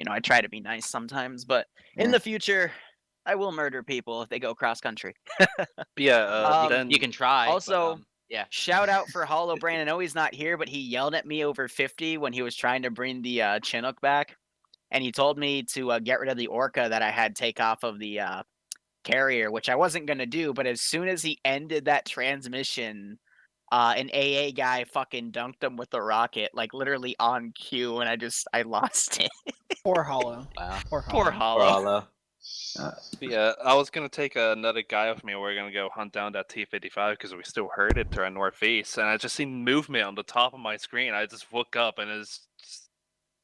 I try to be nice sometimes, but in the future, I will murder people if they go cross country. Then you can try. Also, but, yeah. shout out for Hollow Brain. I know he's not here, but he yelled at me over 50 when he was trying to bring the Chinook back. And he told me to get rid of the Orca that I had take off of the carrier, which I wasn't going to do. But as soon as he ended that transmission, an AA guy fucking dunked him with a rocket, like literally on cue. And I lost it. Poor Hollow. Wow. Poor Hollow. Yeah, I was gonna take another guy with me. We're gonna go hunt down that T55 because we still heard it to our northeast, and I just seen movement on the top of my screen. I just woke up, and it's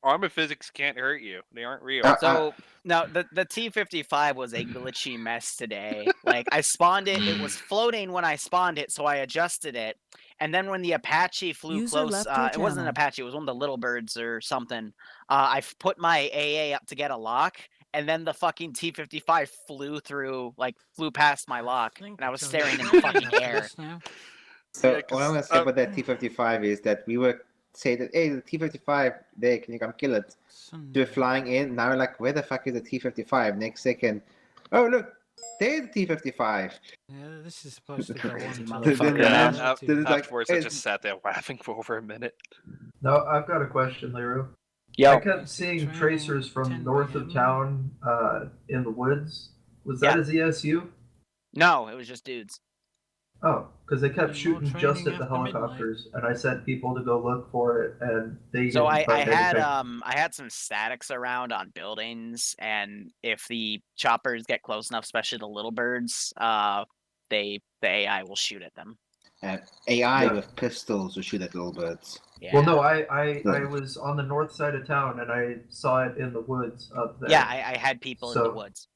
Arma physics can't hurt you; they aren't real. So no, the T55 was a glitchy mess today. Like I spawned it, it was floating when I spawned it, so I adjusted it. And then when the Apache flew User close, left your it wasn't an channel. Apache, it was one of the little birds or something. I put my AA up to get a lock, and then the fucking T55 flew past my lock, and I was staring in the fucking air. So what I'm gonna say about that T55 is that we were saying that, hey, the T55 there, can you come kill it? We're flying in. Now we're like, where the fuck is the T55? Next second, oh look, there's the T55. Yeah, this is supposed to go on. Afterwards, I just sat there laughing for over a minute. No, I've got a question, Liru. Yo. I kept seeing tracers from north of town in the woods. Was that a ZSU? No, it was just dudes. Oh, because they kept shooting just at the helicopters, and I sent people to go look for it, and they So didn't find anything. I had some statics around on buildings, and if the choppers get close enough, especially the little birds, the AI will shoot at them. AI with pistols will shoot at little birds. Yeah. Well, no, I was on the north side of town, and I saw it in the woods up there. Yeah, I had people in the woods.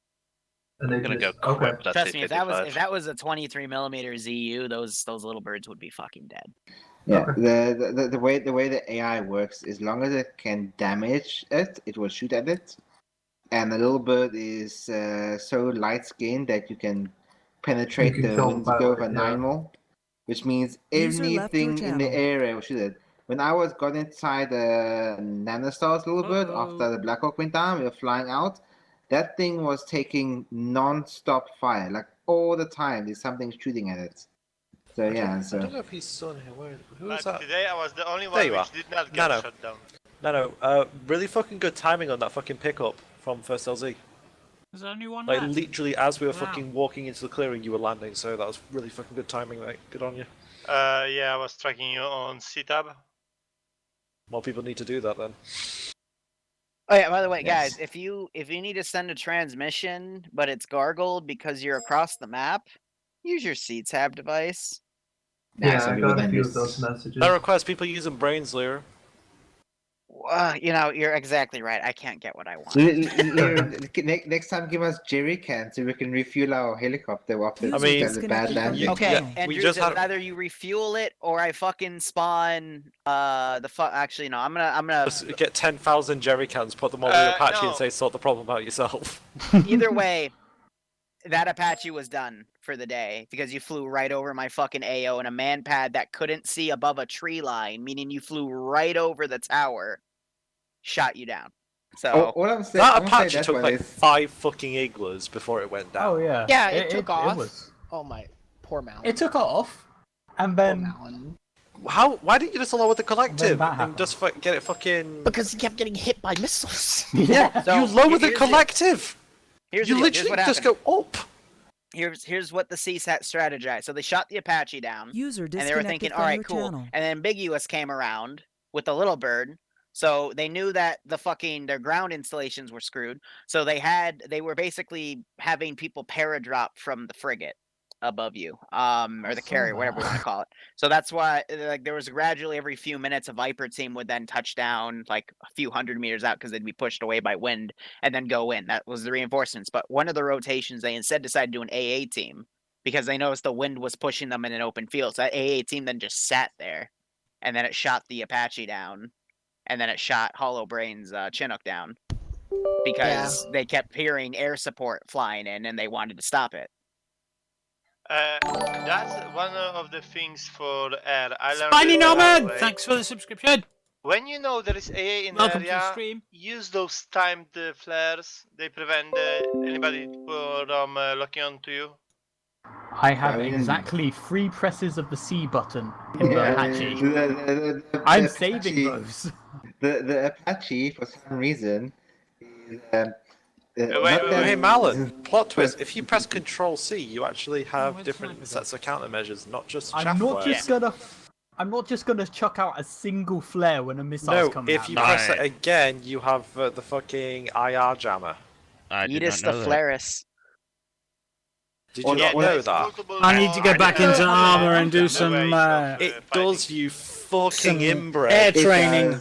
And I'm gonna go equip that Trust me, if that T-55. was a 23mm ZU, those little birds would be fucking dead. Yeah, the way the AI works, as long as it can damage it, it will shoot at it. And the little bird is so light skinned that you can penetrate You can the kill window by of a light, 9mm, which means User left your anything in the channel. area will shoot it. When I got inside the Nanostar's little bird after the Black Hawk went down, we were flying out. That thing was taking non-stop fire, like all the time. There's something shooting at it. So I yeah, don't know if he's still in here. Who is But that? today I was the only There one you which are. did not get Nano. shut down. No, really fucking good timing on that fucking pickup from First LZ. There's only one Like left. literally as we were Wow. fucking walking into the clearing, you were landing. So that was really fucking good timing, mate. Good on you. Yeah, I was tracking you on C-Tab. More people need to do that then. Oh yeah, by the way, Yes. guys, if you need to send a transmission, but it's gargled because you're across the map, use your C-Tab device. Yeah, I got a few of those messages. That requires people using brains, Liru. You know, you're exactly right. I can't get what I want. Next time, give us jerry cans so we can refuel our helicopter after I mean, it does a bad landing. Okay, Andrews, either you refuel it or I fucking spawn actually no, I'm gonna Just get 10,000 jerry cans, put them on the Apache, no. and say sort the problem out yourself. either way, that Apache was done for the day because you flew right over my fucking AO in a man pad that couldn't see above a tree line, meaning you flew right over the tower, shot you down. So all I'm saying, that I'm saying Apache that took one like is- 5 fucking igloos before it went down. Oh yeah. Yeah, it took off. It was. Oh my, poor Mal. It took off, and then Why didn't you just allow with the collective that and happened. just get it fucking? Because he kept getting hit by missiles. Yeah, So, you lower the here's collective. Here's You the deal. Here's literally what just happened. go up. Here's what the CSAT strategized. So they shot the Apache down, User and they were disconnected thinking, from all right, your cool. channel. And then Ambiguous came around with the little bird, so they knew that their ground installations were screwed. So they were basically having people paradrop from the frigate above you, or the carrier, whatever you want to call it. So that's why, like, there was gradually every few minutes a Viper team would then touch down like a few hundred meters out because they'd be pushed away by wind and then go in. That was the reinforcements. But one of the rotations, they instead decided to do an AA team because they noticed the wind was pushing them in an open field. So that AA team then just sat there, and then it shot the Apache down, and then it shot Hollow Brain's Chinook down because they kept hearing air support flying in and they wanted to stop it. That's one of the things for air. I learned Spiny it the hard Nomad, way. thanks for the subscription. When you know there is AA in Welcome the to the area, stream. use those timed flares. They prevent anybody from locking onto you. I have I mean- exactly 3 presses of the C button in the Yeah, Apache. the I'm Apache- saving those. The Apache, for some reason, is, Hey Malin, plot twist. If you press Control C, you actually have different sets of countermeasures, not just I'm chaff not flares. just gonna chuck out a single flare when a missile's No, coming if at you me. press it again, you have the fucking IR jammer. Edis the Flaris. Did you not know that? I need to get back into Arma and do some It does, you fucking some inbred. air training.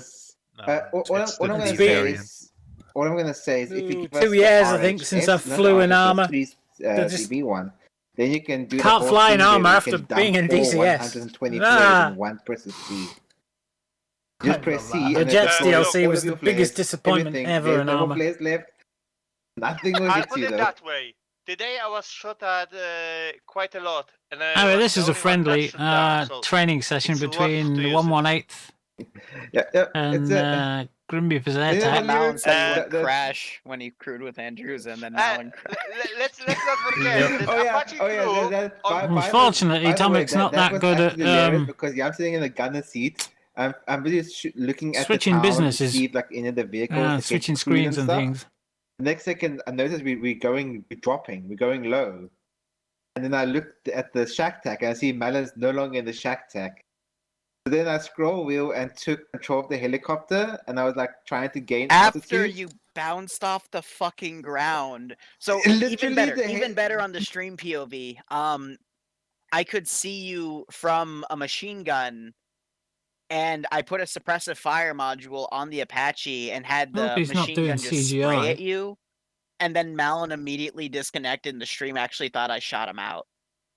All I'm gonna say is, if you give 2 us years, the I think, RHS, since I not flew in RHS, Arma. 3, They're just- CB one, then you can do. Can't the fly in whole thing Arma where you after can dump being in all DCS. 120 Nah. players in one press C. Just press C. The and Jets then DLC all was of your the biggest flares, disappointment everything. ever There's in no more Arma. flares left. Nothing will I'll hit put you it though. that way. Today I was shot at quite a lot. And I Anyway, was this the is a only one friendly that shot down, so training session it's worth between to the use 118th Yeah, and Grimby for their Yeah, attack. Malin said he went the- crash when he crewed with Andrews, and then Malin crashed. let's not forget that Apache crew. Unfortunately, By the way, Tomic's not that was good actually at hilarious because I'm sitting in the gunner seat. I'm really looking at Switching the tower businesses. to see like any of the vehicles, that get switching crewed screens and stuff. things. Next second, I noticed we're dropping, we're going low. And then I looked at the shack tack and I see Malin's no longer in the shack tack. So then I scroll wheel and took control of the helicopter, and I was like trying to gain After altitude. you bounced off the fucking ground. So Literally even better on the stream POV. I could see you from a machine gun, and I put a suppressive fire module on the Apache and had I hope the he's not machine doing gun just CGI. spray at you. and then Malin immediately disconnected, and the stream actually thought I shot him out.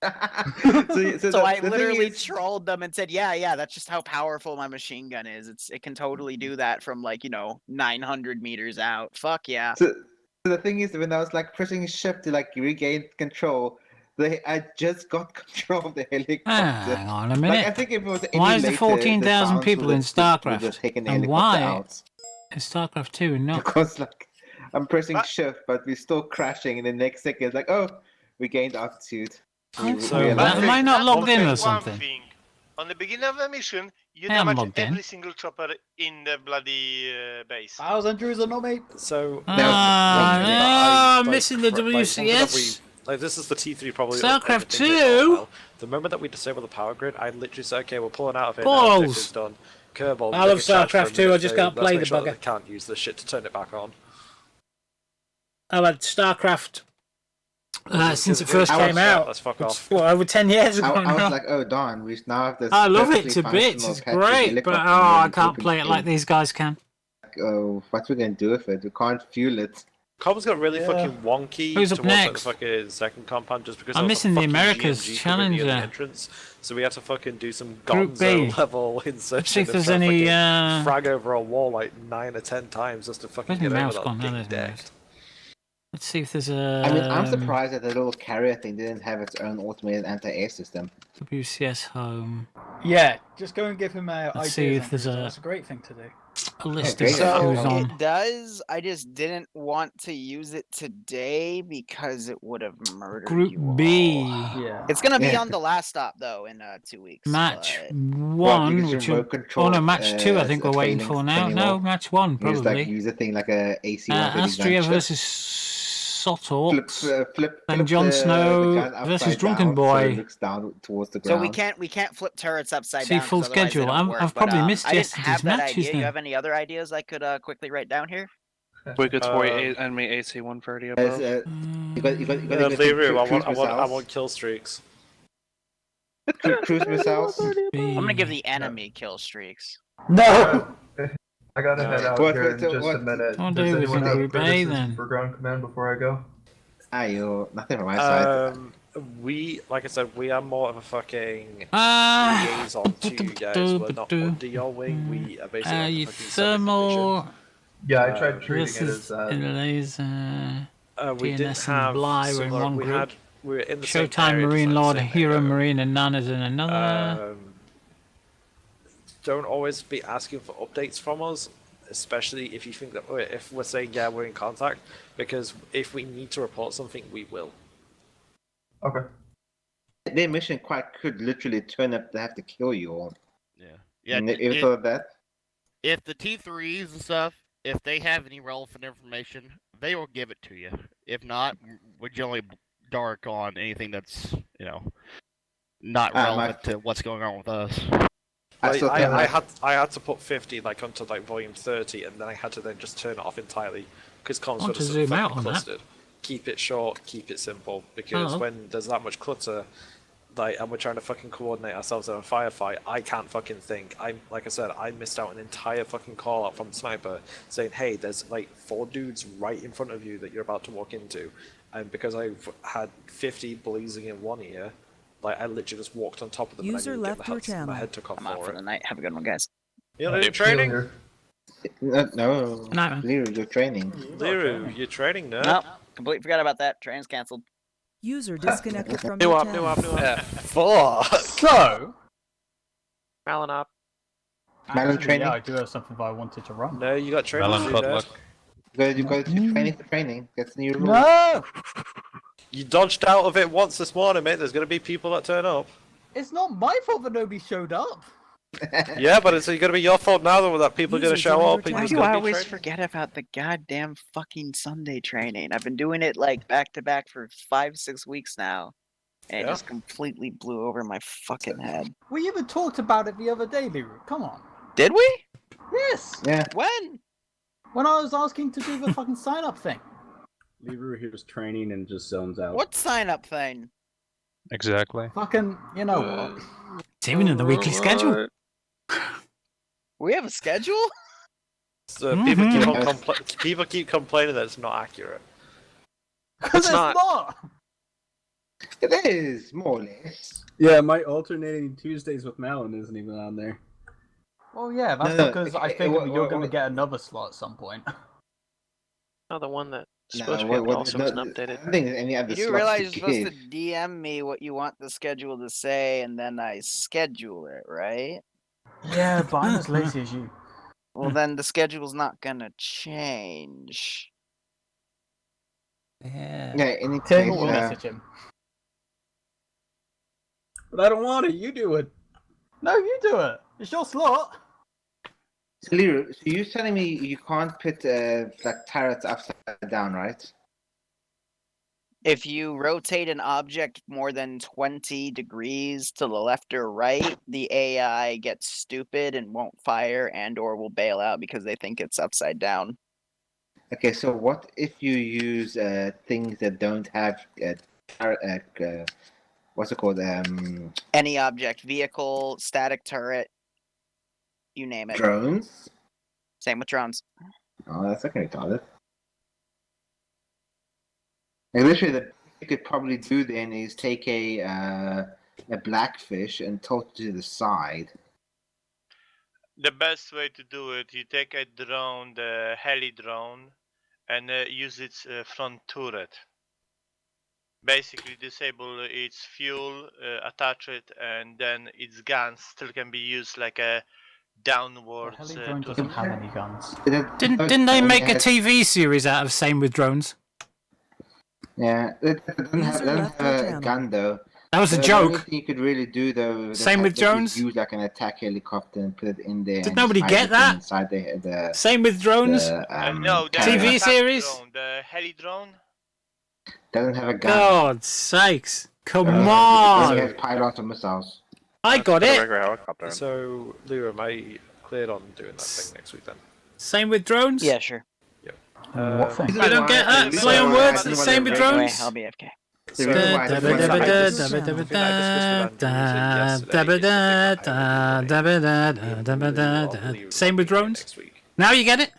So I literally trolled them and said, yeah, that's just how powerful my machine gun is. It can totally do that from like, 900 meters out. Fuck yeah. So the thing is, when I was like pressing shift to like regain control, I just got control of the helicopter. Hang on a minute. Like, I think if it was Why is there later, 14,000 the people in sounds would have StarCraft? taken the And helicopter why out. is StarCraft 2 not? Because like I'm pressing shift, but we're still crashing, and the next second it's like, oh, we gained altitude. Am I not logged in or something? On the beginning of the mission, you I am damage logged in. every single chopper in the bloody base. 1,000 Druids are not me. So I'm missing the WCS. Like this is the T3 probably. StarCraft 2. The moment that we disable the power grid, I literally said, "Okay, we're pulling out of it. Balls. Now. It's done." Kerbal, I love StarCraft 2. I just can't play the bugger. They can't use this shit to turn it back on. I've had StarCraft since it first came out. Let's fuck off. What, over 10 years ago? I was like, oh darn, we now have this. I love it to perfectly bits. functional It's Apache great, but helicopter I moving can't through play it like these guys can. Oh, what we gonna do with it? We can't fuel it. Comms got really fucking wonky Who's up towards like, the next? fucking second compound just because I'm there was a missing the fucking Americas GMG covering the Challenger. other entrance. So we had to fucking do some Group B. gonzo level insertion. See if and there's try to any, fucking frag over a wall like 9 or 10 times just to fucking Where's my get mouse over gone? that Oh, big there's my deck. mouse. Let's see if there's a. I mean, I'm surprised that the little carrier thing didn't have its own automated anti-air system. WCS home. Yeah, just go and give him a Let's ideas see if on there's Druids. a- That's a great thing to do. A list Yeah, of great. who's on. It does. I just didn't want to use it today because it would have murdered Group you all. B. Yeah. It's gonna be Yeah. on the last stop though in 2 weeks. Match but- one, because which remote is control, oh no, match two. I think we're waiting failing for now. spinning No, off. match one Use like probably. use a thing like a AC Astria 139 chip. versus Sotorx. Flip Then Jon Snow the gun versus upside Drunken down, Boy. So it looks down towards the So ground. we can't flip turrets upside See, down. 'cause full otherwise they schedule. don't work, I've but, probably missed I didn't yesterday's have that matches idea. You then. have any other ideas I could quickly write down here? Wicked Sport enemy AC 130 above. You got Liru, I cruise want missiles. kill streaks. Cruise missiles. I'm gonna give the enemy kill streaks. No! I gotta head out What- here in what- just what- a minute. I'll Does do with anyone some have Group A criticisms then. for ground command before I go? Nothing from my side. We, like I said, we are more of a fucking Ah. liaison to you guys. We're not under your wing. We are basically like a You fucking separate thermal. Yeah, I tried treating This it is as that. laser. we didn't GNS have and Bly were in similar- one we group. had we were in the same Showtime area, just Marine like the Lord, same Hero area. Marine, and Nanas in another. Don't always be asking for updates from us, especially if you think that if we're saying yeah we're in contact, because if we need to report something, we will. Okay. Their mission could literally turn up to have to kill you all. Yeah, And you thought of that? if the T3s and stuff, if they have any relevant information, they will give it to you. If not, we generally dark on anything that's not relevant to what's going on with us. Like, I had to put 50 like onto like volume 30, and then I had to then just turn it off entirely because comms I want were to just zoom out fucking on that. clustered. Keep it short, keep it simple, because Oh. when there's that much clutter, like, and we're trying to fucking coordinate ourselves in a firefight, I can't fucking think. Like I said, I missed out an entire fucking call out from the sniper saying, "Hey, there's like 4 dudes right in front of you that you're about to walk into," and because I've had 50 blazing in one ear, like I literally just walked on top of them. User and I didn't left get your my channel. head took off I'm out for it. the night. Have a good one, guys. You know, training. No, man. Liru, you're training. Liru, you're training, nerd. No, completely forgot about that. Train's canceled. User disconnected from New your up, channel. new up, new up. Fuck. So, Malin up. Malin Actually, training? Yeah, I do have something that I wanted to run. No, you got training Malin to do, pot nerd. luck. You go to training for training. That's the new rule. no! You dodged out of it once this morning, mate. There's gonna be people that turn up. It's not my fault that nobody showed up. Yeah, but it's gonna be your fault now that people are gonna show up. And Why there's do I gonna be always training. forget about the goddamn fucking Sunday training? I've been doing it like back to back for 5-6 weeks now, and it Yeah. just completely blew over my fucking head. We even talked about it the other day, Liru. Come on. Did we? Yes. Yeah. When? When I was asking to do the fucking sign up thing. Liru hears training and just zones out. What sign up thing? Exactly. Fucking, you know what? It's even in the weekly schedule. We have a schedule? So people Mhm. people keep complaining that it's not accurate. Because it's not. It is, more or less. Yeah, my alternating Tuesdays with Malin isn't even on there. Well, yeah, that's No, because I okay, figured what- you're what- going to what- get another slot at some point. Oh, the one that No, supposed to be what- up what- also no, wasn't I updated. don't think there's any other You do slots realize to you're supposed to give. DM me what you want the schedule to say, and then I schedule it, right? Yeah, but I'm as lazy as you. Well, then the schedule's not gonna change. Yeah. Yeah, in any Tim case, will message him. But I don't want it. You do it. No, you do it. It's your slot. So, Liru, so you're telling me you can't put like turrets upside down, right? If you rotate an object more than 20 degrees to the left or right, the AI gets stupid and won't fire and/or will bail out because they think it's upside down. Okay, so what if you use things that don't have what's it called? Any object, vehicle, static turret, you name it. Drones? Same with drones. Oh, that's fucking retarded. Like, literally, the you could probably do then is take a blackfish and tilt it to the side. The best way to do it, you take a drone, the heli drone, and use its front turret. Basically disable its fuel, attach it, and then its guns still can be used like a downwards. The heli drone doesn't have any guns. Didn't they make a TV series out of Same with Drones? Yeah, it doesn't have a gun though. That was a The joke. only thing you could really do though. Same with that you drones? Use like an attack helicopter and put it in there. Did and nobody just get hide it that? Inside the Same with drones? No, the TV attack series? drone, the heli drone. Doesn't have a gun. God's sakes! Come Doesn't on! have pilots or missiles. I got it. So, Liru, am I cleared on doing that thing next week then? Same with drones? Yeah, sure. What thing? I don't get that. Play on words. Same with Anyway, drones. I'll be AFK. Same with drones. Now you get it.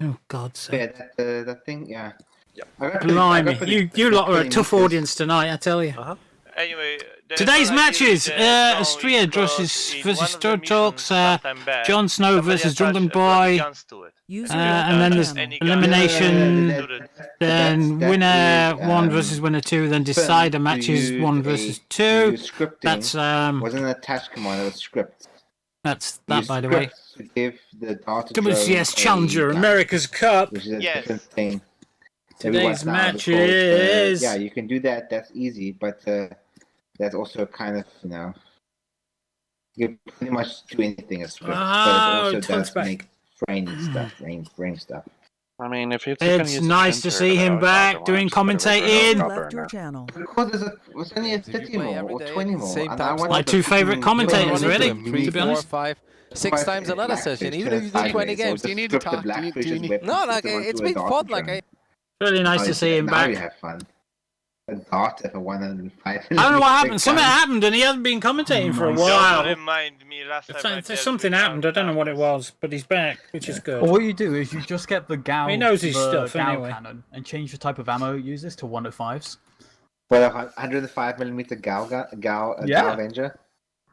Oh God's sake! Yeah, that thing. Yeah. Blimey, you lot are a tough audience tonight, I tell you. Anyway, Today's matches: Astria versus Stud Talks, Jon Snow versus Drunken Boy, and then there's elimination. Then winner 1 versus winner 2. Then decider matches 1 versus 2. That's wasn't an attached command. It was script. That's that, by the way. To give the data WCS Challenger America's Cup. Which is a different thing. Today's Everyone now, match because, is. yeah, you can do that. That's easy, but that's also kind of you pretty much do anything as script, but it also does make frame stuff. I mean, if it's It's nice to see him back doing commentating. Left your channel. Because there's only a 30 more or 20 more. And I want My the two favourite freaking- commentators, really, Three, to be four, honest. 5, 6 times another session. Even if you do 20 games, do you need to talk? Do you need... No, like it's been fun. Like I. Really nice to see him now back. you have fun. A dart for 105. I don't know what happened. Something happened, and he hasn't been commentating for a while. Don't remind me last time. Something happened. I don't know what it was, but he's back, which is good. Or what you do is you just get the Gal, He knows his the stuff Gal anyway. cannon and change the type of ammo it uses to 105s. Well, 105mm Gal Avenger.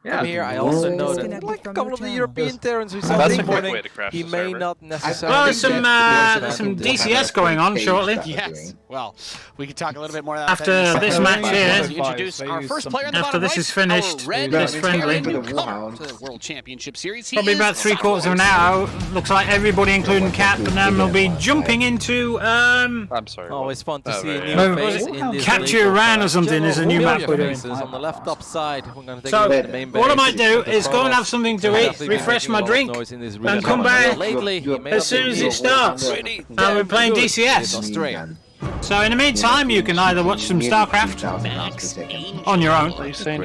Yeah. Here, I also know that like a couple of the European Terrans who said this morning he may not necessarily. Well, there's some DCS going on shortly. Yes. Well, we can talk a little bit more about After that. this match here, Introduce our first player in the after bottom this right, is finished, our red this friendly. newcomer to the World Championship Series. He Probably is about 3/4 of an hour. Looks like everybody, including Cat, and them will be jumping into I'm sorry. Always fun to see a new Well, face in this Capture Iran or something is a new map we're doing. on the left top side. We're going to take So, a look at the main what I base. might do is go and have something to eat, refresh my drink, and come back as soon as it starts. And we're playing DCS. So in the meantime, you can either watch some StarCraft on your own,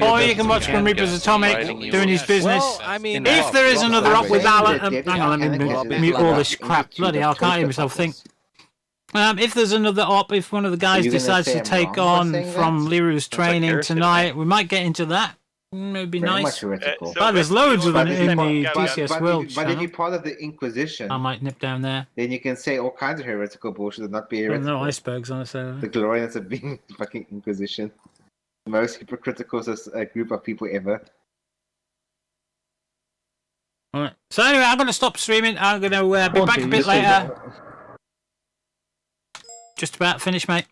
or you can watch Grim Reaper's Atomic doing his business. Well, I mean, If there is another op with Alan, hang on, let me mute all this crap. Bloody hell, I can't hear myself think. If there's another op, if one of the guys decides to take on from Liru's training tonight, we might get into that. Maybe Very nice. much heretical. Oh, there's loads of them in the But DCS world. if you're part of the Inquisition, I might nip down there. then you can say all kinds of heretical bullshit and not be Well, heretical. no icebergs on the server. The glorious of being fucking Inquisition. The most hypocritical group of people ever. Alright. So anyway, I'm going to stop streaming. I'm going to be back a bit later. Just about finished, mate.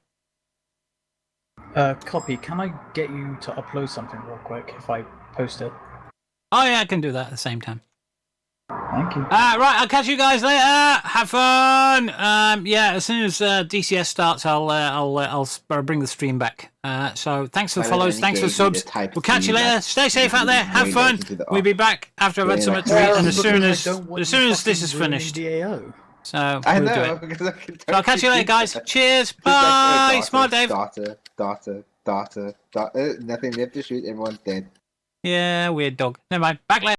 Copy, can I get you to upload something real quick if I post it? Oh yeah, I can do that at the same time. Thank you. Right, I'll catch you guys later. Have fun. Yeah, as soon as DCS starts, I'll bring the stream back. So thanks for the follows, thanks for the subs. We'll catch you later. Stay safe out there. Have fun. We'll be back after I've had something to eat, and as soon as this is finished. So I we'll know. do it. So I'll catch you later, guys. Cheers. Bye. Smart Dave. Data. Nothing left to shoot. Everyone's dead. Yeah, weird dog. Never mind. Back later.